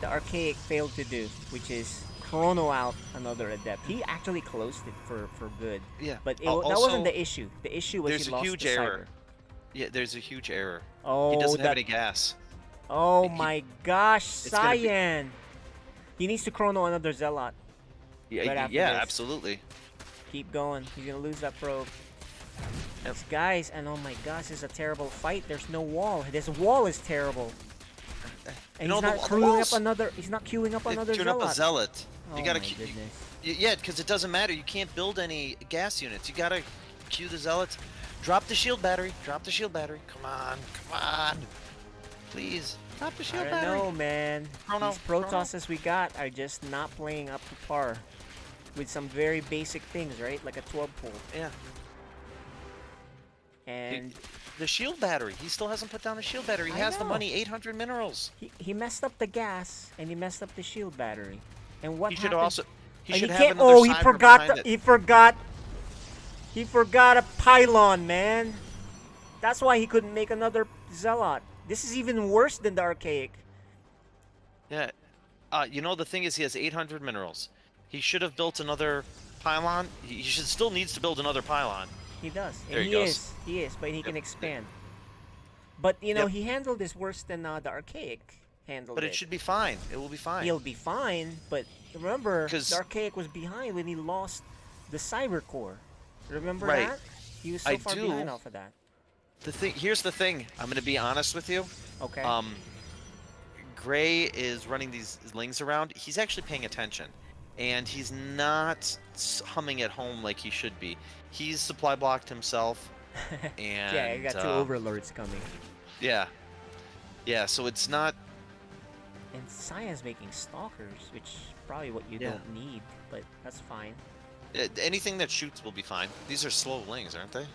Speaker 9: Archaic failed to do, which is chrono out another adept. He actually closed it for good.
Speaker 20: Yeah,
Speaker 9: but that wasn't the issue. The issue was he lost
Speaker 20: huge
Speaker 9: the
Speaker 20: error.
Speaker 9: cyber.
Speaker 20: Yeah, there's a huge error.
Speaker 9: Oh,
Speaker 20: he doesn't have any gas.
Speaker 9: Oh my gosh, Cyan! He needs to chrono another zealot.
Speaker 20: Yeah, yeah, absolutely.
Speaker 9: Keep going. He's gonna lose that probe. These guys, and oh my gosh, this is a terrible fight. There's no wall. This wall is terrible. And he's not queuing up another. He's not queuing up another
Speaker 20: Queuing
Speaker 9: zealot.
Speaker 20: up a zealot. You
Speaker 9: Oh
Speaker 20: gotta
Speaker 9: my goodness.
Speaker 20: yeah, because it doesn't matter. You can't build any gas units. You gotta queue the zealots. Drop the shield battery. Drop the shield battery. Come on, come on. Please, drop the shield battery.
Speaker 9: I don't know, man.
Speaker 20: Chrono,
Speaker 9: These Protosses we got are just not playing up to par with some very basic things, right? Like a 12 pool.
Speaker 20: Yeah.
Speaker 9: And
Speaker 20: the shield battery. He still hasn't put down a shield battery. He has the money, 800 minerals.
Speaker 9: He messed up the gas and he messed up the shield battery. And what
Speaker 20: He should
Speaker 9: happened?
Speaker 20: also. He
Speaker 9: And
Speaker 20: should
Speaker 9: he
Speaker 20: have
Speaker 9: can't.
Speaker 20: another
Speaker 9: Oh, he
Speaker 20: cyber
Speaker 9: forgot.
Speaker 20: behind it.
Speaker 9: He forgot a pylon, man. That's why he couldn't make another zealot. This is even worse than the Archaic.
Speaker 20: Yeah. You know, the thing is, he has 800 minerals. He should have built another pylon. He should still needs to build another pylon.
Speaker 9: He does.
Speaker 20: There
Speaker 9: And
Speaker 20: he
Speaker 9: he
Speaker 20: goes.
Speaker 9: is, but he can expand. But, you know, he handled this worse than the Archaic handled
Speaker 20: But it should be fine. It will be fine.
Speaker 9: He'll be fine, but remember,
Speaker 20: 'Cause-
Speaker 9: the Archaic was behind when he lost the Cyber Core. Remember
Speaker 20: Right.
Speaker 9: that? He was so far behind off of that.
Speaker 20: Here's the thing. I'm gonna be honest with you.
Speaker 9: Okay.
Speaker 20: Gray is running these lings around. He's actually paying attention, and he's not humming at home like he should be. He's supply blocked himself, and
Speaker 9: Yeah, I got 2 overlords coming.
Speaker 20: Yeah, yeah. So it's not.
Speaker 9: And Cyan's making stalkers, which is probably what you don't need, but that's fine.
Speaker 20: Anything that shoots will be fine. These are slow lings, aren't they?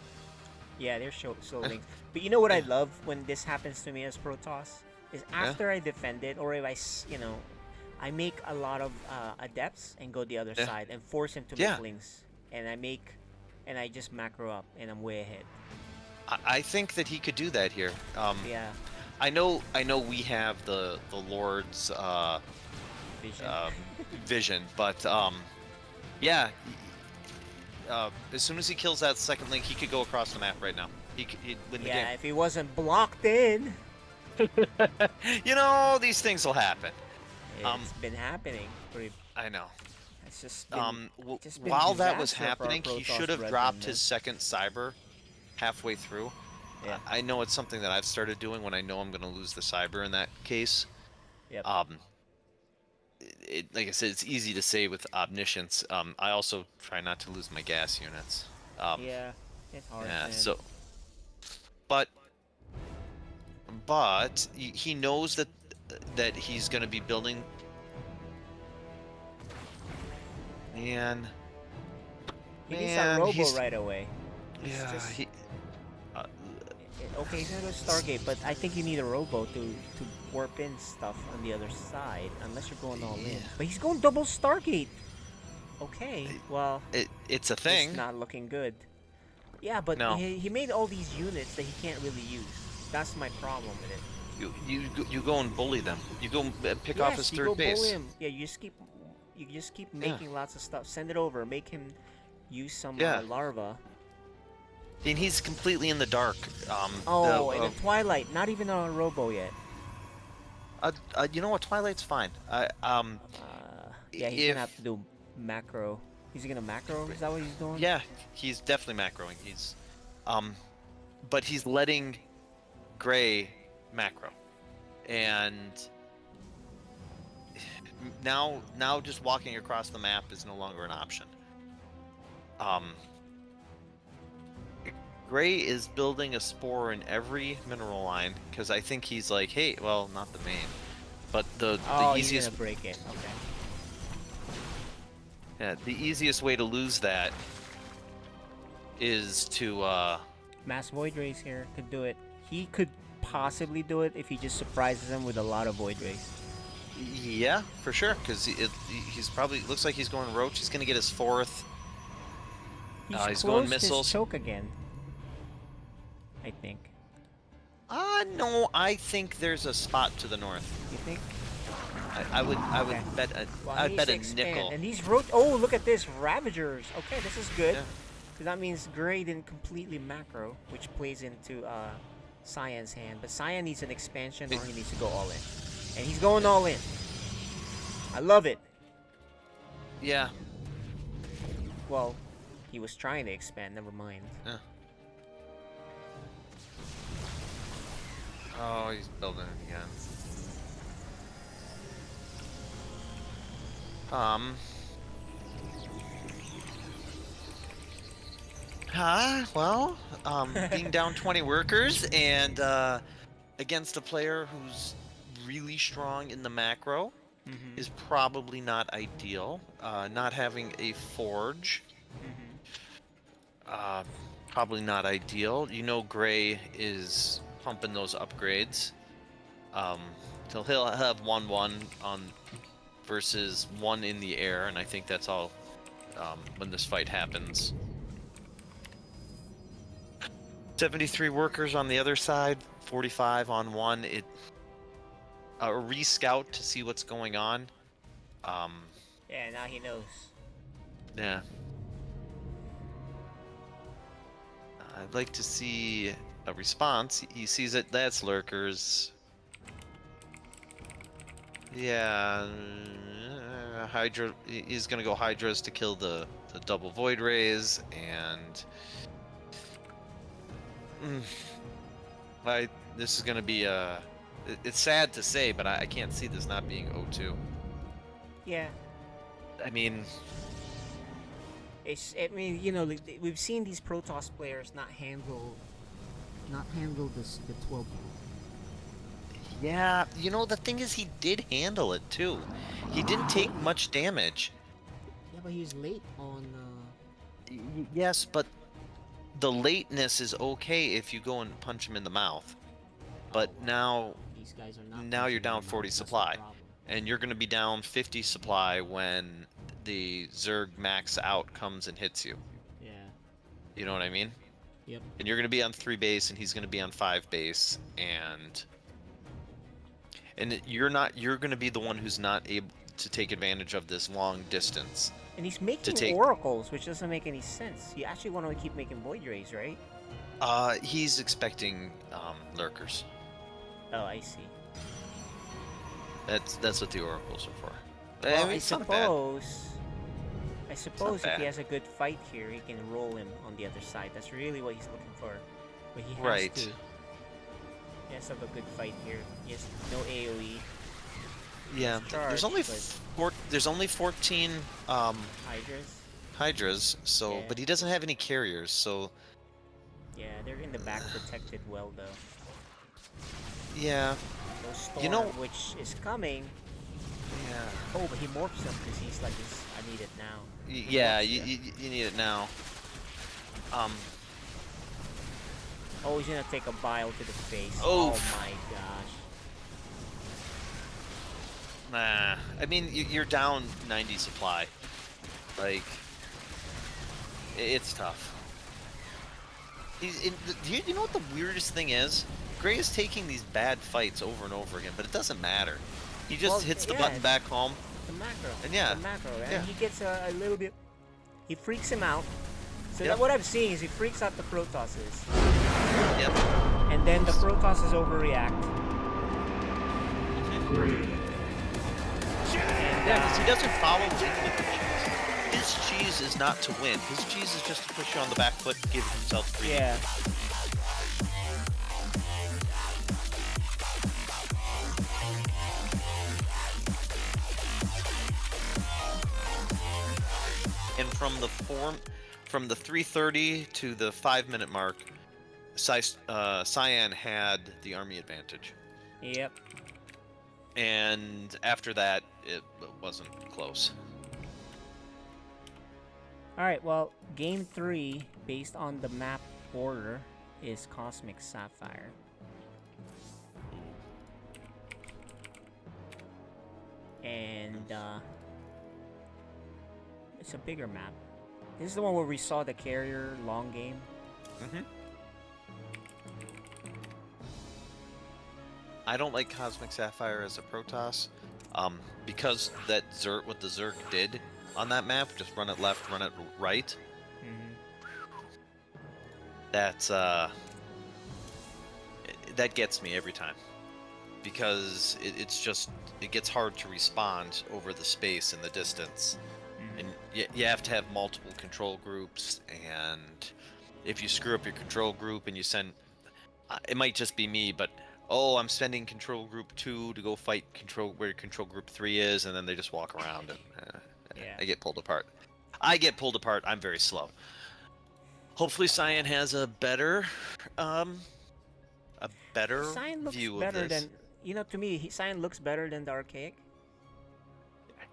Speaker 9: Yeah, they're slow links. But you know what I love when this happens to me as Protoss? Is after I defend it, or if I make a lot of adepts and go the other side and force him to make lings. And I just macro up and I'm way ahead.
Speaker 20: I think that he could do that here.
Speaker 9: Yeah.
Speaker 20: I know we have the Lord's vision, but yeah. As soon as he kills that second link, he could go across the map right now. He'd win the game.
Speaker 9: Yeah, if he wasn't blocked in.
Speaker 20: You know, these things will happen.
Speaker 9: It's been happening.
Speaker 20: I know.
Speaker 9: It's just been,
Speaker 20: while that was
Speaker 9: disaster for our
Speaker 20: happening, he
Speaker 9: Protoss
Speaker 20: should have
Speaker 9: brethren,
Speaker 20: dropped
Speaker 9: man.
Speaker 20: his second cyber halfway through.
Speaker 9: Yeah.
Speaker 20: I know it's something that I've started doing when I know I'm going to lose the cyber in that case.
Speaker 9: Yep.
Speaker 20: Like I said, it's easy to say with omniscience. I also try not to lose my gas units.
Speaker 9: Yeah, it's hard.
Speaker 20: Yeah.
Speaker 9: Man.
Speaker 20: So, but he knows that that he's going to be building. Man.
Speaker 9: He needs that robo
Speaker 20: he's-
Speaker 9: right away.
Speaker 20: Yeah,
Speaker 9: Just- okay, he's gonna go Stargate, but I think you need a robo to warp in stuff on the other side, unless you're going all in. But he's going double Stargate. Okay, well,
Speaker 20: it's a thing.
Speaker 9: It's not looking good. Yeah, but
Speaker 20: No.
Speaker 9: he made all these units that he can't really use. That's my problem with it.
Speaker 20: You go and bully them. You go pick off his
Speaker 9: you
Speaker 20: third
Speaker 9: go
Speaker 20: base.
Speaker 9: bully him. Yeah, you just keep making lots of stuff. Send it over. Make him use some larva.
Speaker 20: And he's completely in the dark.
Speaker 9: In the Twilight, not even on a robo yet.
Speaker 20: You know what? Twilight's fine.
Speaker 9: Yeah, he's gonna have to do macro. He's gonna macro? Is that what he's doing?
Speaker 20: Yeah, he's definitely macroing. He's, but he's letting Gray macro, and now just walking across the map is no longer an option. Gray is building a spore in every mineral line because I think he's like, hey, well, not the main, but the easiest.
Speaker 9: He's gonna break it. Okay.
Speaker 20: Yeah, the easiest way to lose that is to
Speaker 9: Mass Void Rays here could do it. He could possibly do it if he just surprises him with a lot of Void Rays.
Speaker 20: Yeah, for sure, because he's probably looks like he's going Roach. He's gonna get his fourth. He's going missiles.
Speaker 9: His choke again. I think.
Speaker 20: No, I think there's a spot to the north.
Speaker 9: You think?
Speaker 20: I would bet I'd bet a nickel.
Speaker 9: And these oh, look at this, Ravagers. Okay, this is good. Because that means Gray didn't completely macro, which plays into Cyan's hand. But Cyan needs an expansion or he needs to go all in. And he's going all in. I love it.
Speaker 20: Yeah.
Speaker 9: Well, he was trying to expand, never mind.
Speaker 20: Yeah. Oh, he's building it again. Well, being down 20 workers and against a player who's really strong in the macro is probably not ideal. Not having a forge, probably not ideal. You know, Gray is pumping those upgrades. So he'll have 1-1 on versus 1 in the air, and I think that's all when this fight happens. 73 workers on the other side, 45 on 1. A re-scout to see what's going on.
Speaker 9: Yeah, now he knows.
Speaker 20: Yeah. I'd like to see a response. He sees it. That's lurkers. Yeah. Hydra. He's gonna go Hydras to kill the double Void Rays, and this is gonna be it's sad to say, but I can't see this not being O2.
Speaker 9: Yeah.
Speaker 20: I mean,
Speaker 9: you know, we've seen these Protoss players not handle this the 12.
Speaker 20: yeah, you know, the thing is he did handle it too. He didn't take much damage.
Speaker 9: Yeah, but he was late on
Speaker 20: Yes, but the lateness is okay if you go and punch him in the mouth. But now
Speaker 9: these guys are not.
Speaker 20: Now you're down 40 supply, and you're going to be down 50 supply when the Zerg max out comes and hits you.
Speaker 9: Yeah.
Speaker 20: You know what I mean?
Speaker 9: Yep.
Speaker 20: And you're going to be on 3 base, and he's going to be on 5 base, and you're going to be the one who's not able to take advantage of this long distance.
Speaker 9: And he's making oracles, which doesn't make any sense. You actually want to keep making Void Rays, right?
Speaker 20: He's expecting lurkers.
Speaker 9: Oh, I see.
Speaker 20: That's what the oracles are for.
Speaker 9: Well,
Speaker 20: I mean,
Speaker 9: I suppose if
Speaker 20: bad.
Speaker 9: he has a good fight here, he can roll him on the other side. That's really what he's looking for. But he has
Speaker 20: Right.
Speaker 9: to. He has to have a good fight here. He has no AoE.
Speaker 20: Yeah,
Speaker 9: Charged,
Speaker 20: there's only 14 Hydras, so
Speaker 9: Yeah.
Speaker 20: but he doesn't have any carriers, so
Speaker 9: Yeah, they're in the back protected well though.
Speaker 20: yeah.
Speaker 9: Those storm, which is coming.
Speaker 20: Yeah.
Speaker 9: Oh, but he morphs him because he's like, I need it now.
Speaker 20: Yeah, you need it now.
Speaker 9: Oh, he's gonna take a bile to the face.
Speaker 20: Oh.
Speaker 9: Oh my gosh.
Speaker 20: Nah, I mean, you're down 90 supply. Like, it's tough. You know what the weirdest thing is? Gray is taking these bad fights over and over again, but it doesn't matter. He just hits the button back home.
Speaker 9: The macro.
Speaker 20: And yeah.
Speaker 9: The macro. And
Speaker 20: yeah.
Speaker 9: he gets a little bit... He freaks him out. So
Speaker 20: Yep.
Speaker 9: what I'm seeing is he freaks out the Protosses.
Speaker 20: Yep.
Speaker 9: And then the Protosses overreact.
Speaker 20: Yeah, because he doesn't follow win with the cheese. His cheese is not to win. His cheese is just to push you on the back foot and give himself free.
Speaker 9: Yeah.
Speaker 20: And from the 3:30 to the 5-minute mark, Cyan had the army advantage.
Speaker 9: Yep.
Speaker 20: And after that, it wasn't close.
Speaker 9: Alright, well, game 3, based on the map order, is Cosmic Sapphire. And, it's a bigger map. This is the one where we saw the carrier long game.
Speaker 20: Mm-hmm. I don't like Cosmic Sapphire as a Protoss, because that what the Zerg did on that map, just run it left, run it right. That's that gets me every time, because it gets hard to respond over the space and the distance, and you have to have multiple control groups, and if you screw up your control group and you send, it might just be me, but oh, I'm sending control group 2 to go fight where control group 3 is, and then they just walk around and I get pulled apart. I'm very slow. Hopefully Cyan has a better
Speaker 9: Cyan looks
Speaker 20: view
Speaker 9: better
Speaker 20: of this.
Speaker 9: than, you know, to me, Cyan looks better than the Archaic.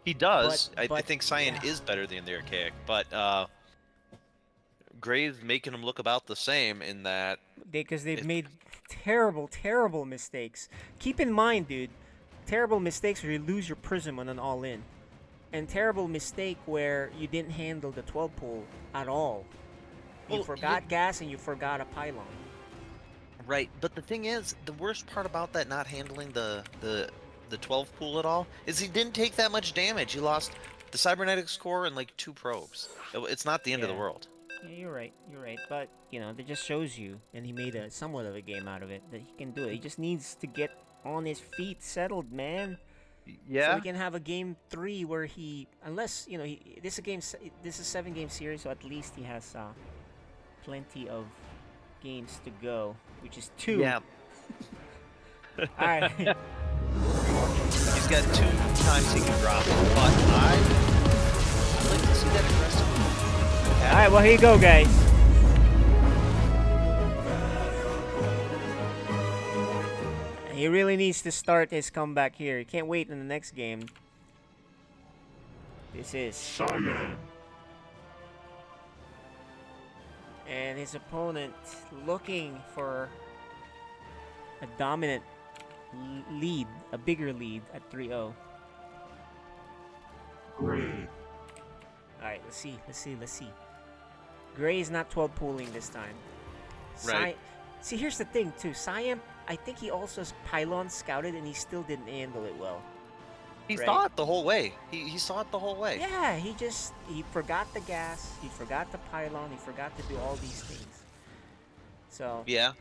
Speaker 20: He does.
Speaker 9: But
Speaker 20: I think Cyan is better than the Archaic, but Gray's making him look about the same in that...
Speaker 9: Because they've made terrible mistakes. Keep in mind, dude, terrible mistakes where you lose your Prism on an all-in. And terrible mistake where you didn't handle the 12 pool at all. You forgot gas and you forgot a pylon.
Speaker 20: Right, but the thing is, the worst part about that not handling the 12 pool at all is he didn't take that much damage. He lost the cybernetics core and like 2 probes. It's not the end of the world.
Speaker 9: Yeah, you're right. But, you know, that just shows you, and he made somewhat of a game out of it, that he can do it. He just needs to get on his feet settled, man.
Speaker 20: Yeah.
Speaker 9: So we can have a game 3 where he, unless, you know, this is a 7-game series, so at least he has plenty of games to go, which is 2.
Speaker 20: Yeah.
Speaker 9: Alright.
Speaker 20: He's got 2 times he can drop it, but I'd like to see that aggressive.
Speaker 9: Alright, well, here you go, guys. He really needs to start his comeback here. He can't wait in the next game. This is Cyan. And his opponent looking for a dominant lead, a bigger lead at 3-0.
Speaker 5: Great.
Speaker 9: Alright, let's see. Gray is not 12 pooling this time.
Speaker 20: Right.
Speaker 9: See, here's the thing, too. Cyan, I think he also has pylon scouted, and he still didn't handle it well.
Speaker 20: He saw it the whole way. He saw it the whole way.
Speaker 9: Yeah, he forgot the gas, he forgot the pylon, he forgot to do all these things. So...
Speaker 20: Yeah.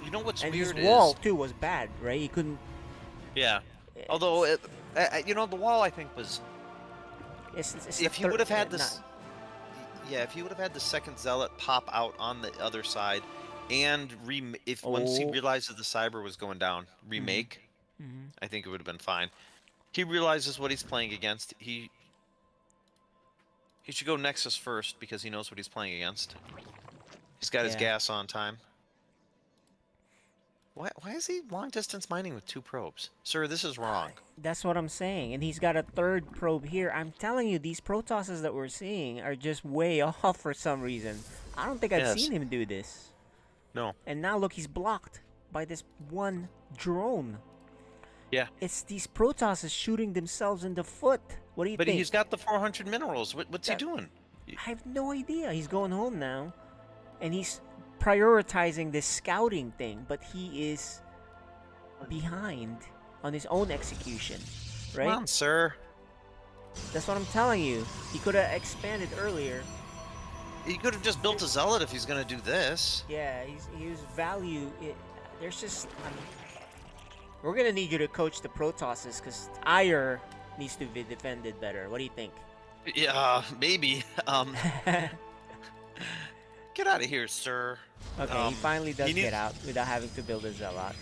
Speaker 20: You know what's
Speaker 9: and
Speaker 20: weird
Speaker 9: his wall,
Speaker 20: is...
Speaker 9: too, was bad, right? He couldn't...
Speaker 20: Yeah. Although, you know, the wall, I think, was...
Speaker 9: It's
Speaker 20: if he would have had this... Yeah, if he would have had the second Zealot pop out on the other side, and once he realized that the Cyber was going down, remake, I think it would have been fine. He realizes what he's playing against. He should go Nexus first because he knows what he's playing against. He's got his gas on time. Why is he long distance mining with 2 probes? Sir, this is wrong.
Speaker 9: That's what I'm saying. And he's got a 3rd probe here. I'm telling you, these Protosses that we're seeing are just way off for some reason. I don't think I've seen him do this.
Speaker 20: No.
Speaker 9: And now look, he's blocked by this one drone.
Speaker 20: Yeah.
Speaker 9: It's these Protosses shooting themselves in the foot. What do you think?
Speaker 20: But he's got the 400 minerals. What's he doing?
Speaker 9: I have no idea. He's going home now. And he's prioritizing this scouting thing, but he is behind on his own execution, right?
Speaker 20: Come on, sir.
Speaker 9: That's what I'm telling you. He could have expanded earlier.
Speaker 20: He could have just built a zealot if he's gonna do this.
Speaker 9: Yeah, he's value. There's just, we're gonna need you to coach the Protosses because Ire needs to be defended better. What do you think?
Speaker 20: Yeah, maybe. Get out of here, sir.
Speaker 9: Okay, he finally does get out without having to build a zealot.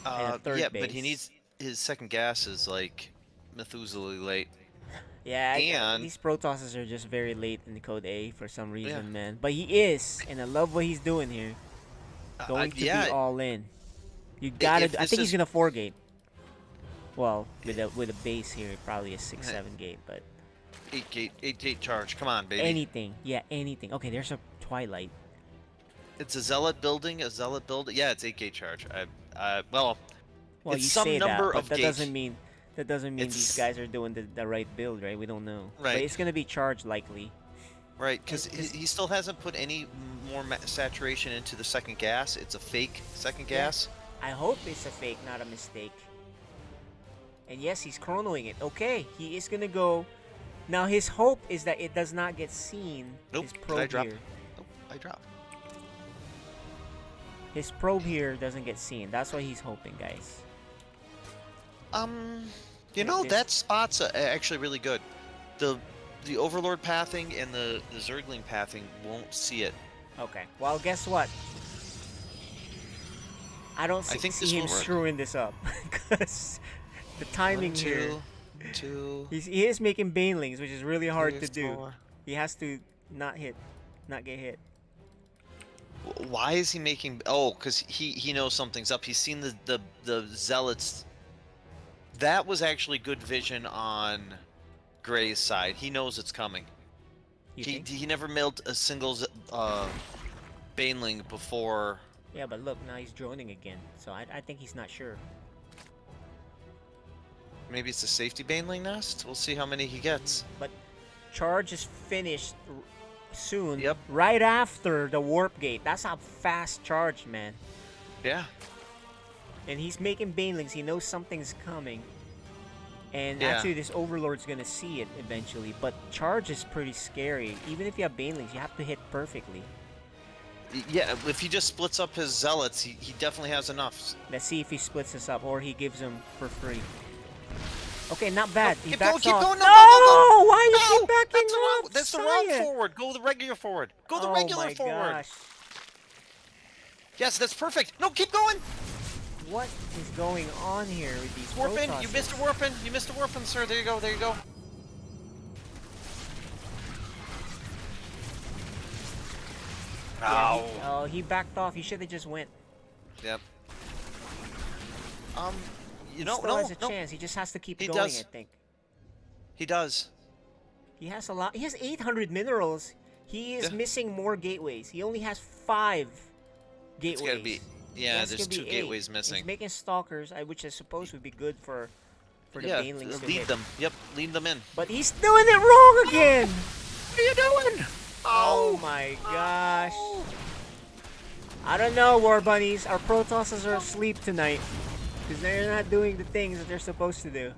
Speaker 9: And a 3rd
Speaker 20: yeah,
Speaker 9: base.
Speaker 20: but he needs his 2nd gas is like Methuselah late.
Speaker 9: Yeah,
Speaker 20: and
Speaker 9: these Protosses are just very late in the code A for some reason, man. But he is, and I love what he's doing here. Going to be all in. You gotta. I think he's gonna 4-gate. Well, with a base here, probably a 6-7 gate, but
Speaker 20: 8-gate charge. Come on, baby.
Speaker 9: anything. Yeah, anything. Okay, there's a Twilight.
Speaker 20: It's a zealot building. Yeah, it's 8-gate charge. Well,
Speaker 9: Well,
Speaker 20: it's
Speaker 9: you
Speaker 20: some
Speaker 9: say
Speaker 20: number
Speaker 9: that, but
Speaker 20: of
Speaker 9: that
Speaker 20: gates.
Speaker 9: doesn't mean these guys are doing the right build, right? We don't know.
Speaker 20: Right.
Speaker 9: But it's gonna be charged likely.
Speaker 20: Right, because he still hasn't put any more saturation into the 2nd gas. It's a fake 2nd gas.
Speaker 9: I hope it's a fake, not a mistake. And yes, he's chronoing it. Okay, he is gonna go. Now his hope is that it does not get seen.
Speaker 20: Nope.
Speaker 9: His probe here.
Speaker 20: Nope, I dropped.
Speaker 9: His probe here doesn't get seen. That's what he's hoping, guys.
Speaker 20: You know, that spot's actually really good. The Overlord pathing and the Zergling pathing won't see it.
Speaker 9: Okay. Well, guess what? I don't see him screwing this up because the timing here. He is making banelings, which is really hard to do. He has to not get hit.
Speaker 20: Why is he making? Oh, because he knows something's up. He's seen the zealots. That was actually good vision on Gray's side. He knows it's coming. He never milled a single baneling before.
Speaker 9: Yeah, but look, now he's droning again. So I think he's not sure.
Speaker 20: Maybe it's a safety baneling nest. We'll see how many he gets.
Speaker 9: But charge is finished soon.
Speaker 20: Yep.
Speaker 9: Right after the warp gate. That's how fast charge, man.
Speaker 20: Yeah.
Speaker 9: And he's making banelings. He knows something's coming. And
Speaker 20: Yeah.
Speaker 9: actually, this Overlord's gonna see it eventually. But charge is pretty scary. Even if you have banelings, you have to hit perfectly.
Speaker 20: Yeah, if he just splits up his zealots, he definitely has enough.
Speaker 9: Let's see if he splits this up or he gives them for free. Okay, not bad. He
Speaker 20: Keep
Speaker 9: backs
Speaker 20: going,
Speaker 9: off.
Speaker 20: no,
Speaker 9: Why you keep backing up?
Speaker 20: That's the wrong forward. Go the regular forward. Go the regular forward.
Speaker 9: Gosh.
Speaker 20: Yes, that's perfect. No, keep going.
Speaker 9: What is going on here with these
Speaker 20: Warping.
Speaker 9: Protosses?
Speaker 20: You missed a warping. You missed a warping, sir. There you go. There you go.
Speaker 9: Yeah, he backed off. He should have just went.
Speaker 20: Yep.
Speaker 9: He still has a chance. He just has to keep going, I think.
Speaker 20: He does.
Speaker 9: He has a lot. He has 800 minerals. He is missing more gateways. He only has 5 gateways.
Speaker 20: It's gotta be. Yeah, there's 2 gateways missing.
Speaker 9: He's making stalkers, which I suppose would be good for the
Speaker 20: yeah,
Speaker 9: banelings to
Speaker 20: lead
Speaker 9: hit.
Speaker 20: them. Yep, lead them in.
Speaker 9: But he's doing it wrong again.
Speaker 20: What are you doing?
Speaker 9: Oh my gosh. I don't know, War Bunnies. Our Protosses are asleep tonight. Because they're not doing the things that they're supposed to do.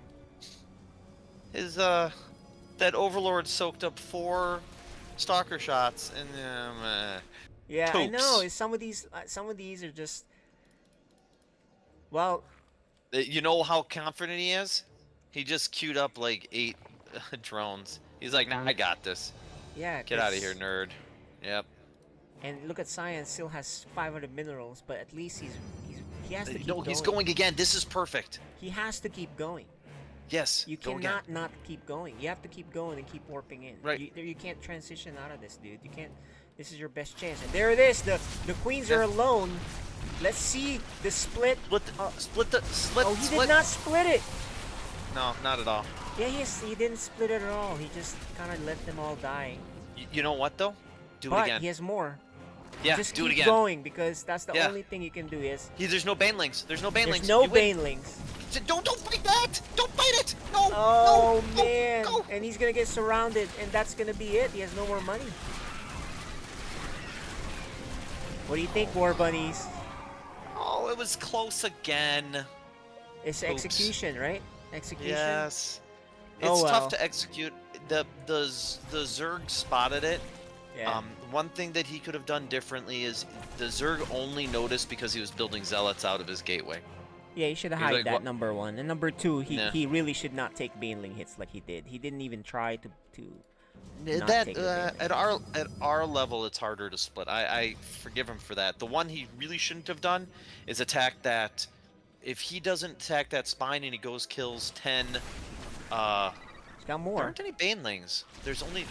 Speaker 20: His, that Overlord soaked up 4 stalker shots, and,
Speaker 9: yeah, I
Speaker 20: topes.
Speaker 9: know. Some of these are just... Well...
Speaker 20: You know how confident he is? He just queued up, like, 8 drones. He's like, nah, I got this.
Speaker 9: Yeah,
Speaker 20: Get out of here, nerd. Yep.
Speaker 9: And look at Cyan still has 500 minerals, but at least he has to keep
Speaker 20: No,
Speaker 9: going.
Speaker 20: he's going again. This is perfect.
Speaker 9: He has to keep going.
Speaker 20: Yes.
Speaker 9: You
Speaker 20: go
Speaker 9: cannot
Speaker 20: again.
Speaker 9: not keep going. You have to keep going and keep warping in.
Speaker 20: Right.
Speaker 9: You can't transition out of this, dude. You can't. This is your best chance. And there it is. The queens are alone. Let's see the split.
Speaker 20: Split.
Speaker 9: Oh, he did not split it.
Speaker 20: No, not at all.
Speaker 9: Yeah, he didn't split it at all. He just kind of let them all die.
Speaker 20: You know what though? Do
Speaker 9: but
Speaker 20: it again.
Speaker 9: He has more.
Speaker 20: Yeah,
Speaker 9: just
Speaker 20: do it
Speaker 9: keep
Speaker 20: again.
Speaker 9: going because that's the only thing you can do.
Speaker 20: There's no banelings. There's no banelings.
Speaker 9: There's no banelings.
Speaker 20: Don't fight that! Don't fight it! No!
Speaker 9: Oh
Speaker 20: no,
Speaker 9: man!
Speaker 20: Go.
Speaker 9: And he's gonna get surrounded, and that's gonna be it. He has no more money. What do you think, War Bunnies?
Speaker 20: Oh, it was close again.
Speaker 9: It's execution, right? Execution.
Speaker 20: Yes.
Speaker 9: Oh,
Speaker 20: It's
Speaker 9: well.
Speaker 20: tough to execute. The Zerg spotted it.
Speaker 9: Yeah.
Speaker 20: One thing that he could have done differently is the Zerg only noticed because he was building zealots out of his gateway.
Speaker 9: Yeah, he should have
Speaker 20: He's
Speaker 9: hid
Speaker 20: like,
Speaker 9: that,
Speaker 20: what?
Speaker 9: number one. And number two,
Speaker 20: Yeah.
Speaker 9: he really should not take baneling hits like he did. He didn't even try to not
Speaker 20: That
Speaker 9: take the
Speaker 20: at our level, it's harder to split. I forgive him for that. The one he really shouldn't have done is attack that. If he doesn't attack that spine and he goes kills 10,
Speaker 9: He's got more.
Speaker 20: There aren't any banelings. There's only.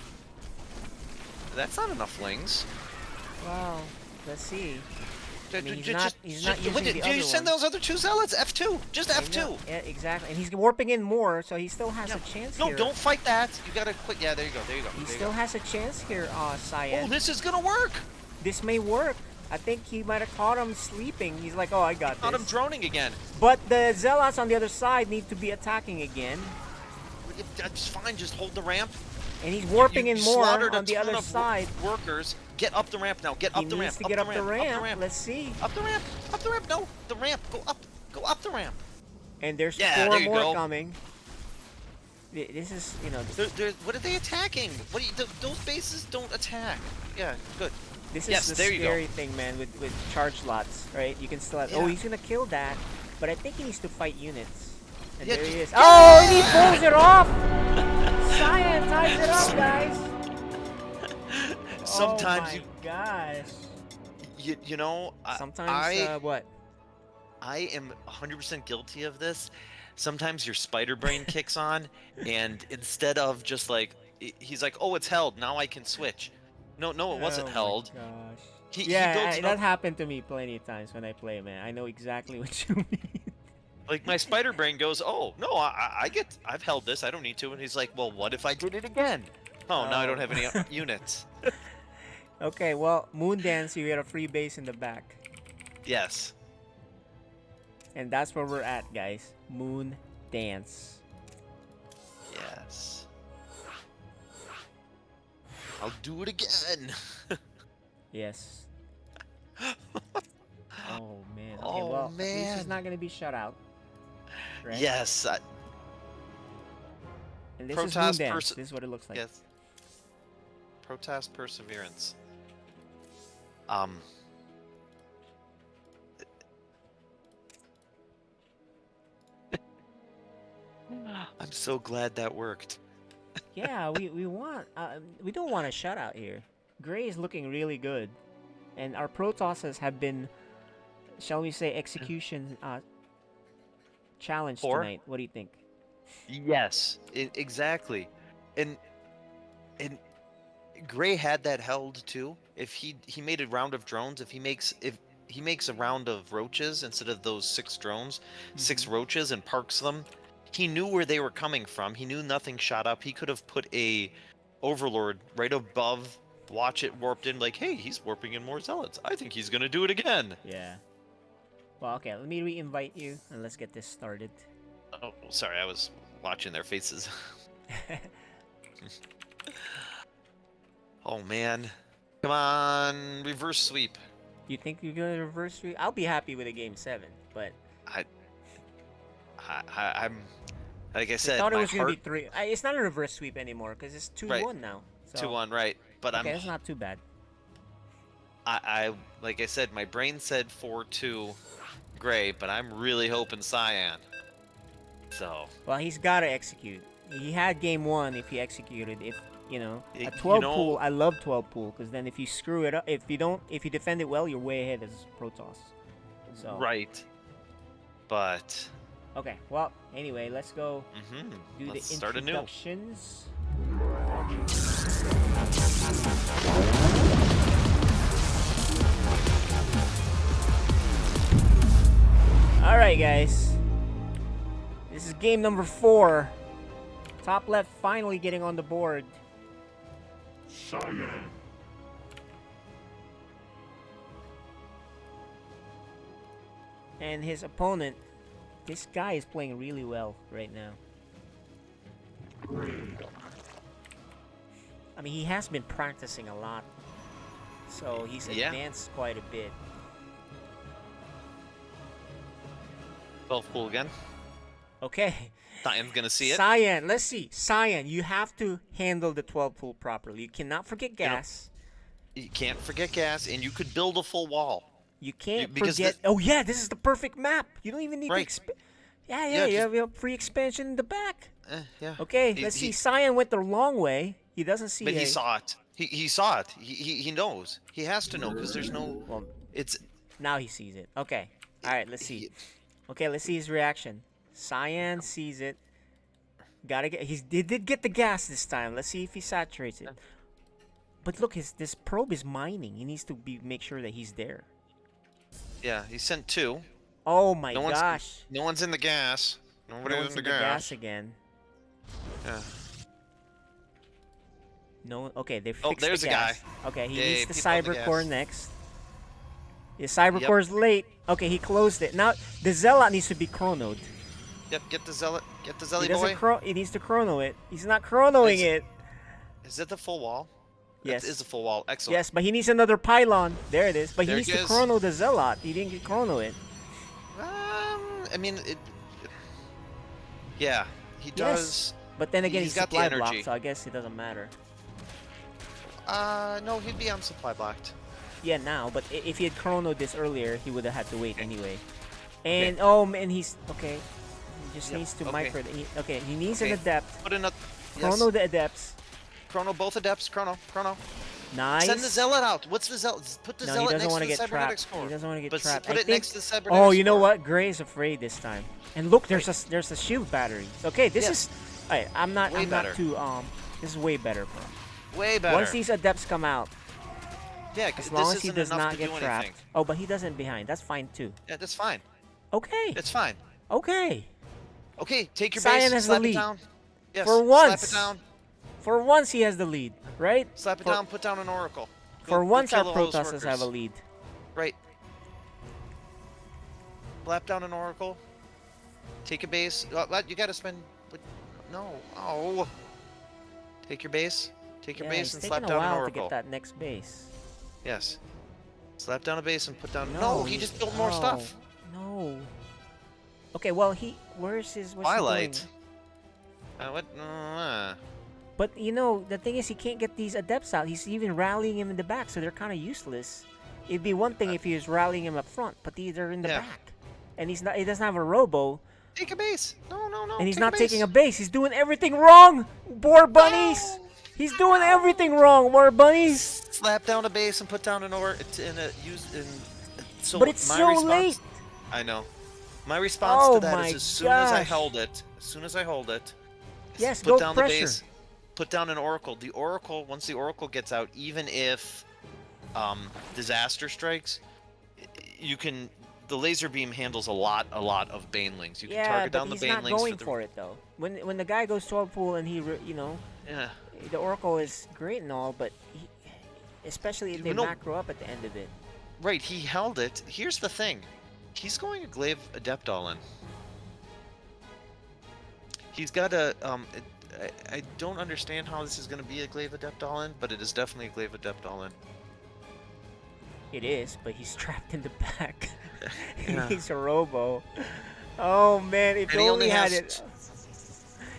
Speaker 20: That's not enough lings.
Speaker 9: Wow. Let's see. I mean, he's
Speaker 20: Just-
Speaker 9: not using the
Speaker 20: do
Speaker 9: other
Speaker 20: you send
Speaker 9: one.
Speaker 20: those other 2 zealots? F2. Just
Speaker 9: I
Speaker 20: F2.
Speaker 9: know. Yeah, exactly. And he's warping in more, so he still has a chance
Speaker 20: No,
Speaker 9: here.
Speaker 20: don't fight that. You gotta quit. Yeah, there you go. There you go.
Speaker 9: He
Speaker 20: there you
Speaker 9: still
Speaker 20: go.
Speaker 9: has a chance here, Cyan.
Speaker 20: Oh, this is gonna work.
Speaker 9: This may work. I think he might have caught him sleeping. He's like, oh, I got this.
Speaker 20: Caught him droning again.
Speaker 9: But the Zealots on the other side need to be attacking again.
Speaker 20: That's fine. Just hold the ramp.
Speaker 9: And he's warping
Speaker 20: You
Speaker 9: in more
Speaker 20: slaughtered a
Speaker 9: on the
Speaker 20: ton
Speaker 9: other
Speaker 20: of
Speaker 9: side.
Speaker 20: Workers, get up the ramp now. Get
Speaker 9: He
Speaker 20: up the
Speaker 9: needs
Speaker 20: ramp.
Speaker 9: to
Speaker 20: up
Speaker 9: get
Speaker 20: the
Speaker 9: up the
Speaker 20: ramp. Up the
Speaker 9: ramp.
Speaker 20: ramp.
Speaker 9: Let's see.
Speaker 20: Up the ramp. Up the ramp. No, the ramp. Go up. Go up the ramp.
Speaker 9: And there's
Speaker 20: Yeah,
Speaker 9: 4
Speaker 20: there you
Speaker 9: more
Speaker 20: go.
Speaker 9: coming. This is, you know.
Speaker 20: What are they attacking? What? Those bases don't attack. Yeah, good.
Speaker 9: This is
Speaker 20: yes,
Speaker 9: the
Speaker 20: there you
Speaker 9: scary
Speaker 20: go.
Speaker 9: thing, man, with charge slots, right? You can still have, oh,
Speaker 20: Yeah.
Speaker 9: he's gonna kill that, but I think he needs to fight units. And
Speaker 20: Yeah,
Speaker 9: there he
Speaker 20: just-
Speaker 9: is. Oh, and he pulls it off! Cyan ties it up, guys!
Speaker 20: Sometimes
Speaker 9: oh my gosh.
Speaker 20: you know,
Speaker 9: Sometimes, what?
Speaker 20: I am 100% guilty of this. Sometimes your spider brain kicks on, and instead of just like, he's like, oh, it's held, now I can switch. No, it wasn't
Speaker 9: Oh my
Speaker 20: held.
Speaker 9: gosh.
Speaker 20: He
Speaker 9: Yeah,
Speaker 20: builds it
Speaker 9: that
Speaker 20: up-
Speaker 9: happened to me plenty of times when I play, man. I know exactly what you mean.
Speaker 20: Like my spider brain goes, oh no, I've held this, I don't need to. And he's like, well, what if I did it again? Oh, now I don't have any units.
Speaker 9: Okay, well, Moondance, you get a free base in the back.
Speaker 20: Yes.
Speaker 9: And that's where we're at, guys. Moon Dance.
Speaker 20: Yes. I'll do it again.
Speaker 9: Yes. Oh man. Okay,
Speaker 20: Oh,
Speaker 9: well, at least
Speaker 20: man.
Speaker 9: he's not gonna be shut out. Right?
Speaker 20: Yes.
Speaker 9: And this is
Speaker 20: Protoss
Speaker 9: Moondance. This is what it looks like.
Speaker 20: Yes. Protoss Perseverance. I'm so glad that worked.
Speaker 9: Yeah, we want we don't want a shutout here. Gray is looking really good, and our Protosses have been, shall we say, execution challenged
Speaker 20: Poor?
Speaker 9: tonight. What do you think?
Speaker 20: Yes, exactly. And Gray had that held too. If he made a round of drones, if he makes a round of roaches instead of those 6 drones, 6 roaches and parks them, he knew where they were coming from. He knew nothing shot up. He could have put a Overlord right above, watch it warped in, like, hey, he's warping in more zealots. I think he's gonna do it again.
Speaker 9: Yeah. Well, okay, let me re-invite you and let's get this started.
Speaker 20: Oh, sorry, I was watching their faces. Oh man, come on, reverse sweep.
Speaker 9: You think you're gonna reverse sweep? I'll be happy with a game 7, but
Speaker 20: I'm like I
Speaker 9: I
Speaker 20: said,
Speaker 9: thought it
Speaker 20: my
Speaker 9: was gonna be
Speaker 20: heart
Speaker 9: 3. It's not a reverse sweep anymore because it's 2-1
Speaker 20: Right.
Speaker 9: now. So.
Speaker 20: 2-1, right? But
Speaker 9: Okay, that's not too bad.
Speaker 20: I like I said, my brain said 4-2 Gray, but I'm really hoping Cyan. So
Speaker 9: Well, he's gotta execute. He had game 1 if he executed. If you know,
Speaker 20: You
Speaker 9: a 12
Speaker 20: know-
Speaker 9: pool, I love 12 pool because then if you screw it up, if you defend it well, you're way ahead as Protoss. So
Speaker 20: right, but
Speaker 9: okay. Well, anyway, let's go do
Speaker 20: let's
Speaker 9: the
Speaker 20: start anew.
Speaker 9: introductions. Alright, guys. This is game number 4. Top left finally getting on the board.
Speaker 5: Cyan.
Speaker 9: And his opponent, this guy is playing really well right now. I mean, he has been practicing a lot. So he's advanced quite a bit.
Speaker 20: 12 pool again.
Speaker 9: Okay.
Speaker 20: Cyan's gonna see it.
Speaker 9: Cyan, let's see. Cyan, you have to handle the 12 pool properly. You cannot forget gas.
Speaker 20: You can't forget gas, and you could build a full wall.
Speaker 9: You can't forget. Oh yeah, this is the perfect map. You don't even need to. Yeah, you have free expansion in the back.
Speaker 20: Yeah.
Speaker 9: Okay, let's see. Cyan went the long way. He doesn't see.
Speaker 20: But he saw it. He saw it. He knows. He has to know because there's no.
Speaker 9: Well,
Speaker 20: it's
Speaker 9: now he sees it. Okay. All right. Let's see. Okay. Let's see his reaction. Cyan sees it. Gotta get. He did get the gas this time. Let's see if he saturates it. But look, this probe is mining. He needs to make sure that he's there.
Speaker 20: Yeah, he sent 2.
Speaker 9: Oh my gosh.
Speaker 20: No one's in the gas. Nobody's in the
Speaker 9: gas again.
Speaker 20: Yeah.
Speaker 9: No. Okay, they fixed the gas.
Speaker 20: There's a guy.
Speaker 9: Okay, he needs the cyber core next. The cyber core's late. Okay, he closed it. Now the zealot needs to be chronoed.
Speaker 20: Yep, get the zealot. Get the zealot boy.
Speaker 9: He needs to chrono it. He's not chronoing it.
Speaker 20: Is that the full wall?
Speaker 9: Yes.
Speaker 20: It is a full wall. Excellent.
Speaker 9: Yes, but he needs another pylon. There it is. But he needs to
Speaker 20: goes.
Speaker 9: chrono the zealot. He didn't get chrono it.
Speaker 20: I mean, yeah, he does.
Speaker 9: But then again, he's
Speaker 20: got the
Speaker 9: supply
Speaker 20: energy.
Speaker 9: blocked, so I guess it doesn't matter.
Speaker 20: No, he'd be on supply blocked.
Speaker 9: Yeah, now. But if he had chronoed this earlier, he would have had to wait anyway. And oh man, he's okay. He just needs to micro. Okay, he needs an adept.
Speaker 20: Put in a
Speaker 9: chrono the adepts.
Speaker 20: Chrono both adepts. Chrono.
Speaker 9: Nice.
Speaker 20: Send the zealot out. What's the zealot? Put the zealot next to the cybernetics core.
Speaker 9: He doesn't want to get
Speaker 20: but
Speaker 9: trapped.
Speaker 20: Put it next to the cybernetics
Speaker 9: Oh, you know
Speaker 20: core.
Speaker 9: what? Gray's afraid this time. And look, there's a shield battery. Okay, this is. Alright, I'm not too This is way better, bro.
Speaker 20: Way better.
Speaker 9: Once these adepts come out.
Speaker 20: Yeah,
Speaker 9: as long as he does not get trapped. Oh, but he doesn't behind. That's fine too.
Speaker 20: Yeah, that's fine.
Speaker 9: Okay.
Speaker 20: It's fine.
Speaker 9: Okay.
Speaker 20: Okay, take your
Speaker 9: Cyan
Speaker 20: base,
Speaker 9: has
Speaker 20: slap
Speaker 9: the lead.
Speaker 20: it down. Yes,
Speaker 9: For once.
Speaker 20: slap it down.
Speaker 9: For once, he has the lead, right?
Speaker 20: Slap it down, put down an oracle.
Speaker 9: For once, our
Speaker 20: kill those
Speaker 9: Protosses
Speaker 20: workers.
Speaker 9: have a lead.
Speaker 20: Right. Slap down an oracle. Take a base. You gotta spend. No. Oh. Take your base. Take your base and slap down an
Speaker 9: oracle.
Speaker 20: oracle.
Speaker 9: To get that next base.
Speaker 20: Yes. Slap down a base and put down.
Speaker 9: No,
Speaker 20: he just built more stuff.
Speaker 9: No. Okay, well, where's his
Speaker 20: Twilight. What?
Speaker 9: But you know, the thing is, he can't get these adepts out. He's even rallying him in the back, so they're kind of useless. It'd be one thing if he was rallying him up front, but these are in the back, and he's not. He doesn't have a robo.
Speaker 20: Take a base. No.
Speaker 9: And he's not taking a base. He's doing everything wrong. Boar bunnies. No. He's doing everything wrong. Boar bunnies.
Speaker 20: Slap down a base and put down an so
Speaker 9: but it's so late.
Speaker 20: I know. My response to that is as soon as I hold it.
Speaker 9: Yes,
Speaker 20: put
Speaker 9: go
Speaker 20: down
Speaker 9: pressure.
Speaker 20: the base. Put down an oracle. The oracle, once the oracle gets out, even if disaster strikes, you can. The laser beam handles a lot of banelings. You can target down the banelings.
Speaker 9: Yeah, but he's not going for it though. When the guy goes 12 pool and he, the oracle is great and all, but especially if they macro up at the end of it.
Speaker 20: Right, he held it. Here's the thing. He's going to glaive adept all in. He's got a I don't understand how this is going to be a glaive adept all in, but it is definitely a glaive adept all in.
Speaker 9: It is, but he's trapped in the back. He's a robo. Oh man, if he only had it.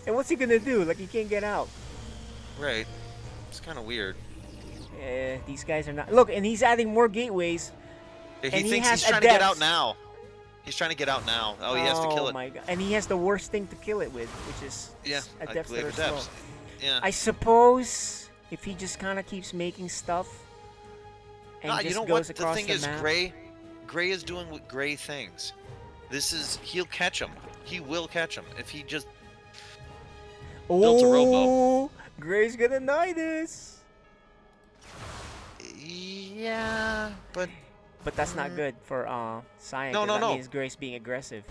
Speaker 9: And what's he gonna do? Like, he can't get out.
Speaker 20: Right. It's kind of weird.
Speaker 9: These guys are not. Look, and he's adding more gateways.
Speaker 20: He thinks he's trying to get out now. He's trying to get out now. Oh, he has to kill it.
Speaker 9: Oh my god! And he has the worst thing to kill it with, which is adepts that are slow.
Speaker 20: Yeah.
Speaker 9: I suppose if he just kind of keeps making stuff and just
Speaker 20: you know
Speaker 9: goes
Speaker 20: what?
Speaker 9: across
Speaker 20: The thing is,
Speaker 9: map.
Speaker 20: Gray is doing what Gray things. He'll catch him. He will catch him if he just built a robo.
Speaker 9: Gray's gonna deny this.
Speaker 20: Yeah, but
Speaker 9: But that's not good for Cyan.
Speaker 20: No,
Speaker 9: 'cause
Speaker 20: no,
Speaker 9: that
Speaker 20: no.
Speaker 9: means Grace being aggressive.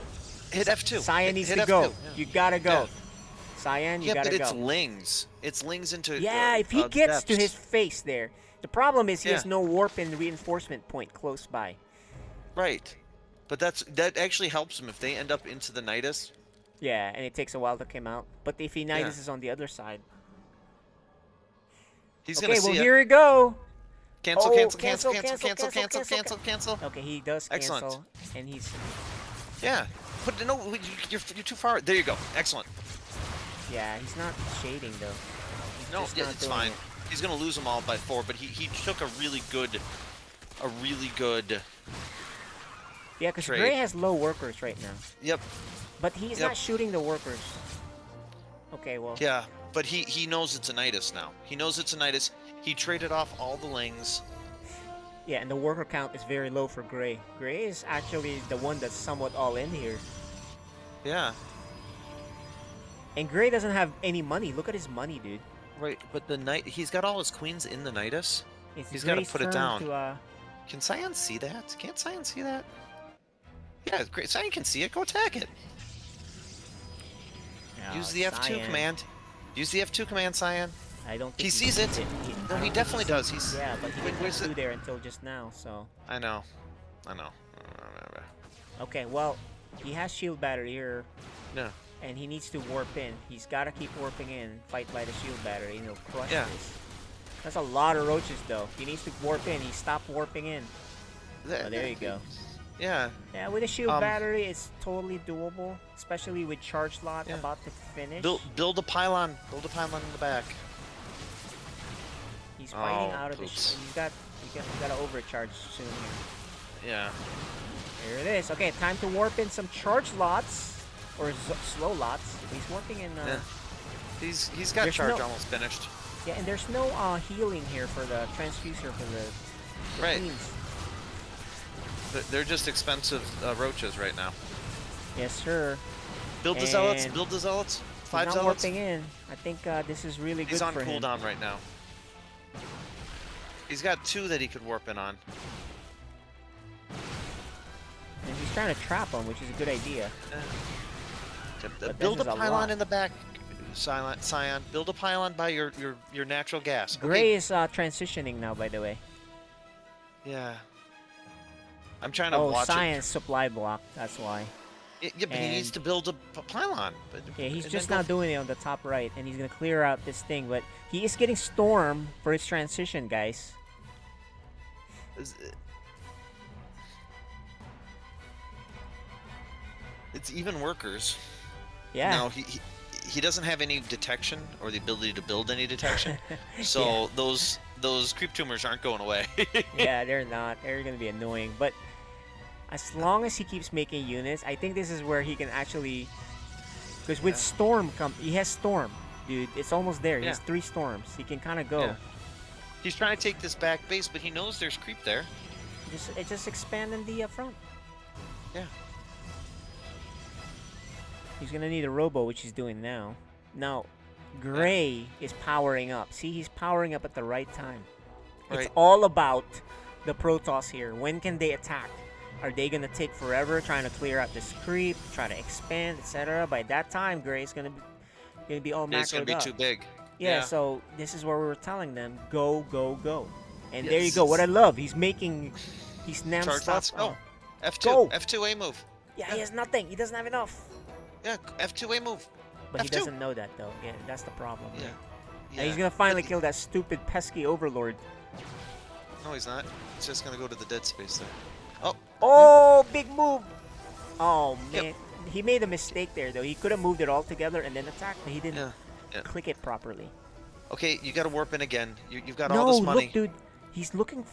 Speaker 20: Hit F2.
Speaker 9: Cyan needs
Speaker 20: hit
Speaker 9: to
Speaker 20: F2.
Speaker 9: go.
Speaker 20: Yeah.
Speaker 9: You gotta go.
Speaker 20: Yeah.
Speaker 9: Cyan, you
Speaker 20: Yeah,
Speaker 9: gotta
Speaker 20: but
Speaker 9: go.
Speaker 20: it's Lings. It's Lings into.
Speaker 9: Yeah, if he gets to his
Speaker 20: depths.
Speaker 9: face there. The problem is he
Speaker 20: Yeah.
Speaker 9: has no warp and reinforcement point close by.
Speaker 20: Right. But that actually helps him if they end up into the Nidus.
Speaker 9: Yeah, and it takes a while to come out. But if he Nidus is on the other side.
Speaker 20: He's
Speaker 9: okay,
Speaker 20: gonna
Speaker 9: well
Speaker 20: see it.
Speaker 9: here we go.
Speaker 20: Cancel,
Speaker 9: Oh,
Speaker 20: cancel, cancel, cancel.
Speaker 9: Okay, he does cancel.
Speaker 20: Excellent.
Speaker 9: And he's...
Speaker 20: Yeah. But no, you're too far. There you go. Excellent.
Speaker 9: Yeah, he's not shading though. He's
Speaker 20: No,
Speaker 9: just
Speaker 20: yeah,
Speaker 9: not
Speaker 20: it's
Speaker 9: doing
Speaker 20: fine.
Speaker 9: it.
Speaker 20: He's gonna lose them all by 4, but he took a really good
Speaker 9: Yeah, because
Speaker 20: trade.
Speaker 9: Gray has low workers right now.
Speaker 20: Yep.
Speaker 9: But he's
Speaker 20: Yep.
Speaker 9: not shooting the workers. Okay, well.
Speaker 20: Yeah, but he knows it's a Nidus now. He knows it's a Nidus. He traded off all the Lings.
Speaker 9: Yeah, and the worker count is very low for Gray. Gray is actually the one that's somewhat all in here.
Speaker 20: Yeah.
Speaker 9: And Gray doesn't have any money. Look at his money, dude.
Speaker 20: Right, but he's got all his queens in the Nidus.
Speaker 9: It's
Speaker 20: He's got to
Speaker 9: Gray's
Speaker 20: put it
Speaker 9: turn
Speaker 20: down.
Speaker 9: to,
Speaker 20: Can Cyan see that? Can't Cyan see that? Yeah, great. Cyan can see it. Go attack it. Use the F2
Speaker 9: Cyan.
Speaker 20: command. Use the F2 command, Cyan.
Speaker 9: I don't think
Speaker 20: He sees it. No, he definitely does. He's
Speaker 9: Yeah, but he
Speaker 20: Wait,
Speaker 9: didn't
Speaker 20: where's
Speaker 9: do
Speaker 20: it?
Speaker 9: there until just now, so.
Speaker 20: I know.
Speaker 9: Okay, well, he has shield battery here.
Speaker 20: Yeah.
Speaker 9: And he needs to warp in. He's got to keep warping in. Fight by the shield battery, and he'll crush
Speaker 20: Yeah.
Speaker 9: this. That's a lot of roaches, though. He needs to warp in. He stopped warping in. Oh, there you go.
Speaker 20: Yeah.
Speaker 9: Yeah, with a shield battery, it's totally doable, especially with charge lot about to finish.
Speaker 20: Build a pylon. Build a pylon in the back.
Speaker 9: He's fighting
Speaker 20: Oh,
Speaker 9: out of the.
Speaker 20: poops.
Speaker 9: He's got to overcharge soon here.
Speaker 20: Yeah.
Speaker 9: Here it is. Okay, time to warp in some charge lots or slow lots. He's working in.
Speaker 20: Yeah. He's got
Speaker 9: there's
Speaker 20: charge
Speaker 9: no-
Speaker 20: almost finished.
Speaker 9: Yeah, and there's no healing here for the transfuser for the
Speaker 20: Right.
Speaker 9: queens.
Speaker 20: They're just expensive roaches right now.
Speaker 9: Yes, sir.
Speaker 20: Build the zealots.
Speaker 9: And
Speaker 20: Build the zealots.
Speaker 9: he's
Speaker 20: 5
Speaker 9: not
Speaker 20: zealots.
Speaker 9: warping in. I think this is really
Speaker 20: He's
Speaker 9: good
Speaker 20: on
Speaker 9: for him.
Speaker 20: cooldown right now. He's got 2 that he could warp in on.
Speaker 9: And he's trying to trap him, which is a good idea. But
Speaker 20: Build a
Speaker 9: this is
Speaker 20: pylon
Speaker 9: lot.
Speaker 20: in the back, Cyan. Build a pylon by your natural gas.
Speaker 9: Gray is transitioning now, by the way.
Speaker 20: Yeah. I'm trying to
Speaker 9: Oh,
Speaker 20: watch
Speaker 9: science supply block. That's why.
Speaker 20: it. Yeah, but he needs
Speaker 9: And-
Speaker 20: to build a pylon.
Speaker 9: Yeah, he's
Speaker 20: and
Speaker 9: just
Speaker 20: then
Speaker 9: not
Speaker 20: go-
Speaker 9: doing it on the top right, and he's gonna clear out this thing. But he is getting storm for his transition, guys.
Speaker 20: It's even workers.
Speaker 9: Yeah.
Speaker 20: Now he doesn't have any detection or the ability to build any detection, so those creep tumors aren't going away.
Speaker 9: Yeah, they're not. They're gonna be annoying. But as long as he keeps making units, I think this is where he can actually. Because with storm he has storm, dude. It's almost there. He has
Speaker 20: Yeah.
Speaker 9: 3 storms. He can kind of go.
Speaker 20: Yeah. He's trying to take this back base, but he knows there's creep there.
Speaker 9: Just expanding the front.
Speaker 20: Yeah.
Speaker 9: He's gonna need a robo, which he's doing now. Now, Gray is powering up. See, he's powering up at the right time. It's
Speaker 20: Right.
Speaker 9: all about the Protoss here. When can they attack? Are they gonna take forever trying to clear out this creep, try to expand, etc.? By that time, Gray's gonna be all macroed
Speaker 20: It's gonna be
Speaker 9: up.
Speaker 20: too big.
Speaker 9: Yeah, so this is where we were telling them, go, go, go. And there you
Speaker 20: Yes.
Speaker 9: go. What I love, he's now
Speaker 20: Charge
Speaker 9: stop.
Speaker 20: lots. Oh, F2.
Speaker 9: Go.
Speaker 20: F2A move.
Speaker 9: Yeah, he has nothing. He doesn't have enough.
Speaker 20: Yeah, F2A move.
Speaker 9: But he
Speaker 20: F2.
Speaker 9: doesn't know that, though. Yeah, that's the problem.
Speaker 20: Yeah.
Speaker 9: And he's gonna finally kill that stupid pesky overlord.
Speaker 20: No, he's not. He's just gonna go to the dead space there. Oh.
Speaker 9: Oh, big move! Oh man, he made a mistake there though. He could have moved it all together and then attacked, but he didn't click it properly.
Speaker 20: Okay, you gotta warp in again. You've got
Speaker 9: No,
Speaker 20: all this money.
Speaker 9: look, dude. He's looking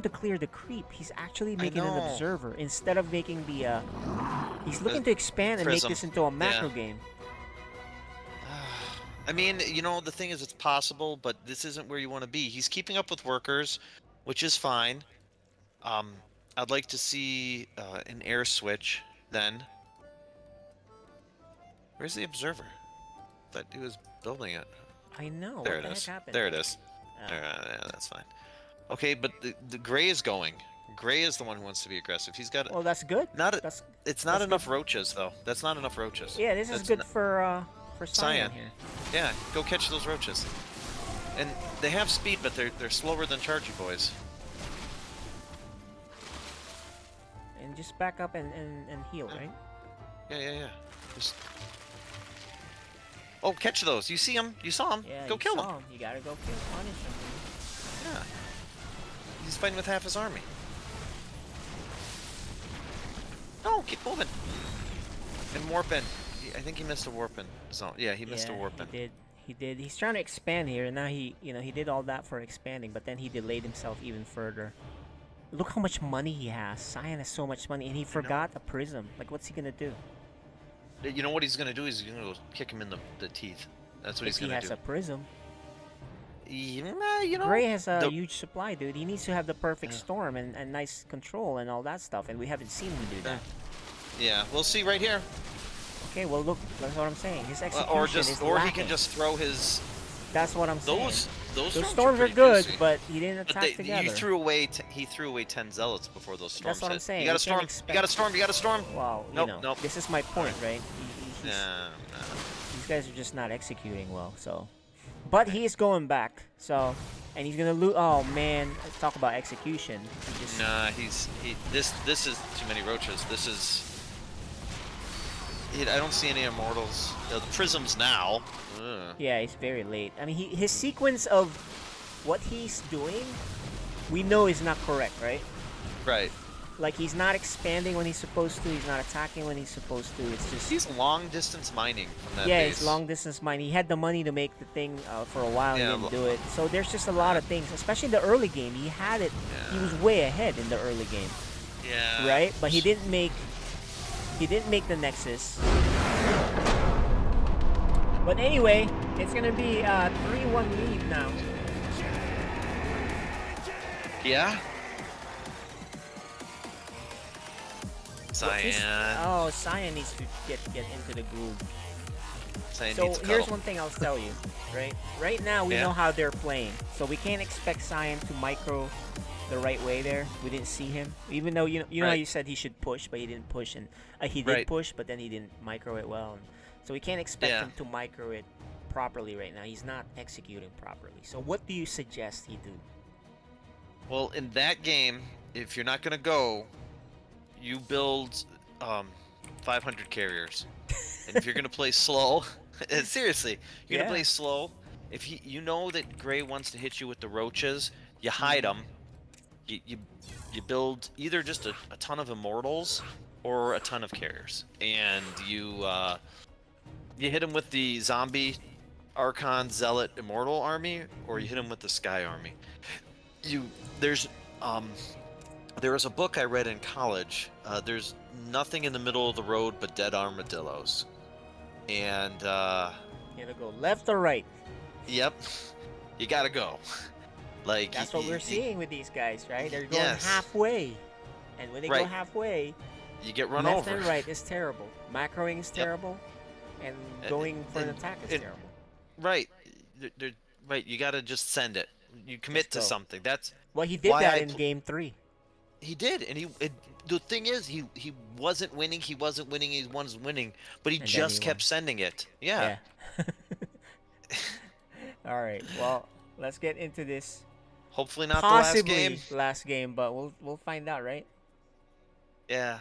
Speaker 9: to clear the creep. He's actually making an
Speaker 20: know.
Speaker 9: observer instead of making the. He's looking to expand and make
Speaker 20: prism.
Speaker 9: this into a macro
Speaker 20: Yeah.
Speaker 9: game.
Speaker 20: I mean, the thing is, it's possible, but this isn't where you want to be. He's keeping up with workers, which is fine. I'd like to see an air switch then. Where's the observer? But he was building it.
Speaker 9: I know.
Speaker 20: There
Speaker 9: what
Speaker 20: it
Speaker 9: the
Speaker 20: is.
Speaker 9: heck happened?
Speaker 20: There it is. Yeah, that's fine. Okay, but the gray is going. Gray is the one who wants to be aggressive. He's got.
Speaker 9: Well, that's good.
Speaker 20: It's not enough roaches though. That's not enough roaches.
Speaker 9: Yeah, this is good for Cyan here.
Speaker 20: Yeah, go catch those roaches. And they have speed, but they're slower than Chargy boys.
Speaker 9: And just back up and heal, right?
Speaker 20: Yeah. Just... Oh, catch those! You see them? You saw them?
Speaker 9: Yeah,
Speaker 20: go kill them.
Speaker 9: You gotta go punish them.
Speaker 20: Yeah. He's fighting with half his army. No, keep moving. And warping. I think he missed a warping zone. Yeah, he missed a warping.
Speaker 9: He did. He's trying to expand here, and now he did all that for expanding, but then he delayed himself even further. Look how much money he has. Cyan has so much money, and he forgot a prism. Like, what's he gonna do?
Speaker 20: You know what he's gonna do? He's gonna go kick him in the teeth. That's what he's gonna do.
Speaker 9: He has a prism.
Speaker 20: Yeah, you know.
Speaker 9: Gray has a huge supply, dude. He needs to have the perfect storm and nice control and all that stuff, and we haven't seen him do that.
Speaker 20: Yeah, we'll see right here.
Speaker 9: Okay, well look, that's what I'm saying. His execution is
Speaker 20: or
Speaker 9: lacking.
Speaker 20: he can just throw his.
Speaker 9: That's what I'm saying.
Speaker 20: Those
Speaker 9: storms are
Speaker 20: pretty
Speaker 9: good,
Speaker 20: juicy.
Speaker 9: but he didn't attack together.
Speaker 20: He threw away 10 zealots before those storms.
Speaker 9: That's what I'm saying.
Speaker 20: You got a storm. You got a storm. You got a storm.
Speaker 9: Wow.
Speaker 20: Nope.
Speaker 9: This is my point, right?
Speaker 20: No.
Speaker 9: These guys are just not executing well. So, but he's going back. So, and he's gonna lose. Oh man, let's talk about execution.
Speaker 20: Nah, this is too many roaches. This is. I don't see any immortals. The prisms now. Ugh.
Speaker 9: Yeah, he's very late. I mean, his sequence of what he's doing, we know is not correct, right?
Speaker 20: Right.
Speaker 9: Like, he's not expanding when he's supposed to. He's not attacking when he's supposed to. It's just...
Speaker 20: He's long distance mining from that
Speaker 9: Yeah,
Speaker 20: base.
Speaker 9: it's long distance mining. He had the money to make the thing for a while. Yeah, he didn't do it. So there's just a lot of things, especially in the early game. He had it. Yeah. He was way ahead in the early game.
Speaker 20: Yeah.
Speaker 9: Right? But he didn't make the Nexus. But anyway, it's going to be a 3-1 lead now.
Speaker 20: Yeah? Cyan.
Speaker 9: Cyan needs to get into the groove.
Speaker 20: Cyan
Speaker 9: so
Speaker 20: needs to
Speaker 9: here's
Speaker 20: cuddle.
Speaker 9: one thing I'll tell you, right? Right now we know how they're playing, so we can't expect Cyan to micro the right way there. We didn't see him, even though you know how you said he should push, but he didn't push, and he did push, but then he didn't micro it well. And so we can't expect him to micro it properly right now. He's not executing properly. So what do you suggest he do?
Speaker 20: Well, in that game, if you're not gonna go, you build 500 carriers, and if you're gonna play slow, seriously, you're gonna play slow. If you know that Gray wants to hit you with the roaches, you hide them. You build either just a ton of immortals or a ton of carriers, and you hit him with the zombie Archon Zealot Immortal army, or you hit him with the Sky army. There was a book I read in college. There's nothing in the middle of the road but dead armadillos, and
Speaker 9: you gotta go left or right.
Speaker 20: Yep, you gotta go. Like
Speaker 9: that's what we're seeing with these guys, right? They're going halfway, and when they go halfway,
Speaker 20: you get run
Speaker 9: left
Speaker 20: over.
Speaker 9: and right is terrible. Macroing is terrible, and going for an attack is terrible.
Speaker 20: Right, right. You gotta just send it. You commit to something. That's
Speaker 9: well, he did that in game 3.
Speaker 20: He did, and the thing is, he wasn't winning. He wasn't winning. He wasn't winning, but he just kept sending it. Yeah.
Speaker 9: All right. Well, let's get into this.
Speaker 20: Hopefully not possibly
Speaker 9: the last game, but we'll find out, right?
Speaker 20: Yeah.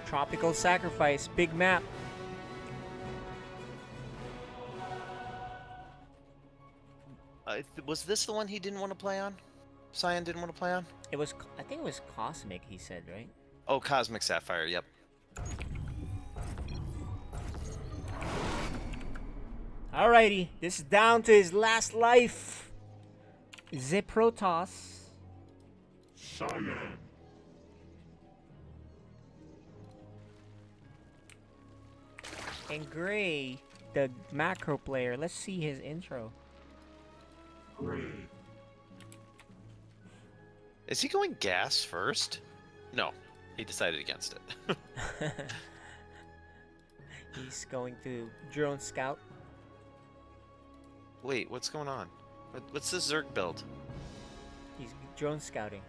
Speaker 9: Tropical Sacrifice, big map.
Speaker 20: Was this the one he didn't want to play on? Cyan didn't want to play on?
Speaker 9: It was, I think it was Cosmic, he said, right?
Speaker 20: Oh, Cosmic Sapphire, yep.
Speaker 9: Alrighty, this is down to his last life. Zeprotoss.
Speaker 5: Cyan.
Speaker 9: And Gray, the macro player. Let's see his intro.
Speaker 20: Is he going gas first? No, he decided against it.
Speaker 9: He's going to drone scout.
Speaker 20: Wait, what's going on? What's this Zerg build?
Speaker 9: He's drone scouting.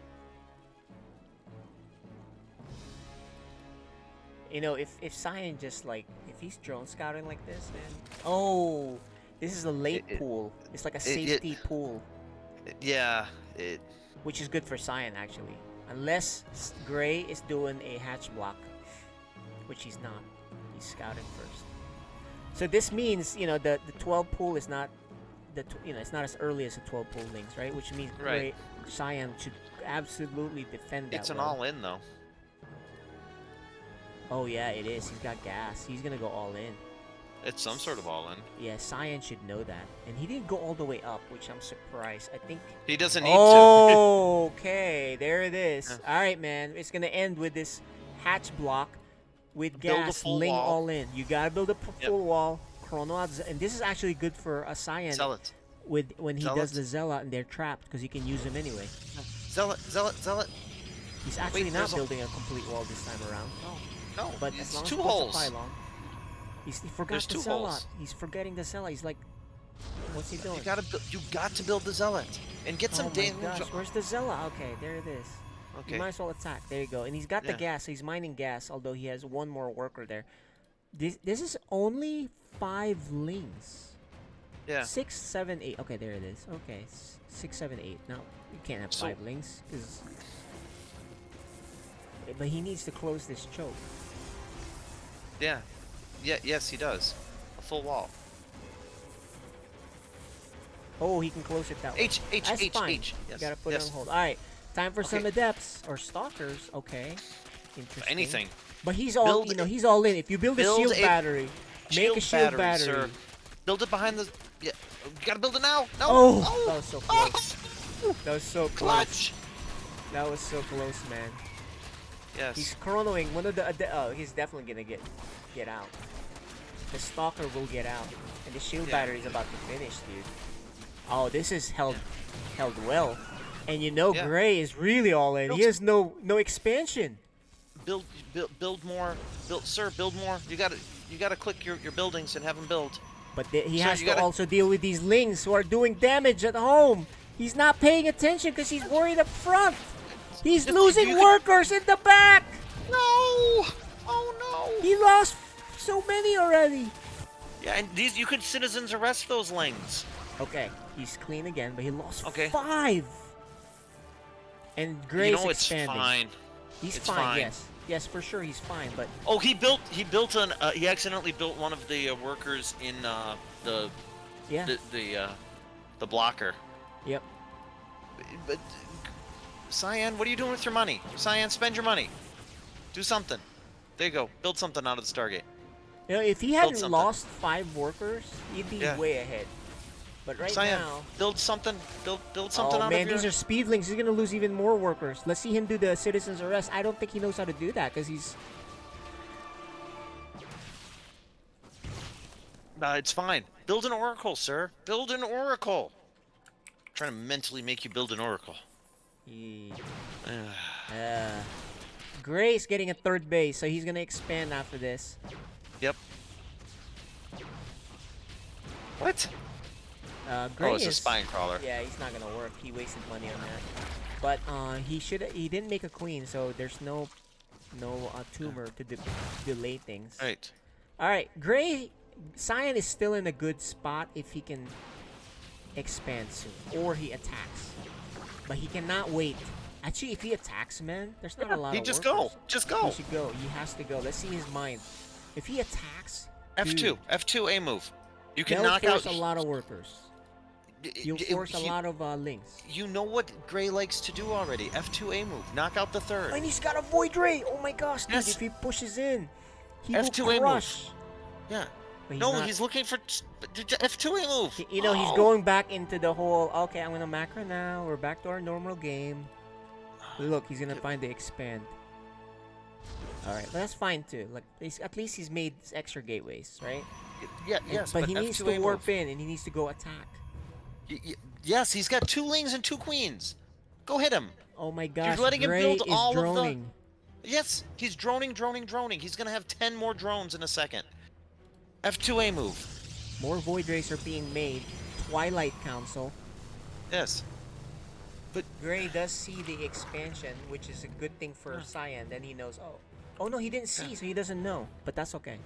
Speaker 9: You know, if Cyan just like, if he's drone scouting like this, man. Oh, this is a late pool. It's like a safety pool.
Speaker 20: Yeah.
Speaker 9: Which is good for Cyan, actually. Unless Gray is doing a hatch block. Which he's not. He's scouting first. So this means, you know, the 12 pool is not, it's not as early as the 12 pool links, right? Which means Gray, Cyan should absolutely defend that.
Speaker 20: It's an all-in, though.
Speaker 9: Oh yeah, it is. He's got gas. He's gonna go all in.
Speaker 20: It's some sort of all in.
Speaker 9: Yeah, Cyan should know that. And he didn't go all the way up, which I'm surprised. I think
Speaker 20: he doesn't need
Speaker 9: to. Okay, there it is. All right, man. It's gonna end with this hatch block with gas ling all in. You gotta build a full wall. Chrono out, and this is actually good for a Cyan.
Speaker 20: Zealot.
Speaker 9: When he does the Zealot and they're trapped because he can use them anyway.
Speaker 20: Zealot.
Speaker 9: He's actually not building a complete wall this time around.
Speaker 20: No,
Speaker 9: but as long as
Speaker 20: two
Speaker 9: he puts
Speaker 20: holes.
Speaker 9: a pylon, he forgot the Zealot. He's forgetting the Zealot. He's like, what's he doing?
Speaker 20: You got to build the Zealot and get some damage.
Speaker 9: Oh my gosh, where's the Zealot? Okay, there it is.
Speaker 20: Okay.
Speaker 9: You might as well attack. There you go. And he's got the gas, so he's mining gas, although he has one more worker there. This is only 5 lings.
Speaker 20: Yeah.
Speaker 9: 6, 7, 8. Okay, there it is. Okay, 6, 7, 8. Now, you can't have 5 lings, because... But he needs to close this choke.
Speaker 20: Yeah. Yes, he does. A full wall.
Speaker 9: Oh, he can close it that way. That's fine.
Speaker 20: Yes.
Speaker 9: You gotta put it on hold. All right, time for some adepts or stalkers. Okay, interesting.
Speaker 20: Anything.
Speaker 9: But he's all, he's all in. If you build a shield battery, make a shield battery.
Speaker 20: Sir. Build it behind the. Yeah, you gotta build it now. No.
Speaker 9: Oh, that was so close. That was so close.
Speaker 20: Clutch.
Speaker 9: That was so close, man.
Speaker 20: Yes.
Speaker 9: He's chronoing one of the. He's definitely gonna get out. The stalker will get out, and the shield battery is about to finish, dude. Oh, this is held well, and Gray is really all in. He has no expansion.
Speaker 20: Build more. Build more. You gotta click your buildings and have them build.
Speaker 9: But he has to also deal with these lings who are doing damage at home. He's not paying attention because he's worried up front. He's losing workers in the back.
Speaker 20: No! Oh no!
Speaker 9: He lost so many already.
Speaker 20: Yeah, and you could citizens arrest those lings.
Speaker 9: Okay, he's clean again, but he lost 5. And Gray's expanding.
Speaker 20: It's fine.
Speaker 9: He's fine. Yes, for sure he's fine. But
Speaker 20: he accidentally built one of the workers in the blocker.
Speaker 9: Yep.
Speaker 20: But Cyan, what are you doing with your money? Cyan, spend your money. Do something. There you go. Build something out of the Stargate.
Speaker 9: If he hadn't lost 5 workers, he'd be way ahead. But right
Speaker 20: Cyan,
Speaker 9: now,
Speaker 20: build something. Build something out of your...
Speaker 9: these are speedlings. He's gonna lose even more workers. Let's see him do the citizens arrest. I don't think he knows how to do that because he's.
Speaker 20: It's fine. Build an oracle, sir. Build an oracle. I'm trying to mentally make you build an oracle.
Speaker 9: Gray's getting a 3rd base, so he's gonna expand after this.
Speaker 20: Yep. What?
Speaker 9: Gray
Speaker 20: it's a spine crawler.
Speaker 9: Yeah, he's not gonna work. He wasted money on that. But he didn't make a queen, so there's no tumor to delay things.
Speaker 20: Right.
Speaker 9: All right, Cyan is still in a good spot if he can expand soon, or he attacks. But he cannot wait. Actually, if he attacks, man, there's not a lot of workers.
Speaker 20: Just go.
Speaker 9: He should go. He has to go. Let's see his mind. If he attacks,
Speaker 20: F2 A move. You can
Speaker 9: knock out
Speaker 20: a
Speaker 9: lot of workers. You'll force a lot of links.
Speaker 20: You know what Gray likes to do already. F2 A move. Knock out the 3rd.
Speaker 9: And he's got a Void Ray. Oh my gosh, dude. If he pushes in, he
Speaker 20: F2
Speaker 9: will
Speaker 20: A
Speaker 9: crush.
Speaker 20: move. Yeah.
Speaker 9: But
Speaker 20: he's looking for F2 A move.
Speaker 9: He's going back into the whole, okay, I'm going to macro now. We're back to our normal game. Look, he's going to find the expand. All right, but that's fine too. Like, at least he's made extra gateways, right?
Speaker 20: Yes,
Speaker 9: but he needs to warp in and he needs to go attack.
Speaker 20: Yes, he's got 2 lings and 2 queens. Go hit him.
Speaker 9: Oh my gosh,
Speaker 20: You're letting him
Speaker 9: Gray
Speaker 20: build
Speaker 9: is
Speaker 20: all
Speaker 9: droning.
Speaker 20: of the... Yes, he's droning. He's going to have 10 more drones in a second. F2A move.
Speaker 9: More Void Rays are being made. Twilight Council.
Speaker 20: Yes. But
Speaker 9: Gray does see the expansion, which is a good thing for Cyan. Then he knows, oh no, he didn't see, so he doesn't know. But that's okay.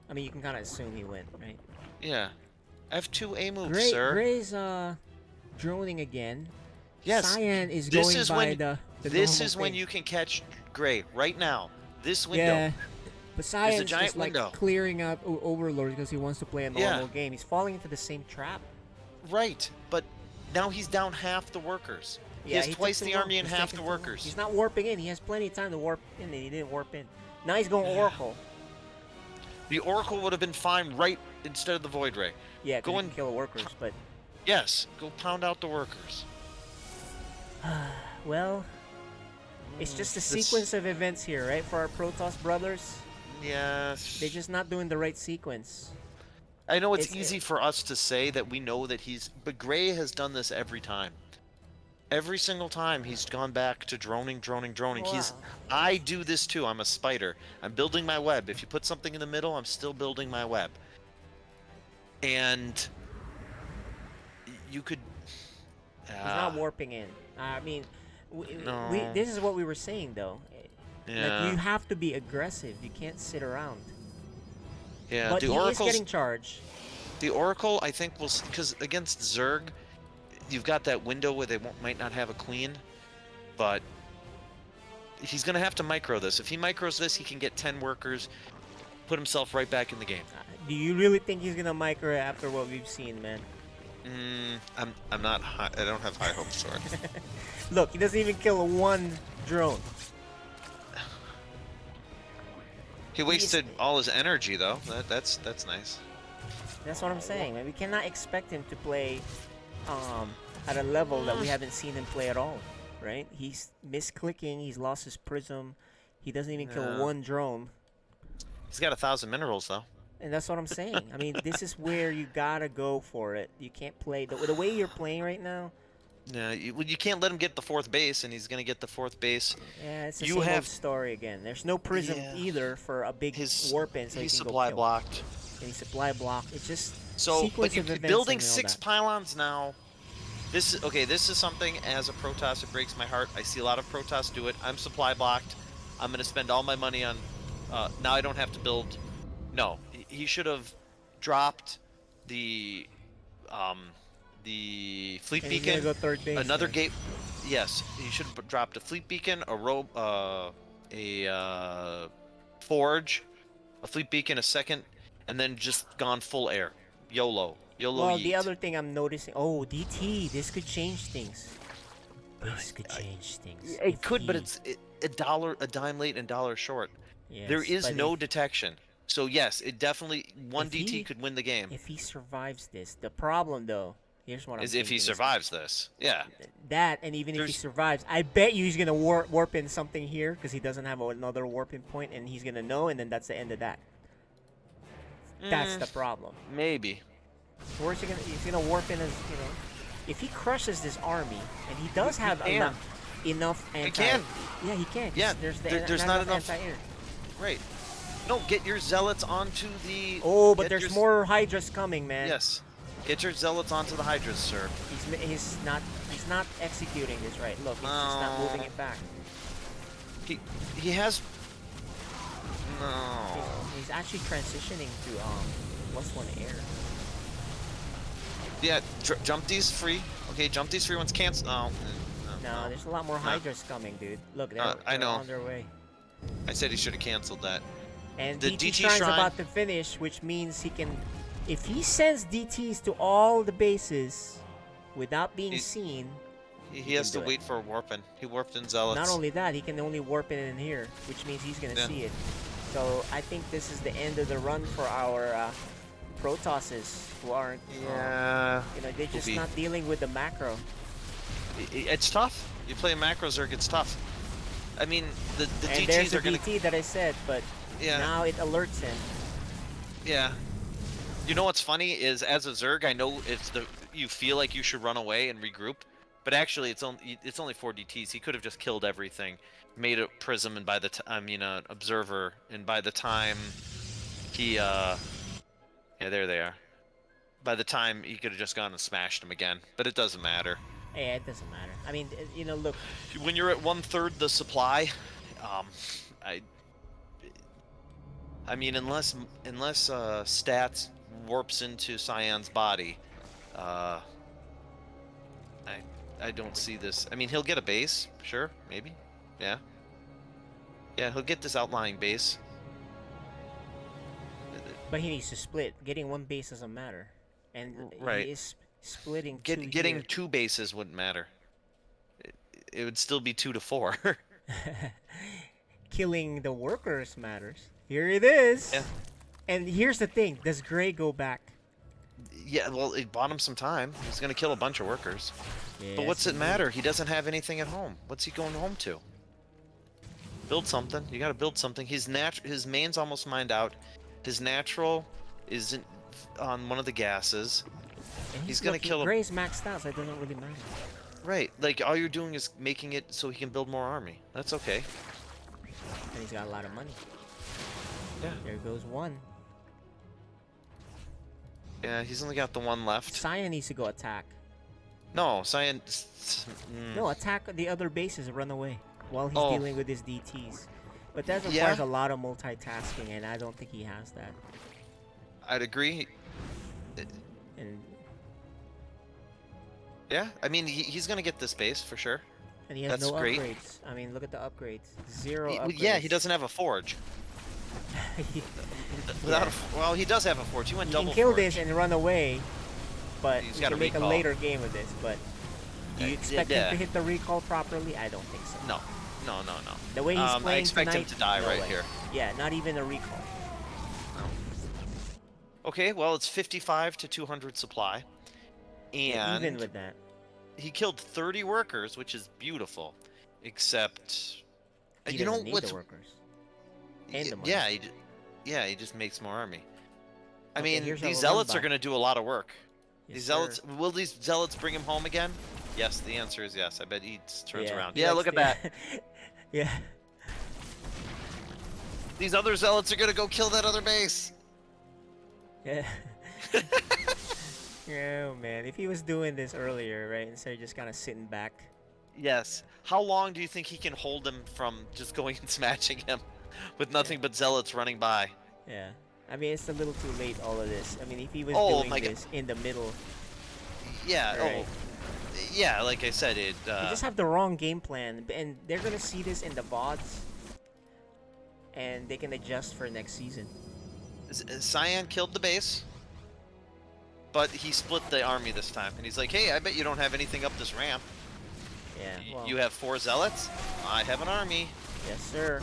Speaker 9: I mean, you can kind of assume he went, right?
Speaker 20: Yeah. F2A move,
Speaker 9: Gray,
Speaker 20: sir.
Speaker 9: Gray's droning again.
Speaker 20: Yes.
Speaker 9: Cyan is
Speaker 20: This
Speaker 9: going
Speaker 20: is
Speaker 9: by
Speaker 20: when,
Speaker 9: the
Speaker 20: This
Speaker 9: normal
Speaker 20: is when
Speaker 9: thing.
Speaker 20: you can catch Gray, right now. This window.
Speaker 9: Yeah. But
Speaker 20: There's a
Speaker 9: Cyan's
Speaker 20: giant
Speaker 9: just like
Speaker 20: window.
Speaker 9: clearing out Overlord because he wants to play a normal game. He's falling into the same trap.
Speaker 20: Right, but now he's down half the workers. He has
Speaker 9: took
Speaker 20: twice
Speaker 9: too
Speaker 20: the
Speaker 9: long.
Speaker 20: army and
Speaker 9: He's
Speaker 20: half
Speaker 9: taking
Speaker 20: the
Speaker 9: too long.
Speaker 20: workers.
Speaker 9: He's not warping in. He has plenty of time to warp in, and he didn't warp in. Now he's going Oracle.
Speaker 20: The Oracle would have been fine right instead of the Void Ray.
Speaker 9: Yeah,
Speaker 20: go
Speaker 9: go
Speaker 20: and
Speaker 9: and kill the workers, but...
Speaker 20: Yes, go pound out the workers.
Speaker 9: Well, it's just a
Speaker 20: This-
Speaker 9: sequence of events here, right? For our Protoss brothers.
Speaker 20: Yes.
Speaker 9: They're just not doing the right sequence.
Speaker 20: I know it's easy for us to say that we know that he's... But Gray has done this every time. Every single time he's gone back to droning. He's... I do this too. I'm a spider. I'm building my web. If you put something in the middle, I'm still building my web. And... You could...
Speaker 9: He's not warping in. I mean,
Speaker 20: No.
Speaker 9: this is what we were saying, though.
Speaker 20: Yeah.
Speaker 9: Like, you have to be aggressive. You can't sit around.
Speaker 20: Yeah,
Speaker 9: But
Speaker 20: the
Speaker 9: he
Speaker 20: Oracle's...
Speaker 9: is getting charged.
Speaker 20: The Oracle, I think, will... Because against Zerg, you've got that window where they might not have a queen, but he's going to have to micro this. If he micros this, he can get 10 workers, put himself right back in the game.
Speaker 9: Do you really think he's gonna micro it after what we've seen, man?
Speaker 20: I'm not high, I don't have high hopes for it.
Speaker 9: Look, he doesn't even kill one drone.
Speaker 20: He wasted all his energy, though. That's nice.
Speaker 9: That's what I'm saying, man. We cannot expect him to play at a level that we haven't seen him play at all, right? He's misclicking. He's lost his prism. He doesn't even kill one drone.
Speaker 20: He's got 1,000 minerals, though.
Speaker 9: And that's what I'm saying. I mean, this is where you gotta go for it. You can't play the way you're playing right now.
Speaker 20: Yeah, you can't let him get the 4th base, and he's going to get the 4th base.
Speaker 9: Yeah, it's the same old story again. There's no prism either for a big warp in, so
Speaker 20: he's
Speaker 9: he can
Speaker 20: supply
Speaker 9: go kill.
Speaker 20: blocked.
Speaker 9: And he's supply blocked. It's just
Speaker 20: So,
Speaker 9: sequence
Speaker 20: but
Speaker 9: of
Speaker 20: you're
Speaker 9: events
Speaker 20: building
Speaker 9: and all
Speaker 20: 6
Speaker 9: that.
Speaker 20: pylons now. This is something as a Protoss, it breaks my heart. I see a lot of Protoss do it. I'm supply blocked. I'm going to spend all my money on... now I don't have to build... No, he should have dropped the fleet
Speaker 9: And he's
Speaker 20: beacon.
Speaker 9: gonna go third base,
Speaker 20: another
Speaker 9: yeah.
Speaker 20: gate. Yes, he should have dropped a fleet beacon, a forge, a fleet beacon, a second, and then just gone full air. YOLO.
Speaker 9: Well,
Speaker 20: yeet.
Speaker 9: the other thing I'm noticing... Oh, DT, this could change things. This could change things.
Speaker 20: It could, but it's a dime late and $1 short.
Speaker 9: Yes,
Speaker 20: there is
Speaker 9: but
Speaker 20: no detection. So yes, it definitely one
Speaker 9: If
Speaker 20: DT
Speaker 9: he-
Speaker 20: could win the game.
Speaker 9: If he survives this, the problem though, here's what I'm
Speaker 20: Is if he
Speaker 9: thinking is
Speaker 20: survives this. Yeah.
Speaker 9: that, and even if he survives, I bet you he's gonna warp in something here because he doesn't have another warping point, and he's gonna know, and then that's the end of that. That's the problem.
Speaker 20: Maybe.
Speaker 9: So where's he gonna? He's gonna warp in as if he crushes this army, and he does have
Speaker 20: can.
Speaker 9: enough anti.
Speaker 20: He can.
Speaker 9: Yeah, he can.
Speaker 20: Yeah, there's not enough
Speaker 9: anti-air.
Speaker 20: Right. No, get your zealots onto the.
Speaker 9: Oh, but
Speaker 20: get
Speaker 9: there's
Speaker 20: your-
Speaker 9: more Hydras coming, man.
Speaker 20: Yes. Get your zealots onto the Hydras, sir.
Speaker 9: He's not executing this right. Look, he's just not
Speaker 20: No.
Speaker 9: moving it back.
Speaker 20: He has. No.
Speaker 9: He's actually transitioning to +1 air.
Speaker 20: Yeah, jump these free. Okay, jump these free ones cancel. Oh.
Speaker 9: No, there's a lot more Hydras coming, dude. Look, they're
Speaker 20: I know.
Speaker 9: on their way.
Speaker 20: I said he should have canceled that.
Speaker 9: And
Speaker 20: the
Speaker 9: DT
Speaker 20: DT
Speaker 9: Shrine's
Speaker 20: shrine.
Speaker 9: about to finish, which means he can, if he sends DTs to all the bases without being seen.
Speaker 20: He has to
Speaker 9: do it.
Speaker 20: wait for a warping. He warped in zealots.
Speaker 9: Not only that, he can only warp in here, which means he's gonna
Speaker 20: Yeah.
Speaker 9: see it. So I think this is the end of the run for our Protosses who aren't.
Speaker 20: Yeah.
Speaker 9: They're just not dealing with the macro.
Speaker 20: It's tough. You play macro Zerg, it's tough. I mean, the
Speaker 9: And
Speaker 20: DTs
Speaker 9: there's the
Speaker 20: are gonna.
Speaker 9: DT that I said, but
Speaker 20: Yeah.
Speaker 9: now it alerts him.
Speaker 20: Yeah. You know what's funny is as a Zerg, I know you feel like you should run away and regroup, But actually, it's only 4 DTs. He could have just killed everything, made a prism, and by the time observer, and by the time he yeah, there they are. By the time he could have just gone and smashed him again, but it doesn't matter.
Speaker 9: Yeah, it doesn't matter. I mean, look.
Speaker 20: When you're at 1/3 the supply, I mean, unless stats warps into Cyan's body, I don't see this. I mean, he'll get a base, sure, maybe, yeah, he'll get this outlying base.
Speaker 9: But he needs to split. Getting one base doesn't matter, and
Speaker 20: right.
Speaker 9: he is splitting.
Speaker 20: Getting 2 bases wouldn't matter. It would still be 2 to 4.
Speaker 9: Killing the workers matters. Here it is.
Speaker 20: Yeah.
Speaker 9: And here's the thing: does Gray go back?
Speaker 20: Yeah, well, it bought him some time. He's gonna kill a bunch of workers.
Speaker 9: Yes,
Speaker 20: but what's it matter? He doesn't have anything at home. What's he going home to? Build something. You gotta build something. His main's almost mined out. His natural is on one of the gases.
Speaker 9: And
Speaker 20: he's gonna kill.
Speaker 9: Gray's maxed out, so it doesn't really matter.
Speaker 20: Right, like all you're doing is making it so he can build more army. That's okay.
Speaker 9: And he's got a lot of money.
Speaker 20: Yeah.
Speaker 9: There goes one.
Speaker 20: Yeah, he's only got the one left.
Speaker 9: Cyan needs to go attack.
Speaker 20: No, Cyan.
Speaker 9: No, attack the other bases and run away while he's dealing with his DTs. But that requires
Speaker 20: Yeah.
Speaker 9: a lot of multitasking, and I don't think he has that.
Speaker 20: I'd agree.
Speaker 9: And
Speaker 20: yeah, I mean, he's gonna get this base for sure.
Speaker 9: And he has
Speaker 20: That's
Speaker 9: no
Speaker 20: great.
Speaker 9: upgrades. I mean, look at the upgrades. Zero upgrades.
Speaker 20: Yeah, he doesn't have a forge. Well, he does have a forge. He went double
Speaker 9: can kill
Speaker 20: forge.
Speaker 9: this and run away, but
Speaker 20: He's
Speaker 9: you
Speaker 20: got
Speaker 9: can
Speaker 20: a
Speaker 9: make a
Speaker 20: recall.
Speaker 9: later game of this. But do you expect
Speaker 20: yeah.
Speaker 9: him to hit the recall properly? I don't think so.
Speaker 20: No.
Speaker 9: The way he's playing
Speaker 20: I expect
Speaker 9: tonight,
Speaker 20: him to die
Speaker 9: no
Speaker 20: right
Speaker 9: way.
Speaker 20: here.
Speaker 9: Yeah, not even a recall.
Speaker 20: Okay, well, it's 55 to 200 supply. And
Speaker 9: Yeah, even with that.
Speaker 20: he killed 30 workers, which is beautiful. Except,
Speaker 9: He
Speaker 20: you know
Speaker 9: doesn't need
Speaker 20: what's
Speaker 9: the workers. And the money.
Speaker 20: yeah, he just makes more army. I
Speaker 9: Okay,
Speaker 20: mean,
Speaker 9: here's
Speaker 20: these
Speaker 9: our
Speaker 20: zealots
Speaker 9: run
Speaker 20: are
Speaker 9: by.
Speaker 20: going to do a lot of work.
Speaker 9: Yes,
Speaker 20: These zealots, will these zealots bring him home again? Yes, the answer is yes. I bet he turns around.
Speaker 9: he
Speaker 20: Yeah,
Speaker 9: likes
Speaker 20: look at
Speaker 9: the-
Speaker 20: that.
Speaker 9: Yeah.
Speaker 20: These other zealots are going to go kill that other base.
Speaker 9: Yeah. Oh man, if he was doing this earlier, right, instead of just kind of sitting back.
Speaker 20: Yes. How long do you think he can hold him from just going and smashing him with nothing but zealots running by?
Speaker 9: Yeah. I mean, it's a little too late, all of this. I mean, if he was
Speaker 20: Oh,
Speaker 9: doing
Speaker 20: my God.
Speaker 9: this in the middle.
Speaker 20: Yeah.
Speaker 9: Right.
Speaker 20: Yeah. Like I said, it.
Speaker 9: You just have the wrong game plan, and they're gonna see this in the VODs, and they can adjust for next season.
Speaker 20: Cyan killed the base, but he split the army this time, and he's like, "Hey, I bet you don't have anything up this ramp.
Speaker 9: Yeah. Well,
Speaker 20: You have 4 zealots. I have an army."
Speaker 9: yes, sir.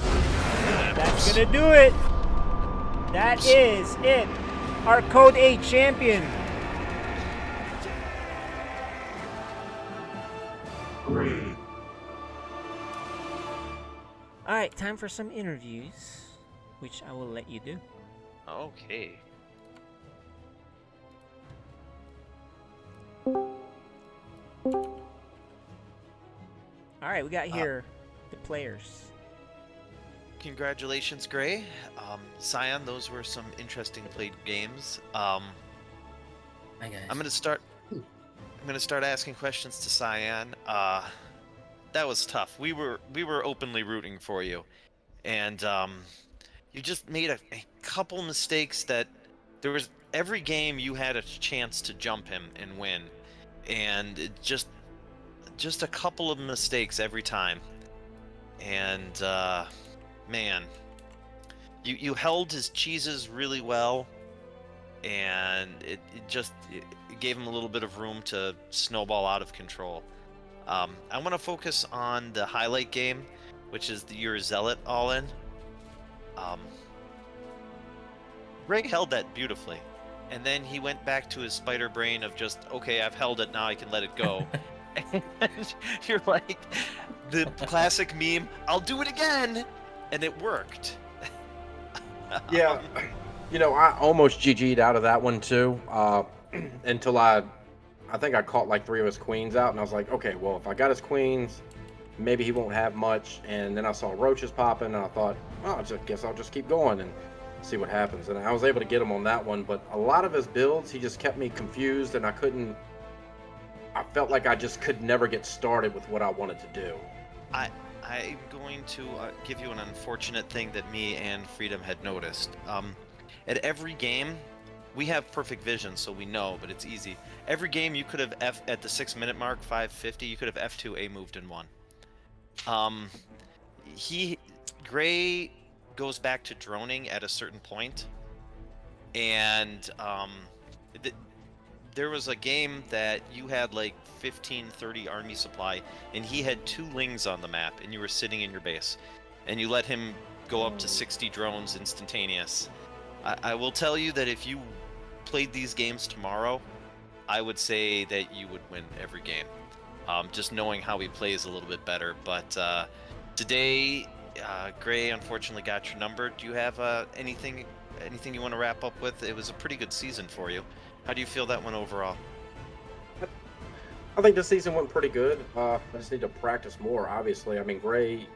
Speaker 9: That's gonna do it. That is it. Our Code 8 champion. All right, time for some interviews, which I will let you do.
Speaker 20: Okay.
Speaker 9: All right, we got here the players.
Speaker 20: Congratulations, Gray. Cyan, those were some interesting played games.
Speaker 11: Hi guys.
Speaker 20: I'm gonna start asking questions to Cyan. That was tough. We were openly rooting for you, and you just made a couple mistakes that there was. Every game you had a chance to jump him and win, and it just a couple of mistakes every time. And man, you held his cheeses really well, and it gave him a little bit of room to snowball out of control. I want to focus on the highlight game, which is your Zealot all-in. Greg held that beautifully, and then he went back to his spider brain of just, okay, I've held it, now I can let it go. And you're like, the classic meme, I'll do it again, and it worked.
Speaker 14: Yeah, you know, I almost GG'd out of that one too, until I I think I caught like 3 of his queens out, and I was like, okay, well, if I got his queens, maybe he won't have much. And then I saw roaches popping, and I thought, oh, I guess I'll just keep going and see what happens. And I was able to get him on that one, but a lot of his builds, he just kept me confused, and I felt like I just could never get started with what I wanted to do.
Speaker 20: I'm going to give you an unfortunate thing that me and Freedom had noticed. At every game, we have perfect vision, so we know, but it's easy. Every game you could have at the 6-minute mark, 5:50, you could have F2A moved and won. Gray goes back to droning at a certain point, and there was a game that you had like 15-30 army supply, and he had 2 lings on the map, and you were sitting in your base, and you let him go up to 60 drones instantaneous. I will tell you that if you played these games tomorrow, I would say that you would win every game. Just knowing how he plays a little bit better. But today, Gray unfortunately got your number. Do you have anything you want to wrap up with? It was a pretty good season for you. How do you feel that went overall?
Speaker 14: I think this season went pretty good. I just need to practice more, obviously. I mean, Gray,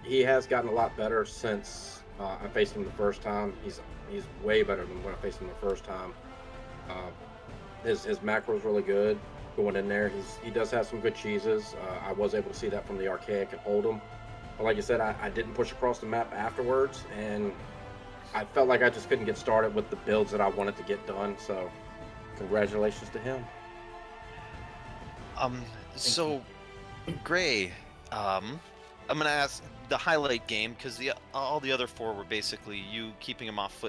Speaker 14: he has gotten a lot better since I faced him the first time. He's way better than when I faced him the first time. His macro is really good going in there. He does have some good cheeses. I was able to see that from the archaic and hold him. But like you said, I didn't push across the map afterwards, and I felt like I just couldn't get started with the builds that I wanted to get done. So congratulations to him.
Speaker 20: So Gray, I'm gonna ask the highlight game, because all the other 4 were basically you keeping him off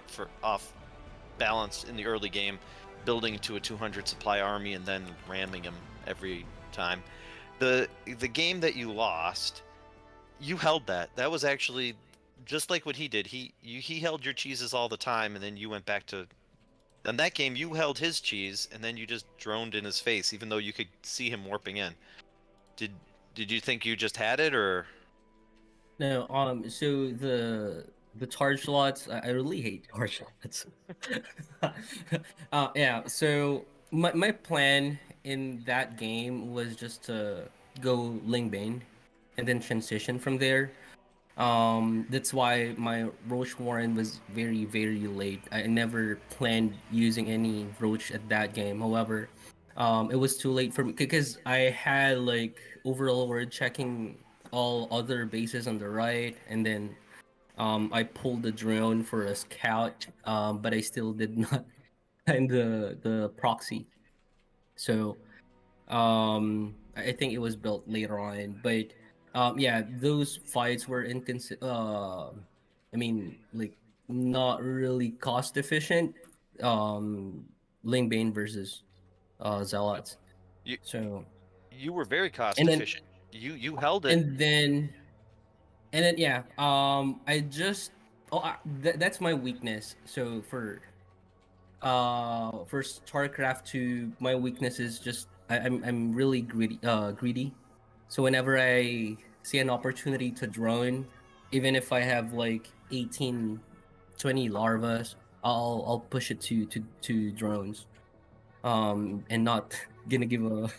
Speaker 20: balance in the early game, building to a 200 supply army, and then ramming him every time. The game that you lost, you held that. That was actually just like what he did. He held your cheeses all the time, and then you went back to. In that game, you held his cheese, and then you just droned in his face, even though you could see him warping in. Did you think you just had it, or?
Speaker 11: No, so the charge slots, I really hate charge slots. Yeah, so my plan in that game was just to go Lingbane and then transition from there. That's why my Roach Warren was very, very late. I never planned using any Roach at that game. However, it was too late for me because I had like Overlord checking all other bases on the right, and then I pulled the drone for a scout, but I still did not find the proxy. So I think it was built later on, but yeah, those fights were I mean, like not really cost efficient. Lingbane versus Zealots.
Speaker 20: You were very cost
Speaker 11: and then
Speaker 20: efficient. You held it.
Speaker 11: And then yeah, I just that's my weakness. So for StarCraft 2, my weakness is just I'm really greedy. So whenever I see an opportunity to drone, even if I have like 18, 20 larvas, I'll push it to drones. And not gonna give a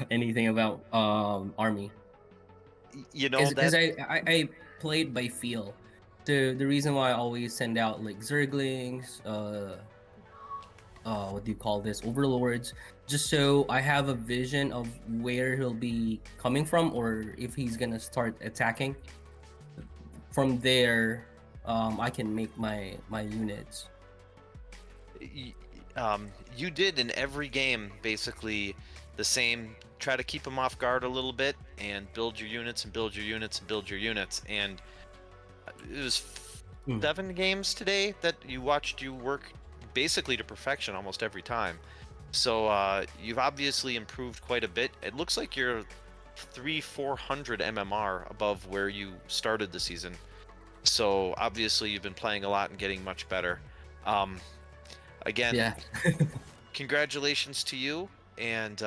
Speaker 11: anything about army.
Speaker 20: You know,
Speaker 11: because I played by feel. So the reason why I always send out like Zerglings, what do you call this, Overlords, just so I have a vision of where he'll be coming from, or if he's gonna start attacking. From there, I can make my units.
Speaker 20: You did in every game basically the same. Try to keep him off guard a little bit and build your units and build your units and build your units. And it was 7 games today that you watched you work basically to perfection almost every time. So you've obviously improved quite a bit. It looks like you're 300-400 MMR above where you started the season. So obviously you've been playing a lot and getting much better. Again,
Speaker 11: yeah.
Speaker 20: Congratulations to you, and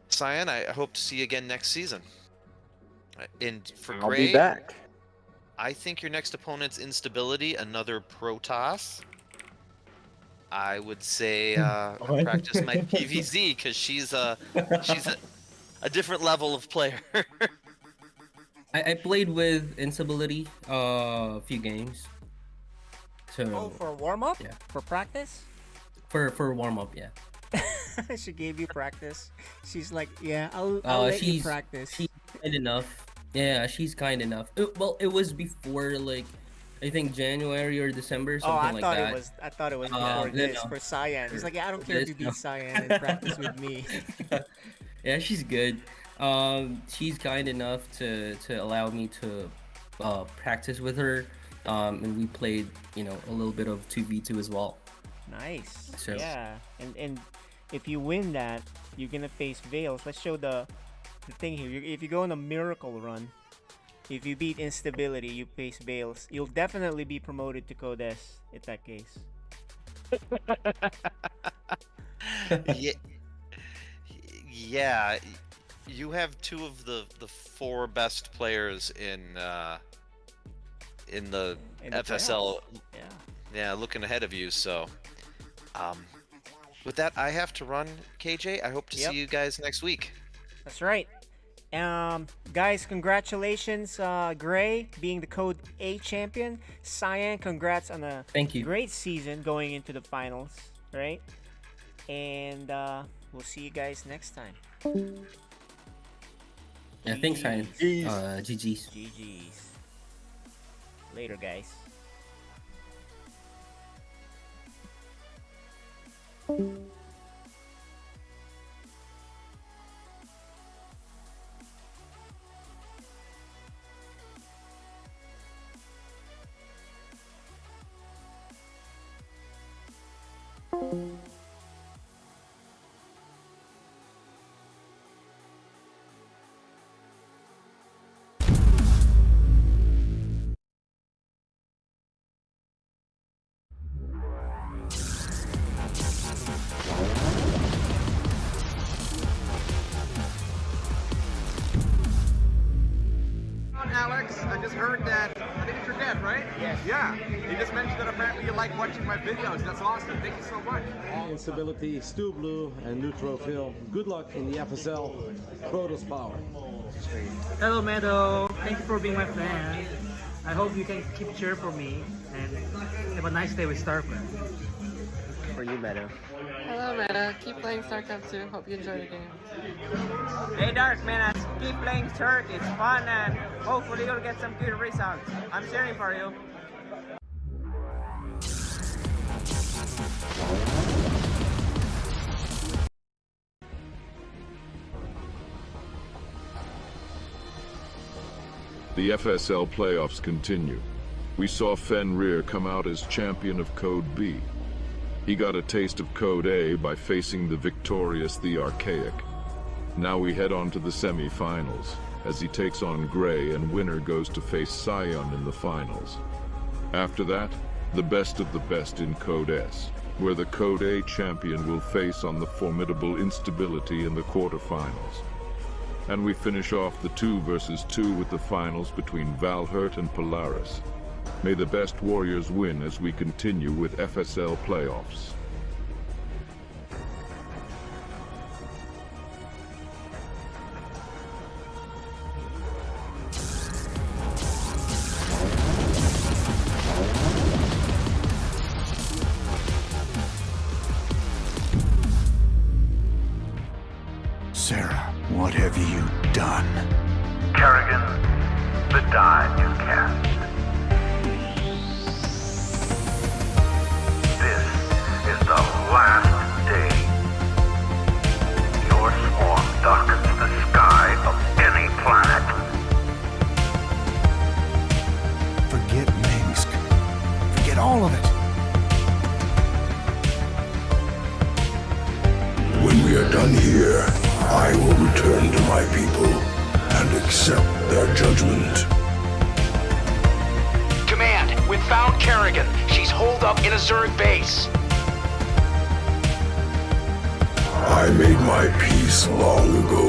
Speaker 20: Cyan, I hope to see you again next season. And for
Speaker 14: I'll
Speaker 20: Gray,
Speaker 14: be back.
Speaker 20: I think your next opponent's Instability, another Protoss. I would say practice my PVZ because she's a different level of player.
Speaker 11: I played with Instability a few games. So
Speaker 9: For warm up?
Speaker 11: Yeah.
Speaker 9: For practice?
Speaker 11: For warm up, yeah.
Speaker 9: She gave you practice. She's like, yeah, I'll let you practice.
Speaker 11: She's kind enough. Yeah, she's kind enough. Well, it was before like I think January or December, something like that.
Speaker 9: I thought it was before this for Cyan. He's like, yeah, I don't care if you beat Cyan and practice with me.
Speaker 11: Yeah, she's good. She's kind enough to allow me to practice with her. And we played, a little bit of 2v2 as well.
Speaker 9: Nice.
Speaker 11: So.
Speaker 9: Yeah, and if you win that, you're gonna face Veils. Let's show the thing here. If you go on a miracle run, if you beat Instability, you face Veils. You'll definitely be promoted to Code S in that case.
Speaker 20: Yeah, you have two of the four best players in the FSL. Yeah, looking ahead of you. So, with that, I have to run. KJ, I hope to see you guys next week.
Speaker 9: That's right. Guys, congratulations, Gray being the Code A champion. Cyan, congrats on a great season going into the finals, right? And we'll see you guys next time.
Speaker 11: Yeah, thanks, Cyan. GG's.
Speaker 9: GG's. Later, guys.
Speaker 12: Alex, I just heard that, I think it's your dad, right?
Speaker 9: Yes.
Speaker 12: Yeah, you just mentioned that apparently you like watching my videos. That's awesome. Thank you so much.
Speaker 15: Instability, Stu Blue, and Neutro Phil. Good luck in the FSL Protoss Power.
Speaker 16: Hello, Meadow. Thank you for being my fan. I hope you can keep cheer for me and have a nice day with StarCraft.
Speaker 17: For you, Meadow.
Speaker 18: Hello, Meadow. Keep playing StarCraft 2. Hope you enjoy the game.
Speaker 19: Hey, Dark, man, keep playing Turk. It's fun and hopefully you'll get some good results. I'm cheering for you.
Speaker 7: The FSL playoffs continue. We saw Fenrir come out as champion of Code B. He got a taste of Code A by facing the victorious The Archaic. Now we head on to the semi-finals, as he takes on Gray and winner goes to face Sion in the finals. After that, the best of the best in Code S, where the Code A champion will face on the formidable Instability in the quarterfinals. And we finish off the 2 versus 2 with the finals between Valhurt and Polaris. May the best warriors win as we continue with FSL playoffs.
Speaker 5: Sarah, what have you done?
Speaker 6: Kerrigan, the die is cast. This is the last day. Your swarm darkens the sky of any planet.
Speaker 5: Forget Minsk. Forget all of it.
Speaker 6: When we are done here, I will return to my people and accept their judgment.
Speaker 8: Command, we've found Kerrigan. She's holed up in a Zerg base.
Speaker 6: I made my peace long ago.